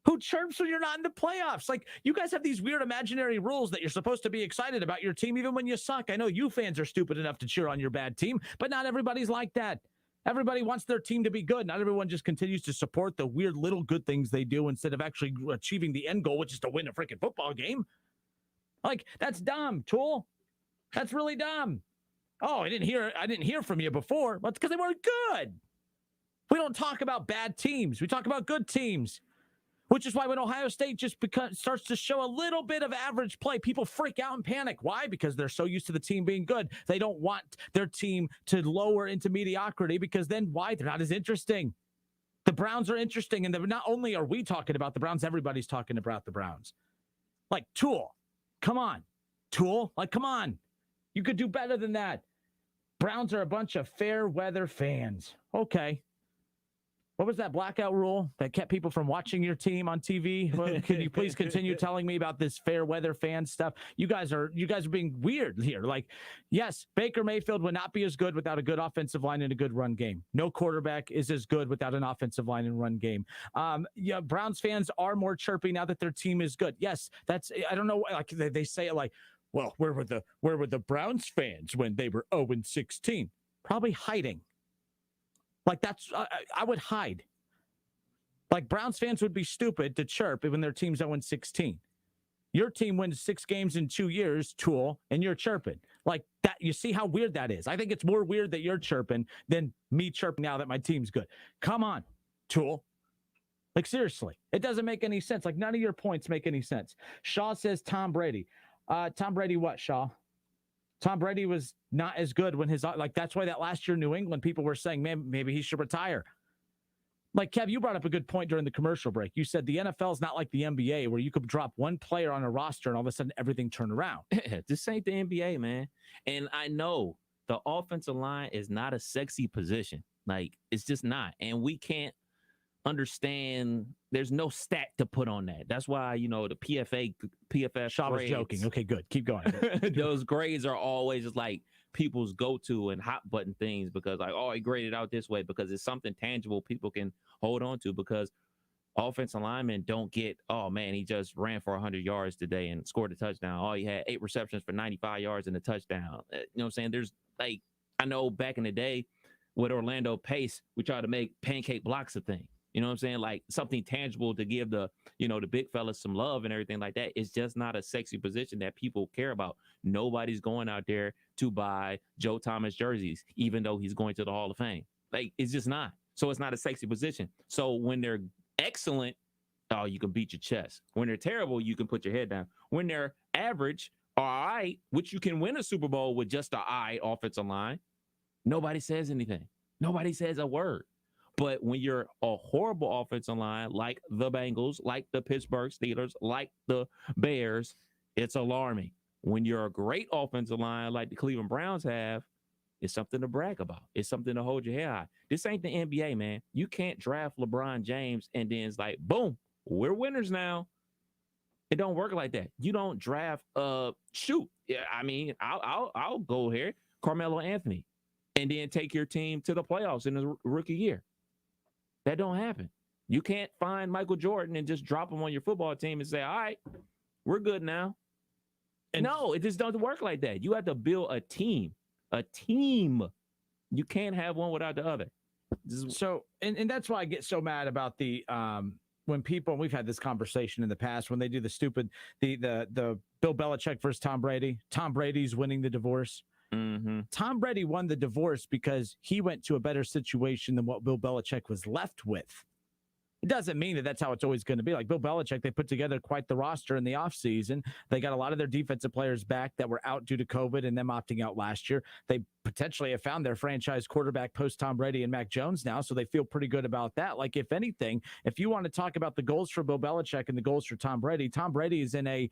Who chirps when you're not in the playoffs? Like, you guys have these weird imaginary rules that you're supposed to be excited about your team even when you suck. I know you fans are stupid enough to cheer on your bad team, but not everybody's like that. Everybody wants their team to be good. Not everyone just continues to support the weird little good things they do instead of actually achieving the end goal, which is to win a freaking football game. Like, that's dumb, Toole. That's really dumb. Oh, I didn't hear from you before. Well, it's because they weren't good. We don't talk about bad teams. We talk about good teams. Which is why when Ohio State just starts to show a little bit of average play, people freak out and panic. Why? Because they're so used to the team being good. They don't want their team to lower into mediocrity, because then why? They're not as interesting. The Browns are interesting, and not only are we talking about the Browns, everybody's talking about the Browns. Like, Toole, come on. Toole, like, come on. You could do better than that. Browns are a bunch of fair weather fans. Okay. What was that blackout rule that kept people from watching your team on TV? Well, can you please continue telling me about this fair weather fan stuff? You guys are being weird here. Like, yes, Baker Mayfield would not be as good without a good offensive line and a good run game. No quarterback is as good without an offensive line and run game. Browns fans are more chirpy now that their team is good. Yes, I don't know. Like, they say it like, well, where were the Browns fans when they were 0-16? Probably hiding. Like, I would hide. Like, Browns fans would be stupid to chirp when their team's 0-16. Your team wins 6 games in 2 years, Toole, and you're chirping. Like that, you see how weird that is? I think it's more weird that you're chirping than me chirping now that my team's good. Come on, Toole. Like, seriously, it doesn't make any sense. Like, none of your points make any sense. Shaw says Tom Brady. Tom Brady what, Shaw? Tom Brady was not as good when that's why that last year New England people were saying, man, maybe he should retire. Like, Kev, you brought up a good point during the commercial break. You said the NFL is not like the NBA where you could drop one player on a roster and all of a sudden everything turned around. This ain't the NBA, man. And I know the offensive line is not a sexy position. Like, it's just not. And we can't understand, there's no stat to put on that. That's why, the PFF Shaw was joking. Okay, good. Keep going. Those grades are always just like people's go-to and hot button things, because like, oh, he graded out this way, because it's something tangible people can hold on to, because offensive linemen don't get, oh man, he just ran for 100 yards today and scored a touchdown. Oh, he had 8 receptions for 95 yards and a touchdown. You know what I'm saying? There's like, I know back in the day with Orlando Pace, we tried to make pancake blocks a thing. You know what I'm saying? Like, something tangible to give the big fellas some love and everything like that. It's just not a sexy position that people care about. Nobody's going out there to buy Joe Thomas jerseys, even though he's going to the Hall of Fame. Like, it's just not. So it's not a sexy position. So when they're excellent, oh, you can beat your chest. When they're terrible, you can put your head down. When they're average, all right, which you can win a Super Bowl with just an eye offensive line, nobody says anything. Nobody says a word. But when you're a horrible offensive line, like the Bengals, like the Pittsburgh Steelers, like the Bears, it's alarming. When you're a great offensive line, like the Cleveland Browns have, it's something to brag about. It's something to hold your head high. This ain't the NBA, man. You can't draft LeBron James and then it's like, boom, we're winners now. It don't work like that. You don't draft. Shoot. Yeah, I mean, I'll go here, Carmelo Anthony, and then take your team to the playoffs in the rookie year. That don't happen. You can't find Michael Jordan and just drop him on your football team and say, all right, we're good now. And no, it just doesn't work like that. You have to build a team. A team. You can't have one without the other. So, and that's why I get so mad about the when people, and we've had this conversation in the past, when they do the stupid the Bill Belichick versus Tom Brady. Tom Brady's winning the divorce. Mm-hmm. Tom Brady won the divorce because he went to a better situation than what Bill Belichick was left with. It doesn't mean that that's how it's always going to be. Like Bill Belichick, they put together quite the roster in the offseason. They got a lot of their defensive players back that were out due to COVID and them opting out last year. They potentially have found their franchise quarterback post Tom Brady and Mac Jones now, so they feel pretty good about that. Like, if anything, if you want to talk about the goals for Bill Belichick and the goals for Tom Brady is in a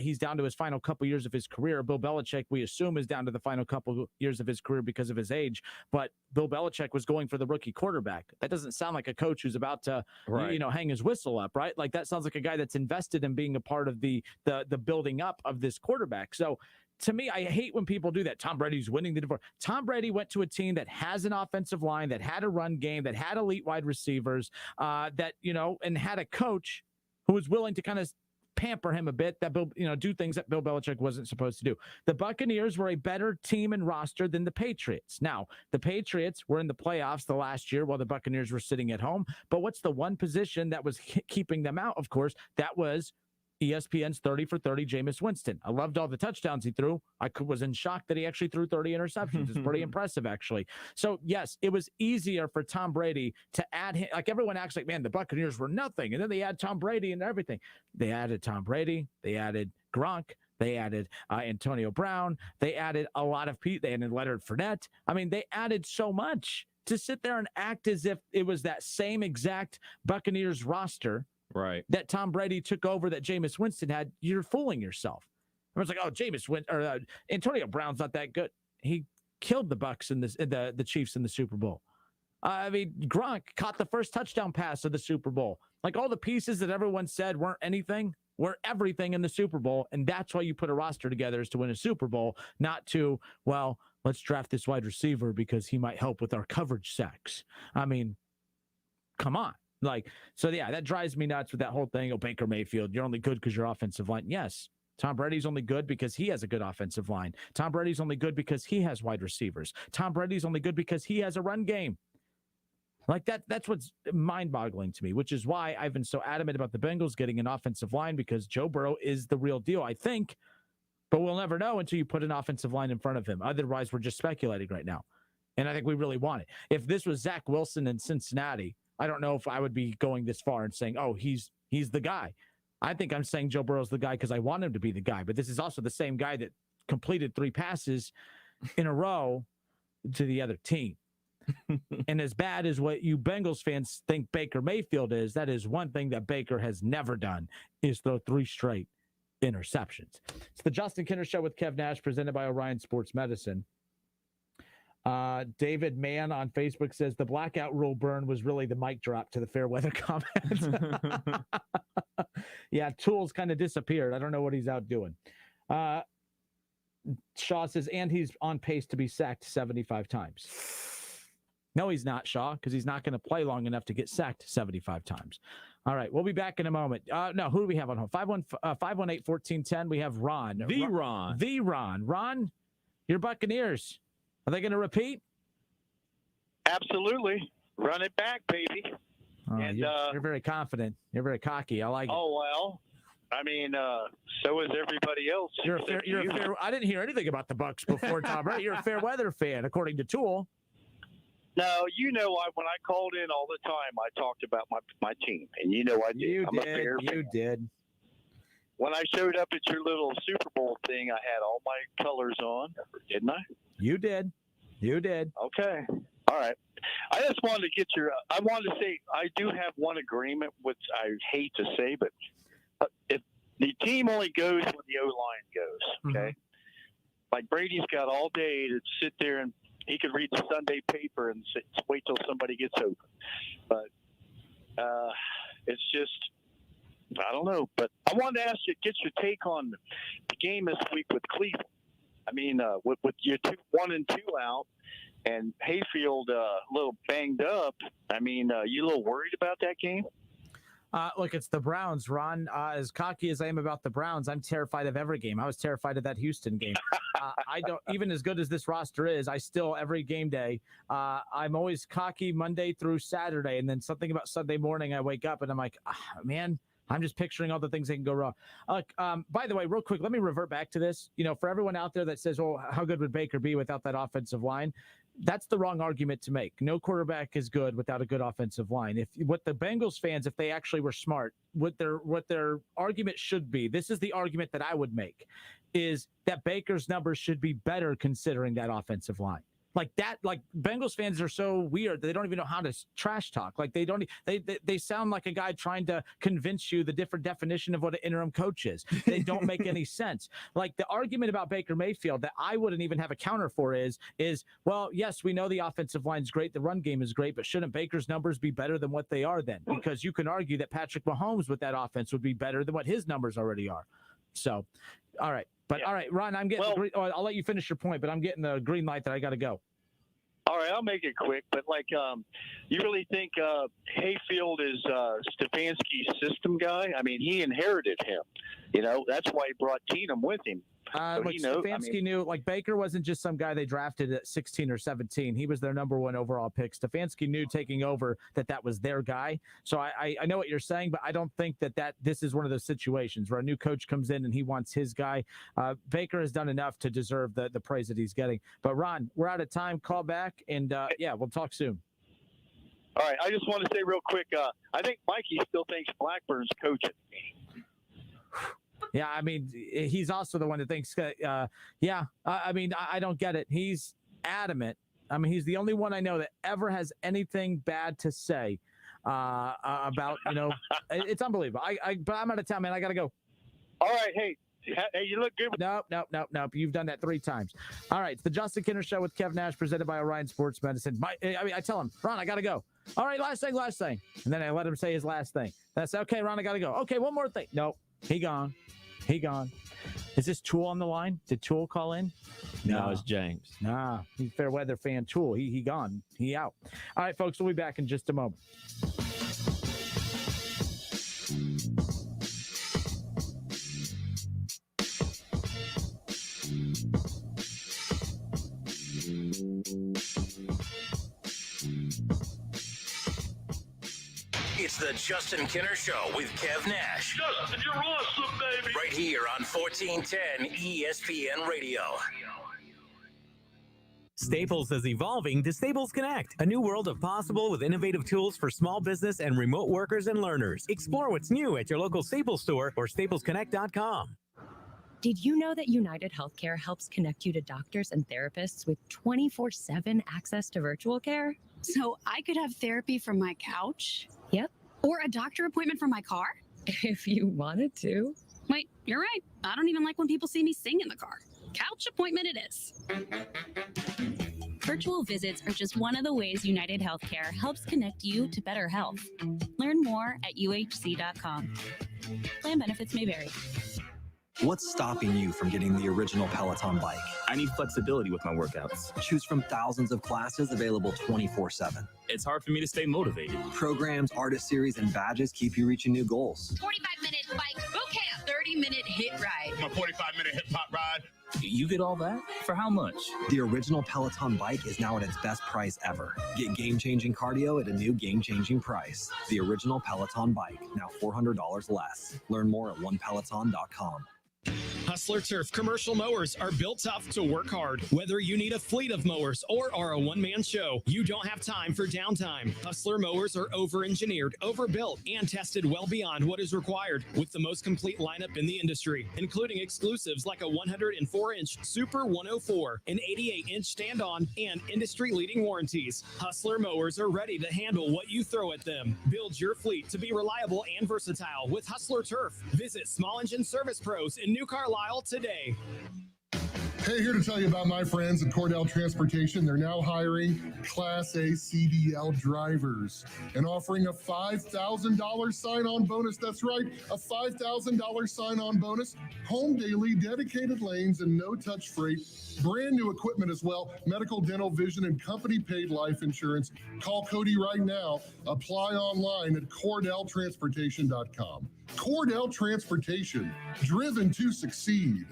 he's down to his final couple years of his career. Bill Belichick, we assume, is down to the final couple years of his career because of his age, but Bill Belichick was going for the rookie quarterback. That doesn't sound like a coach who's about to hang his whistle up, right? Like, that sounds like a guy that's invested in being a part of the building up of this quarterback. So to me, I hate when people do that. Tom Brady's winning the divorce. Tom Brady went to a team that has an offensive line, that had a run game, that had elite wide receivers, and had a coach who was willing to kind of pamper him a bit, that do things that Bill Belichick wasn't supposed to do. The Buccaneers were a better team and roster than the Patriots. Now, the Patriots were in the playoffs the last year while the Buccaneers were sitting at home. But what's the one position that was keeping them out? Of course, that was ESPN's 30 for 30 Jameis Winston. I loved all the touchdowns he threw. I was in shock that he actually threw 30 interceptions. It's pretty impressive, actually. So, yes, it was easier for Tom Brady to add him. Like, everyone acts like, man, the Buccaneers were nothing. And then they add Tom Brady and everything. They added Tom Brady. They added Gronk. They added Antonio Brown. They added a lot of people. They added Leonard Fournette. I mean, they added so much to sit there and act as if it was that same exact Buccaneers roster that Tom Brady took over that Jameis Winston had. You're fooling yourself. Everyone's like, oh, Jameis Winston or Antonio Brown's not that good. He killed the Bucs in the Chiefs in the Super Bowl. I mean, Gronk caught the first touchdown pass of the Super Bowl. Like, all the pieces that everyone said weren't anything were everything in the Super Bowl, and that's why you put a roster together, is to win a Super Bowl, not to, well, let's draft this wide receiver because he might help with our coverage sacks. I mean, come on. Like, so yeah, that drives me nuts with that whole thing. Oh, Baker Mayfield, you're only good because your offensive line. Yes. Tom Brady's only good because he has a good offensive line. Tom Brady's only good because he has wide receivers. Tom Brady's only good because he has a run game. Like, that's what's mind-boggling to me, which is why I've been so adamant about the Bengals getting an offensive line, because Joe Burrow is the real deal, I think. But we'll never know until you put an offensive line in front of him. Otherwise, we're just speculating right now. And I think we really want it. If this was Zach Wilson in Cincinnati, I don't know if I would be going this far and saying, oh, he's the guy. I think I'm saying Joe Burrow's the guy because I want him to be the guy. But this is also the same guy that completed 3 passes in a row to the other team. And as bad as what you Bengals fans think Baker Mayfield is, that is one thing that Baker has never done, is throw 3 straight interceptions. It's the Justin Kinner Show with Kev Nash, presented by Orion Sports Medicine. David Mann on Facebook says the blackout rule burn was really the mic drop to the fair weather comments. Yeah, Tools kind of disappeared. I don't know what he's out doing. Shaw says, and he's on pace to be sacked 75 times. No, he's not, Shaw, because he's not going to play long enough to get sacked 75 times. All right, we'll be back in a moment. No, who do we have on hold? 518-1410. We have Ron. Ron. Ron, your Buccaneers. Are they going to repeat? Absolutely. Run it back, baby. Oh, and you're very confident. You're very cocky. I like it. Oh, well, I mean, so is everybody else. You're a fair. I didn't hear anything about the Bucs before, Tom. Right? You're a fair weather fan, according to Tool. No, when I called in all the time, I talked about my team, and I did. I'm a fair fan. You did. When I showed up at your little Super Bowl thing, I had all my colors on, didn't I? You did. Okay. All right. I just wanted to I wanted to say, I do have one agreement, which I hate to say, but if the team only goes when the O-line goes, okay? Like, Brady's got all day to sit there and he could read the Sunday paper and wait till somebody gets open. But it's just, I don't know, but I wanted to ask you, get your take on the game this week with Cleveland. I mean, with your 1 and 2 out, and Hayfield a little banged up. I mean, you a little worried about that game? Look, it's the Browns, Ron. As cocky as I am about the Browns, I'm terrified of every game. I was terrified of that Houston game. I don't, even as good as this roster is, I still, every game day, I'm always cocky Monday through Saturday. And then something about Sunday morning, I wake up and I'm like, man, I'm just picturing all the things that can go wrong. By the way, real quick, let me revert back to this. You know, for everyone out there that says, oh, how good would Baker be without that offensive line? That's the wrong argument to make. No quarterback is good without a good offensive line. If what the Bengals fans, if they actually were smart, what their argument should be, this is the argument that I would make, is that Baker's numbers should be better considering that offensive line. Like that, like Bengals fans are so weird. They don't even know how to trash talk. Like they sound like a guy trying to convince you the different definition of what an interim coach is. They don't make any sense. Like the argument about Baker Mayfield that I wouldn't even have a counter for is, well, yes, we know the offensive line's great. The run game is great, but shouldn't Baker's numbers be better than what they are then? Because you can argue that Patrick Mahomes with that offense would be better than what his numbers already are. So, all right. But all right, Ron, I'm getting I'll let you finish your point, but I'm getting the green light that I got to go. All right, I'll make it quick. But like, you really think Hayfield is Stefanski's system guy? I mean, he inherited him. You know, that's why he brought Keenum with him. So Like Stefanski knew, like Baker wasn't just some guy they drafted at 16 or 17. He was their number 1 overall pick. Stefanski knew taking over that was their guy. So I know what you're saying, but I don't think that this is one of those situations where a new coach comes in and he wants his guy. Baker has done enough to deserve the praise that he's getting. But Ron, we're out of time. Call back and we'll talk soon. All right, I just want to say real quick, I think Mikey still thinks Blackburn's coaching the game. Yeah, I mean, he's also the one that thinks, I mean, I don't get it. He's adamant. I mean, he's the only one I know that ever has anything bad to say about, you know, it's unbelievable. But I'm out of town, man. I got to go. All right. Hey, you look good. Nope. You've done that 3 times. All right. It's the Justin Kinner Show with Kev Nash, presented by Orion Sports Medicine. I tell him, Ron, I got to go. All right, last thing. And then I let him say his last thing. That's okay, Ron, I got to go. Okay, one more thing. Nope. He gone. Is this Tool on the line? Did Tool call in? No, it's James. Nah, he's fair weather fan Tool. He gone. He out. All right, folks, we'll be back in just a moment. It's the Justin Kinner Show with Kev Nash. Justin, you're awesome, baby. Right here on 1410 ESPN Radio. Staples is evolving to Staples Connect, a new world of possible with innovative tools for small business and remote workers and learners. Explore what's new at your local Staples store or staplesconnect.com. Did you know that United Healthcare helps connect you to doctors and therapists with 24/7 access to virtual care? So I could have therapy from my couch? Yep. Or a doctor appointment from my car? If you wanted to. Wait, you're right. I don't even like when people see me sing in the car. Couch appointment it is. Virtual visits are just one of the ways United Healthcare helps connect you to better health. Learn more at uhc.com. Plan benefits may vary. What's stopping you from getting the original Peloton bike? I need flexibility with my workouts. Choose from thousands of classes available 24/7. It's hard for me to stay motivated. Programs, artist series, and badges keep you reaching new goals. 45-minute bike boot camp, 30-minute hit ride. My 45-minute hip-hop ride. You get all that? For how much? The original Peloton bike is now at its best price ever. Get game-changing cardio at a new game-changing price. The original Peloton bike, now $400 less. Learn more at onepeloton.com. Hustler Turf commercial mowers are built tough to work hard. Whether you need a fleet of mowers or are a one-man show, you don't have time for downtime. Hustler mowers are over-engineered, overbuilt, and tested well beyond what is required with the most complete lineup in the industry, including exclusives like a 104-inch Super 104, an 88-inch stand-on, and industry-leading warranties. Hustler mowers are ready to handle what you throw at them. Build your fleet to be reliable and versatile with Hustler Turf. Visit Small Engine Service Pros in New Carlisle today. Hey, here to tell you about my friends at Cordell Transportation. They're now hiring Class A CDL drivers and offering a $5,000 sign-on bonus. That's right, a $5,000 sign-on bonus, home daily, dedicated lanes, and no-touch freight. Brand new equipment as well, medical, dental, vision, and company-paid life insurance. Call Cody right now. Apply online at CordellTransportation.com. Cordell Transportation, driven to succeed.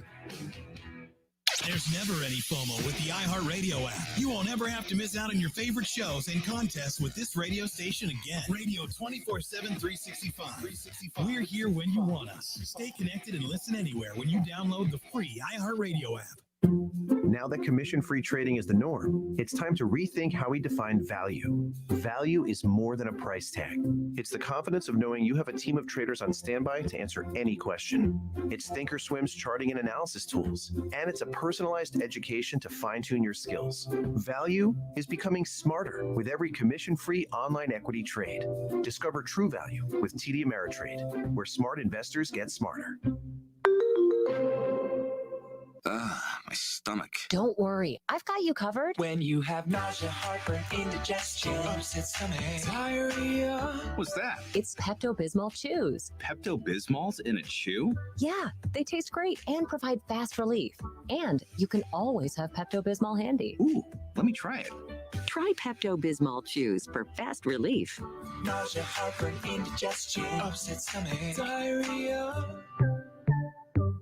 There's never any FOMO with the iHeartRadio app. You won't ever have to miss out on your favorite shows and contests with this radio station again. Radio 24/7, 365. We're here when you want us. Stay connected and listen anywhere when you download the free iHeartRadio app. Now that commission-free trading is the norm, it's time to rethink how we define value. Value is more than a price tag. It's the confidence of knowing you have a team of traders on standby to answer any question. It's Thinkorswim's charting and analysis tools, and it's a personalized education to fine-tune your skills. Value is becoming smarter with every commission-free online equity trade. Discover true value with TD Ameritrade, where smart investors get smarter. My stomach. Don't worry, I've got you covered. When you have nausea, heartburn, indigestion, upset stomach, diarrhea. What's that? It's Pepto-Bismol Chews. Pepto-Bismol's in a chew? Yeah, they taste great and provide fast relief. And you can always have Pepto-Bismol handy. Ooh, let me try it. Try Pepto-Bismol Chews for fast relief. Nausea, heartburn, indigestion, upset stomach, diarrhea.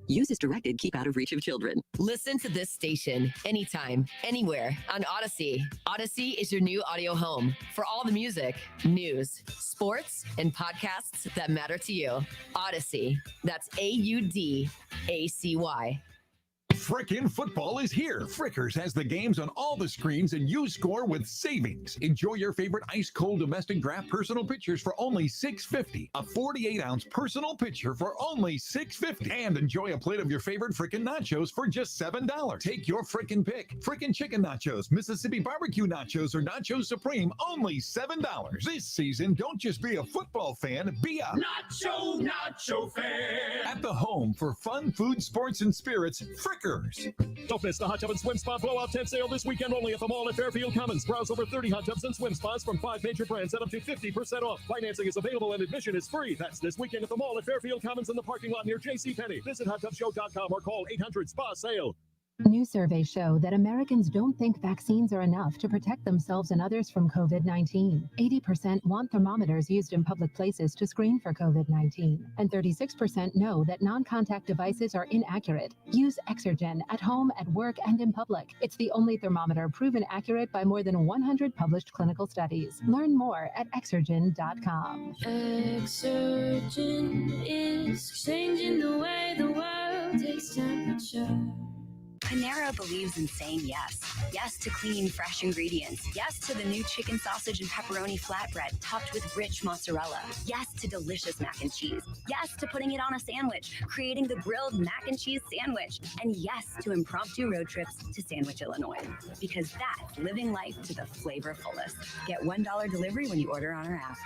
Use as directed. Keep out of reach of children. Listen to this station anytime, anywhere on Odyssey. Odyssey is your new audio home for all the music, news, sports, and podcasts that matter to you. Odyssey. That's AUDACY. Frickin' football is here. Frickers has the games on all the screens and you score with savings. Enjoy your favorite ice-cold domestic draft personal pitchers for only $6.50. A 48-ounce personal pitcher for only $6.50. And enjoy a plate of your favorite frickin' nachos for just $7. Take your frickin' pick. Frickin' chicken nachos, Mississippi barbecue nachos, or Nacho Supreme, only $7. This season, don't just be a football fan, be a Nacho fan. At the home for fun, food, sports, and spirits, Frickers. Don't miss the Hot Tub and Swim Spa Blowout Tent Sale this weekend only at the mall at Fairfield Commons. Browse over 30 hot tubs and swim spas from 5 major brands at up to 50% off. Financing is available and admission is free. That's this weekend at the mall at Fairfield Commons in the parking lot near JCPenney. Visit hottubshow.com or call 800-SPA-SALE. New surveys show that Americans don't think vaccines are enough to protect themselves and others from COVID-19. 80% want thermometers used in public places to screen for COVID-19, and 36% know that non-contact devices are inaccurate. Use Exergen at home, at work, and in public. It's the only thermometer proven accurate by more than 100 published clinical studies. Learn more at Exergen.com. Exergen is changing the way the world takes temperature. Panera believes in saying yes. Yes to clean, fresh ingredients. Yes to the new chicken sausage and pepperoni flatbread topped with rich mozzarella. Yes to delicious mac and cheese. Yes to putting it on a sandwich, creating the grilled mac and cheese sandwich. And yes to impromptu road trips to Sandwich, Illinois. Because that's living life to the flavor fullest. Get $1 delivery when you order on our app.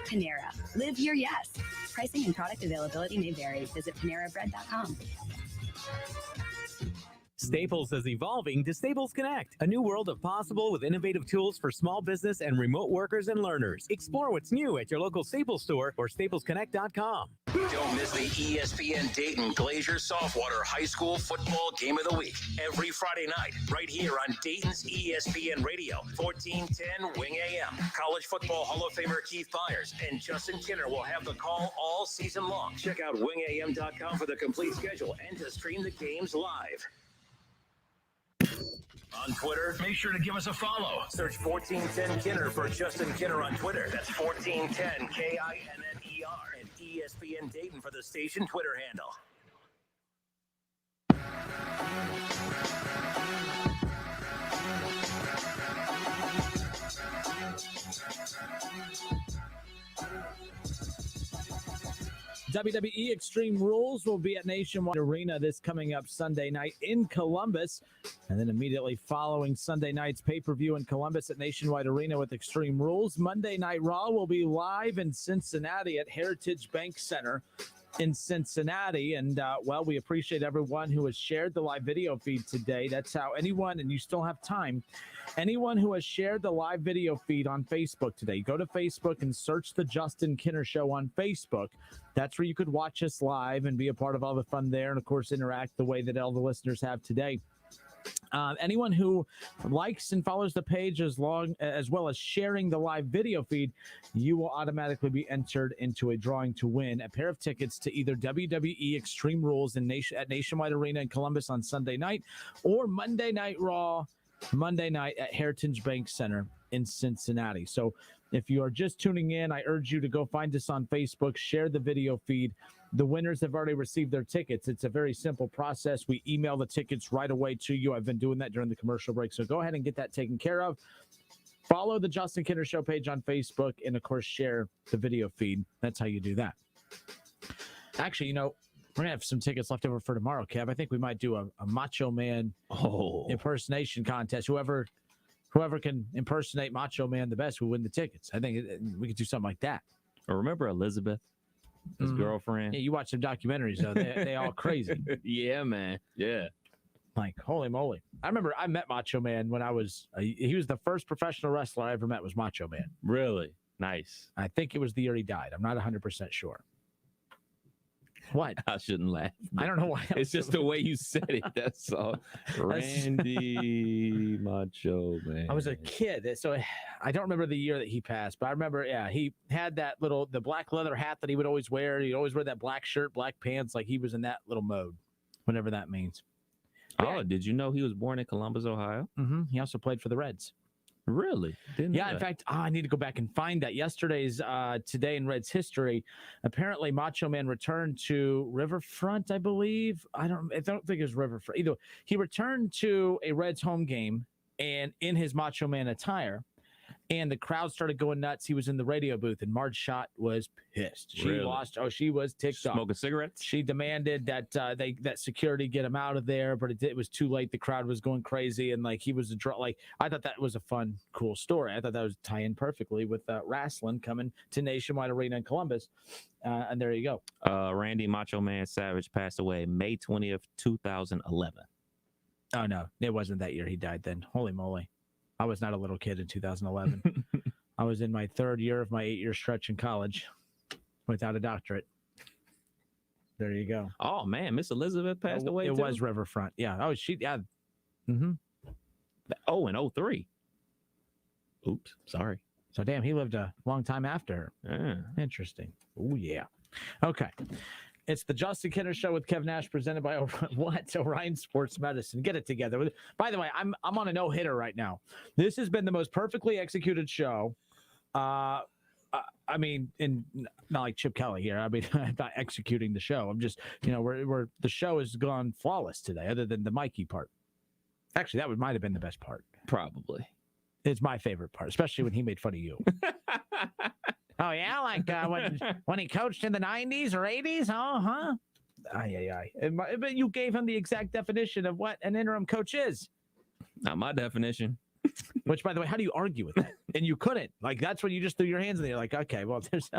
Panera. Live your yes. Pricing and product availability may vary. Visit PaneraBread.com. Staples is evolving to Staples Connect, a new world of possible with innovative tools for small business and remote workers and learners. Explore what's new at your local Staples store or staplesconnect.com. Don't miss the ESPN Dayton Glacier Softwater High School Football Game of the Week every Friday night, right here on Dayton's ESPN Radio, 1410 Wing AM. College Football Hall of Famer Keith Byers and Justin Kinner will have the call all season long. Check out wingam.com for the complete schedule and to stream the games live. On Twitter, make sure to give us a follow. Search 1410 Kinner for Justin Kinner on Twitter. That's 1410 KINNER and ESPN Dayton for the station Twitter handle. WWE Extreme Rules will be at Nationwide Arena this coming up Sunday night in Columbus. And then immediately following Sunday night's pay-per-view in Columbus at Nationwide Arena with Extreme Rules, Monday Night Raw will be live in Cincinnati at Heritage Bank Center. in Cincinnati. And, well, we appreciate everyone who has shared the live video feed today. That's how anyone, and you still have time, anyone who has shared the live video feed on Facebook today, go to Facebook and search the Justin Kinner Show on Facebook. That's where you could watch us live and be a part of all the fun there. And, of course, interact the way that all the listeners have today. Anyone who likes and follows the page as well as sharing the live video feed, you will automatically be entered into a drawing to win a pair of tickets to either WWE Extreme Rules at Nationwide Arena in Columbus on Sunday night, or Monday Night Raw Monday night at Heritage Bank Center in Cincinnati. So if you are just tuning in, I urge you to go find us on Facebook, share the video feed. The winners have already received their tickets. It's a very simple process. We email the tickets right away to you. I've been doing that during the commercial break. So go ahead and get that taken care of. Follow the Justin Kinner Show page on Facebook and, of course, share the video feed. That's how you do that. Actually, we're going to have some tickets left over for tomorrow, Kev. I think we might do a Macho Man impersonation contest. Whoever can impersonate Macho Man the best will win the tickets. I think we could do something like that. Or remember Elizabeth, his girlfriend? Yeah, you watch some documentaries, though. They all crazy. Yeah, man. Yeah. Like, holy moly. I remember I met Macho Man when he was the first professional wrestler I ever met was Macho Man. Really? Nice. I think it was the year he died. I'm not 100% sure. What? I shouldn't laugh. I don't know why. It's just the way you said it. That's all. Randy Macho Man. I was a kid, so I don't remember the year that he passed, but I remember, he had the black leather hat that he would always wear. He'd always wear that black shirt, black pants, like he was in that little mode, whatever that means. Oh, did you know he was born in Columbus, Ohio? Mm-hmm. He also played for the Reds. Really? In fact, I need to go back and find that. Yesterday's Today in Reds history, apparently Macho Man returned to Riverfront, I believe. I don't think it was Riverfront. Either he returned to a Reds home game and in his Macho Man attire, and the crowd started going nuts. He was in the radio booth, and Marge Schott was pissed. She lost. Oh, she was ticked off. Smoking cigarettes? She demanded that that security get him out of there, but it was too late. The crowd was going crazy, and he was I thought that was a fun, cool story. I thought that was tie in perfectly with wrestling coming to Nationwide Arena in Columbus, and there you go. Randy Macho Man Savage passed away May 20th, 2011. Oh no, it wasn't that year he died. Then, holy moly. I was not a little kid in 2011. I was in my third year of my 8-year stretch in college without a doctorate. There you go. Oh, man. Miss Elizabeth passed away, It too? was Riverfront. Yeah. Oh, yeah. Mm-hmm. Oh, in 03. Oops. Sorry. So, damn, he lived a long time after her. Yeah. Interesting. Oh, yeah. Okay. It's the Justin Kinner Show with Kev Nash, presented by Orion Sports Medicine. Get it together. By the way, I'm on a no-hitter right now. This has been the most perfectly executed show. I mean, not like Chip Kelly here. I mean, I'm not executing the show. I'm just, the show has gone flawless today, other than the Mikey part. Actually, that might have been the best part. Probably. It's my favorite part, especially when he made fun of you. Oh, yeah? Like when he coached in the 90s or 80s? Oh, huh? Aye. But you gave him the exact definition of what an interim coach is. Not my definition. Which, by the way, how do you argue with that? And you couldn't. That's when you just threw your hands in there. Like, okay, well, there's...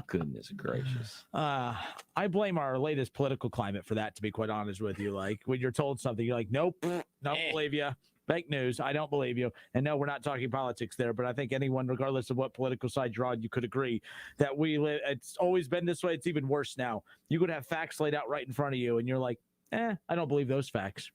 Goodness gracious. I blame our latest political climate for that, to be quite honest with you. Like, when you're told something, you're like, nope, don't believe you. Fake news. I don't believe you. And no, we're not talking politics there, but I think anyone, regardless of what political side you're on, you could agree that it's always been this way. It's even worse now. You could have facts laid out right in front of you, and you're like, I don't believe those facts.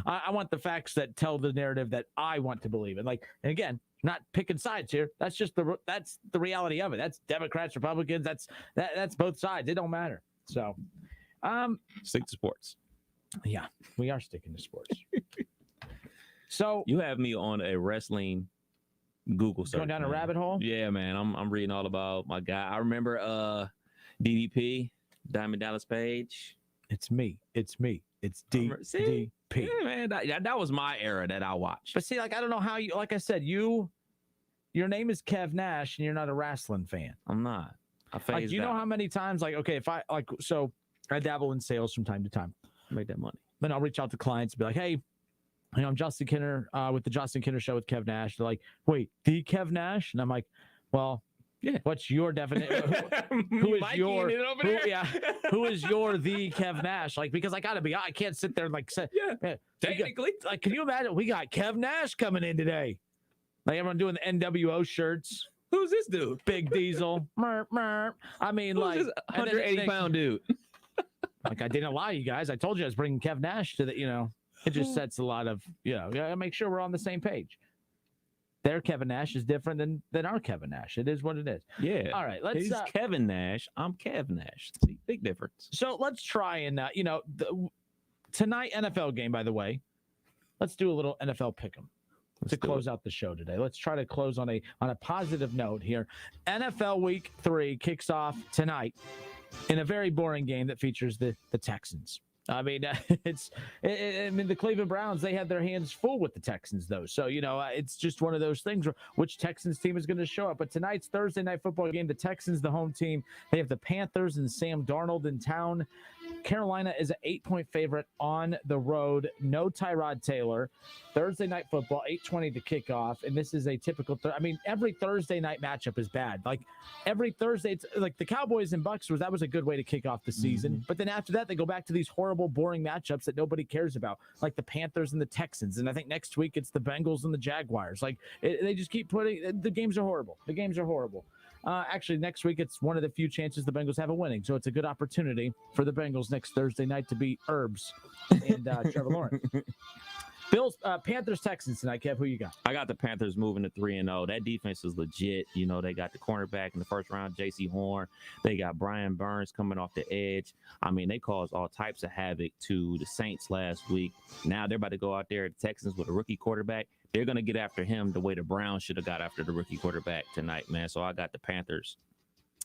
I want the facts that tell the narrative that I want to believe. And again, not picking sides here. That's just that's the reality of it. That's Democrats, Republicans. That's both sides. It don't matter. So, stick to sports. Yeah, we are sticking to sports. So you have me on a wrestling Google search. Going down a rabbit hole? Yeah, man. I'm reading all about my guy. I remember DDP, Diamond Dallas Page. It's me. It's DDP. Yeah, man. That was my era that I watched. But see, I don't know how you, like I said, your name is Kev Nash and you're not a wrestling fan. I'm not. I phased do you know how many times, if I, so I dabble in sales from time to time. Make that money. Then I'll reach out to clients and be like, hey, I'm Justin Kinner with the Justin Kinner Show with Kev Nash. They're like, wait, the Kev Nash? And I'm like, well, Yeah. What's your definition? Who is your who is your the Kev Nash? Like, because I can't sit there and like say, technically. Can you imagine? We got Kev Nash coming in today. Like everyone doing the NWO shirts. Who's this dude? Big Diesel. Merp, merp. I mean, Who's like this 180-pound dude. Like I didn't lie, you guys. I told you I was bringing Kev Nash to the. It just sets a lot of gotta make sure we're on the same page. Their Kevin Nash is different than our Kevin Nash. It is what it is. Yeah. All right. Let's. He's Kevin Nash. I'm Kev Nash. See, big difference. So let's try and tonight NFL game. By the way, let's do a little NFL pick'em to close out the show today. Let's try to close on a positive note here. NFL Week 3 kicks off tonight in a very boring game that features the Texans. I mean, the Cleveland Browns, they had their hands full with the Texans, though. So, it's just one of those things where which Texans team is going to show up. But tonight's Thursday night football game, the Texans, the home team, they have the Panthers and Sam Darnold in town. Carolina is an 8-point favorite on the road. No Tyrod Taylor. Thursday night football, 8:20 to kick off. And this is a typical every Thursday night matchup is bad. Like every Thursday, it's like the Cowboys and Bucks that was a good way to kick off the season. Mm-hmm. But then after that, they go back to these horrible, boring matchups that nobody cares about, like the Panthers and the Texans. And I think next week it's the Bengals and the Jaguars. Like they just keep the games are horrible. The games are horrible. Actually, next week, it's one of the few chances the Bengals have a winning. So it's a good opportunity for the Bengals next Thursday night to beat Herbs and Trevor Lawrence. Bills, Panthers, Texans tonight. Kev, who you got? I got the Panthers moving to 3-0. That defense is legit. They got the cornerback in the first round, J.C. Horn. They got Brian Burns coming off the edge. I mean, they caused all types of havoc to the Saints last week. Now they're about to go out there at the Texans with a rookie quarterback. They're going to get after him the way the Browns should have got after the rookie quarterback tonight, man. So I got the Panthers.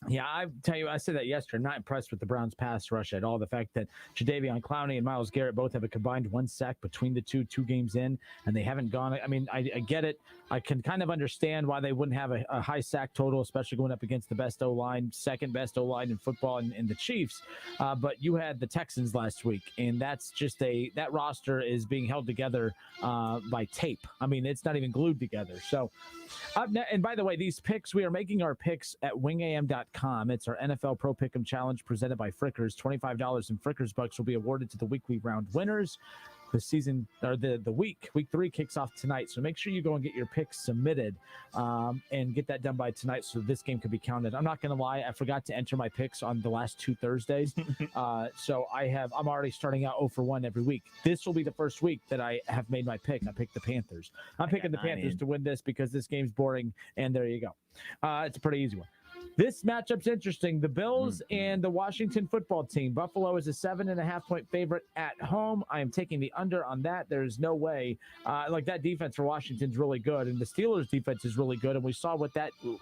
Yeah, I tell you, I said that yesterday. I'm not impressed with the Browns' pass rush at all. The fact that Jadeveon Clowney and Myles Garrett both have a combined 1 sack between the two games in, and they haven't gone. I mean, I get it. I can kind of understand why they wouldn't have a high sack total, especially going up against the best O-line, second best O-line in football, and the Chiefs. But you had the Texans last week, and that's just that roster is being held together by tape. I mean, it's not even glued together. So, and by the way, these picks, we are making our picks at wingam.com. It's our NFL Pro Pick'em Challenge presented by Frickers. $25 in Frickers bucks will be awarded to the weekly round winners. The season or the week 3 kicks off tonight. So make sure you go and get your picks submitted and get that done by tonight so this game can be counted. I'm not going to lie. I forgot to enter my picks on the last 2 Thursdays. So I'm already starting out 0 for 1 every week. This will be the first week that I have made my pick. I picked the Panthers. I'm picking the Panthers to win this because this game's boring. And there you go. It's a pretty easy one. This matchup's interesting. The Bills and the Washington football team. Buffalo is a 7.5-point favorite at home. I am taking the under on that. There's no way. That defense for Washington's really good, and the Steelers' defense is really good. And we saw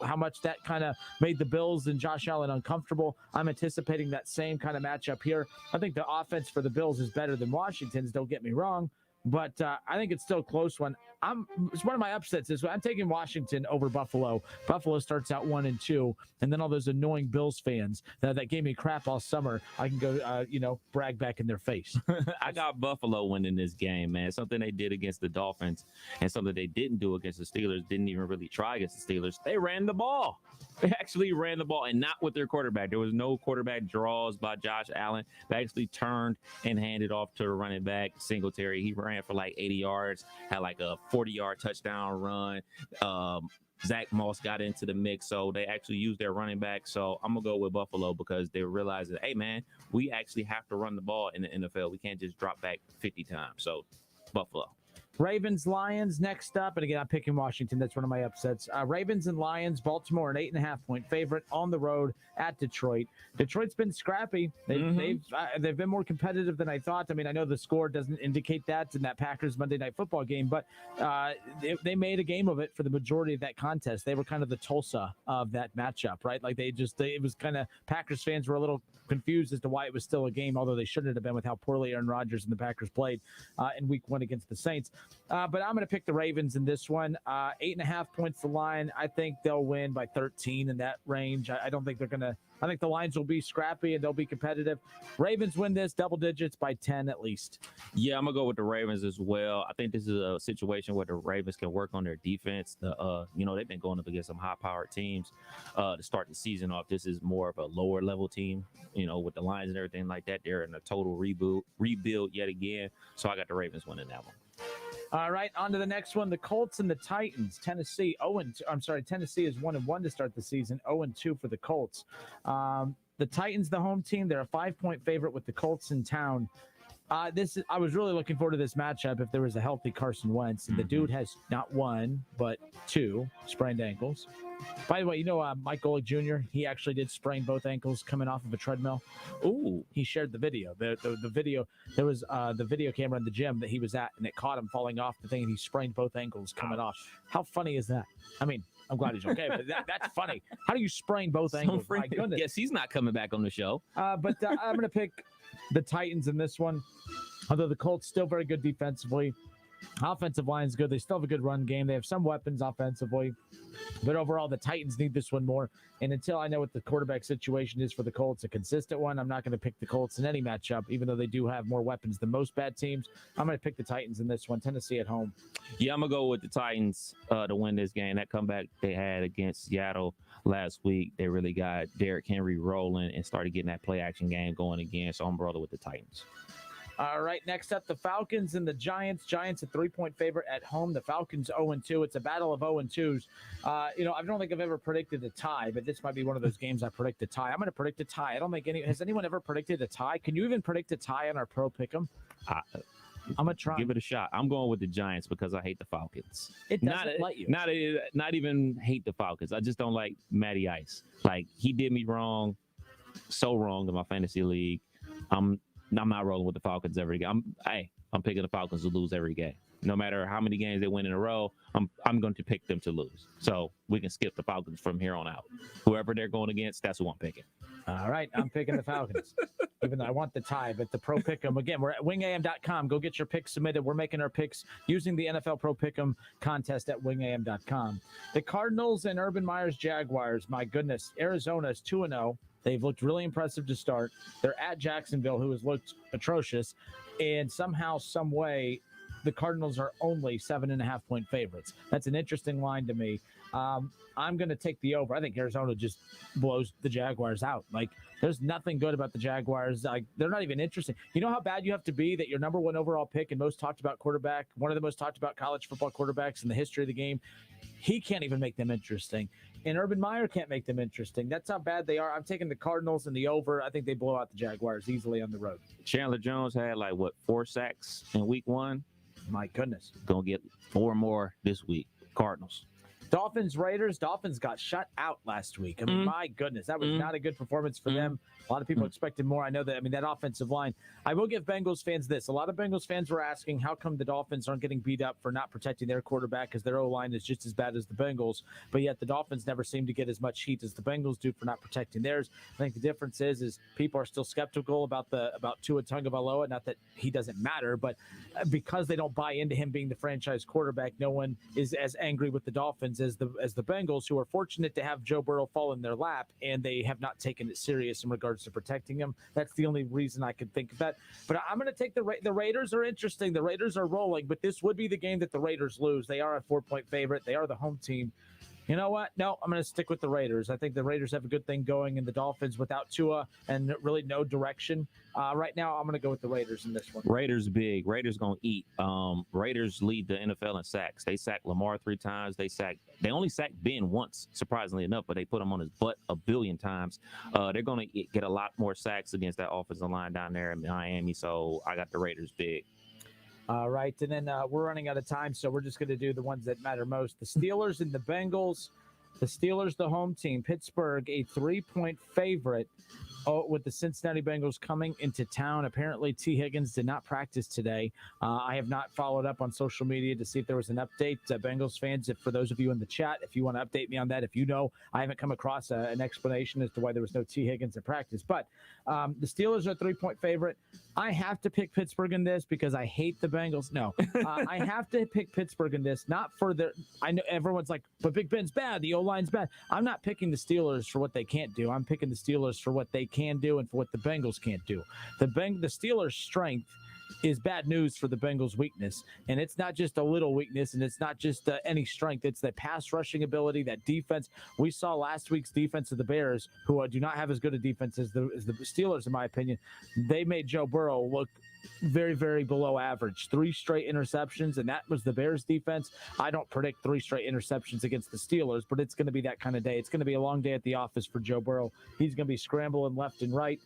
how much that kind of made the Bills and Josh Allen uncomfortable. I'm anticipating that same kind of matchup here. I think the offense for the Bills is better than Washington's. Don't get me wrong. But I think it's still a close one. It's one of my upsets. I'm taking Washington over Buffalo. Buffalo starts out 1-2, and then all those annoying Bills fans that gave me crap all summer, I can go, brag back in their face. I got Buffalo winning this game, man. Something they did against the Dolphins and something they didn't do against the Steelers. Didn't even really try against the Steelers. They ran the ball. They actually ran the ball, and not with their quarterback. There was no quarterback draws by Josh Allen. They actually turned and handed off to the running back, Singletary. He ran for like 80 yards, had like a 40-yard touchdown run. Zach Moss got into the mix, so they actually used their running back. So I'm going to go with Buffalo because they realized that, hey, man, we actually have to run the ball in the NFL. We can't just drop back 50 times. So Buffalo. Ravens, Lions next up. And again, I'm picking Washington. That's one of my upsets. Ravens and Lions, Baltimore, an 8.5-point favorite on the road at Detroit. Detroit's been scrappy. They've been more competitive than I thought. I mean, I know the score doesn't indicate that in that Packers Monday Night Football game, but they made a game of it for the majority of that contest. They were kind of the Tulsa of that matchup, right? Like it was kind of Packers fans were a little confused as to why it was still a game, although they shouldn't have been with how poorly Aaron Rodgers and the Packers played in week 1 against the Saints. But I'm going to pick the Ravens in this one. 8.5 points the line. I think they'll win by 13 in that range. I don't think they're going to. I think the lines will be scrappy and they'll be competitive. Ravens win this double digits by 10 at least. Yeah, I'm gonna go with the Ravens as well. I think this is a situation where the Ravens can work on their defense. They've been going up against some high-powered teams to start the season off. This is more of a lower-level team, with the Lions and everything like that. They're in a total rebuild yet again. So I got the Ravens winning that one. All right, on to the next one. The Colts and the Titans. Tennessee is 1-1 to start the season. 0-2 for the Colts. The Titans, the home team, they're a 5-point favorite with the Colts in town. I was really looking forward to this matchup if there was a healthy Carson Wentz. And the dude has not one, but two sprained ankles. By the way, Mike Golick Jr., he actually did sprain both ankles coming off of a treadmill. Ooh, he shared the video. The video, there was the video camera in the gym that he was at, and it caught him falling off the thing, and he sprained both ankles coming off. How funny is that? I mean, I'm glad he's okay, but that's funny. How do you sprain both ankles? My goodness. Yes, he's not coming back on the show. But I'm going to pick the Titans in this one, although the Colts still very good defensively. Offensive line's good. They still have a good run game. They have some weapons offensively. But overall, the Titans need this one more. And until I know what the quarterback situation is for the Colts, a consistent one, I'm not going to pick the Colts in any matchup, even though they do have more weapons than most bad teams. I'm going to pick the Titans in this one. Tennessee at home. Yeah, I'm going to go with the Titans to win this game. That comeback they had against Seattle last week, they really got Derrick Henry rolling and started getting that play-action game going again. So I'm rolling with the Titans. All right, next up, the Falcons and the Giants. Giants a 3-point favorite at home. The Falcons 0-2. It's a battle of 0-2s. I don't think I've ever predicted a tie, but this might be one of those games I predict a tie. I'm going to predict a tie. I don't think has anyone ever predicted a tie? Can you even predict a tie on our Pro Pick'em? I'm going to try. Give it a shot. I'm going with the Giants because I hate the Falcons. It doesn't let you. Not even hate the Falcons. I just don't like Matty Ice. Like, he did me wrong, so wrong in my fantasy league. I'm not rolling with the Falcons every game. I'm picking the Falcons to lose every game. No matter how many games they win in a row, I'm going to pick them to lose. So we can skip the Falcons from here on out. Whoever they're going against, that's who I'm picking. All right, I'm picking the Falcons. Even though I want the tie, but the Pro Pick'em, again, we're at wingam.com. Go get your picks submitted. We're making our picks using the NFL Pro Pick'em contest at wingam.com. The Cardinals and Urban Meyer's Jaguars. My goodness, Arizona is 2-0. They've looked really impressive to start. They're at Jacksonville, who has looked atrocious. And somehow, some way, the Cardinals are only 7.5-point favorites. That's an interesting line to me. I'm going to take the over. I think Arizona just blows the Jaguars out. Like, there's nothing good about the Jaguars. Like, they're not even interesting. You know how bad you have to be that your number one overall pick and most talked about quarterback, one of the most talked about college football quarterbacks in the history of the game, he can't even make them interesting. And Urban Meyer can't make them interesting. That's how bad they are. I'm taking the Cardinals and the over. I think they blow out the Jaguars easily on the road. Chandler Jones had 4 sacks in week 1? My goodness. Gonna get 4 more this week. Cardinals. Dolphins, Raiders. Dolphins got shut out last week. I mean, my goodness, that was not a good performance for them. A lot of people expected more. I know that. I mean, that offensive line. I will give Bengals fans this. A lot of Bengals fans were asking how come the Dolphins aren't getting beat up for not protecting their quarterback because their O-line is just as bad as the Bengals. But yet the Dolphins never seem to get as much heat as the Bengals do for not protecting theirs. I think the difference is people are still skeptical about Tua Tagovailoa. Not that he doesn't matter, but because they don't buy into him being the franchise quarterback, no one is as angry with the Dolphins as the Bengals, who are fortunate to have Joe Burrow fall in their lap, and they have not taken it serious in regards to protecting him. That's the only reason I could think of that. But I'm going to take the Raiders are interesting. The Raiders are rolling, but this would be the game that the Raiders lose. They are a 4-point favorite. They are the home team. You know what? No, I'm going to stick with the Raiders. I think the Raiders have a good thing going, and the Dolphins without Tua and really no direction. Right now, I'm going to go with the Raiders in this one. Raiders big. Raiders going to eat. Raiders lead the NFL in sacks. They sacked Lamar 3 times. They only sacked Ben once, surprisingly enough, but they put him on his butt a billion times. They're going to get a lot more sacks against that offensive line down there in Miami, so I got the Raiders big. All right, and then we're running out of time, so we're just going to do the ones that matter most. The Steelers and the Bengals. The Steelers, the home team. Pittsburgh, a 3-point favorite. With the Cincinnati Bengals coming into town. Apparently, T. Higgins did not practice today. I have not followed up on social media to see if there was an update. Bengals fans, for those of you in the chat, if you want to update me on that, if you know, I haven't come across an explanation as to why there was no T. Higgins in practice. But the Steelers are a 3-point favorite. I have to pick Pittsburgh in this because I hate the Bengals. No, I have to pick Pittsburgh in this, not for the – I know everyone's like, but Big Ben's bad. The O-line's bad. I'm not picking the Steelers for what they can't do. I'm picking the Steelers for what they can do and for what the Bengals can't do. The Steelers' strength is bad news for the Bengals' weakness, and it's not just a little weakness, and it's not just any strength. It's the pass rushing ability, that defense. We saw last week's defense of the Bears, who do not have as good a defense as the Steelers, in my opinion. They made Joe Burrow look very, very below average. 3 straight interceptions, and that was the Bears defense. I don't predict 3 straight interceptions against the Steelers, but it's going to be that kind of day. It's going to be a long day at the office for Joe Burrow. He's going to be scrambling left and right,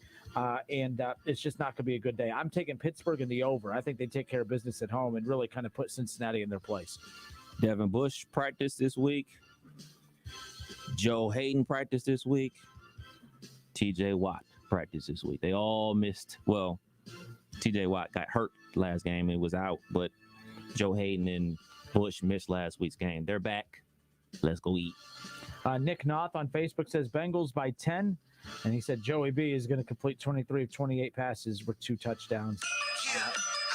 and it's just not going to be a good day. I'm taking Pittsburgh in the over. I think they take care of business at home and really kind of put Cincinnati in their place. Devin Bush practiced this week. Joe Hayden practiced this week. TJ Watt practiced this week. They all missed. Well, TJ Watt got hurt last game and was out, but Joe Hayden and Bush missed last week's game. They're back. Let's go eat. Nick Noth on Facebook says Bengals by 10, and he said Joey B is going to complete 23 of 28 passes with 2 touchdowns.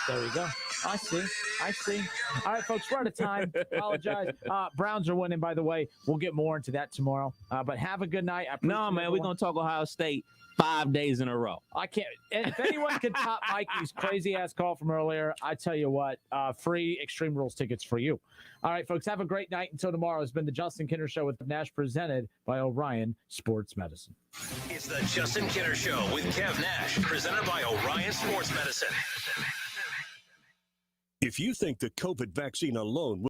There we go. I see. All right, folks, we're out of time. Apologize. Browns are winning, by the way. We'll get more into that tomorrow. But have a good night. No, man, we're going to talk Ohio State 5 days in a row. I can't. If anyone can top Mikey's crazy-ass call from earlier, I tell you what, free Extreme Rules tickets for you. All right, folks, have a great night. Until tomorrow, it's been the Justin Kinner Show with Nash, presented by Orion Sports Medicine. It's the Justin Kinner Show with Kev Nash, presented by Orion Sports Medicine. If you think the COVID vaccine alone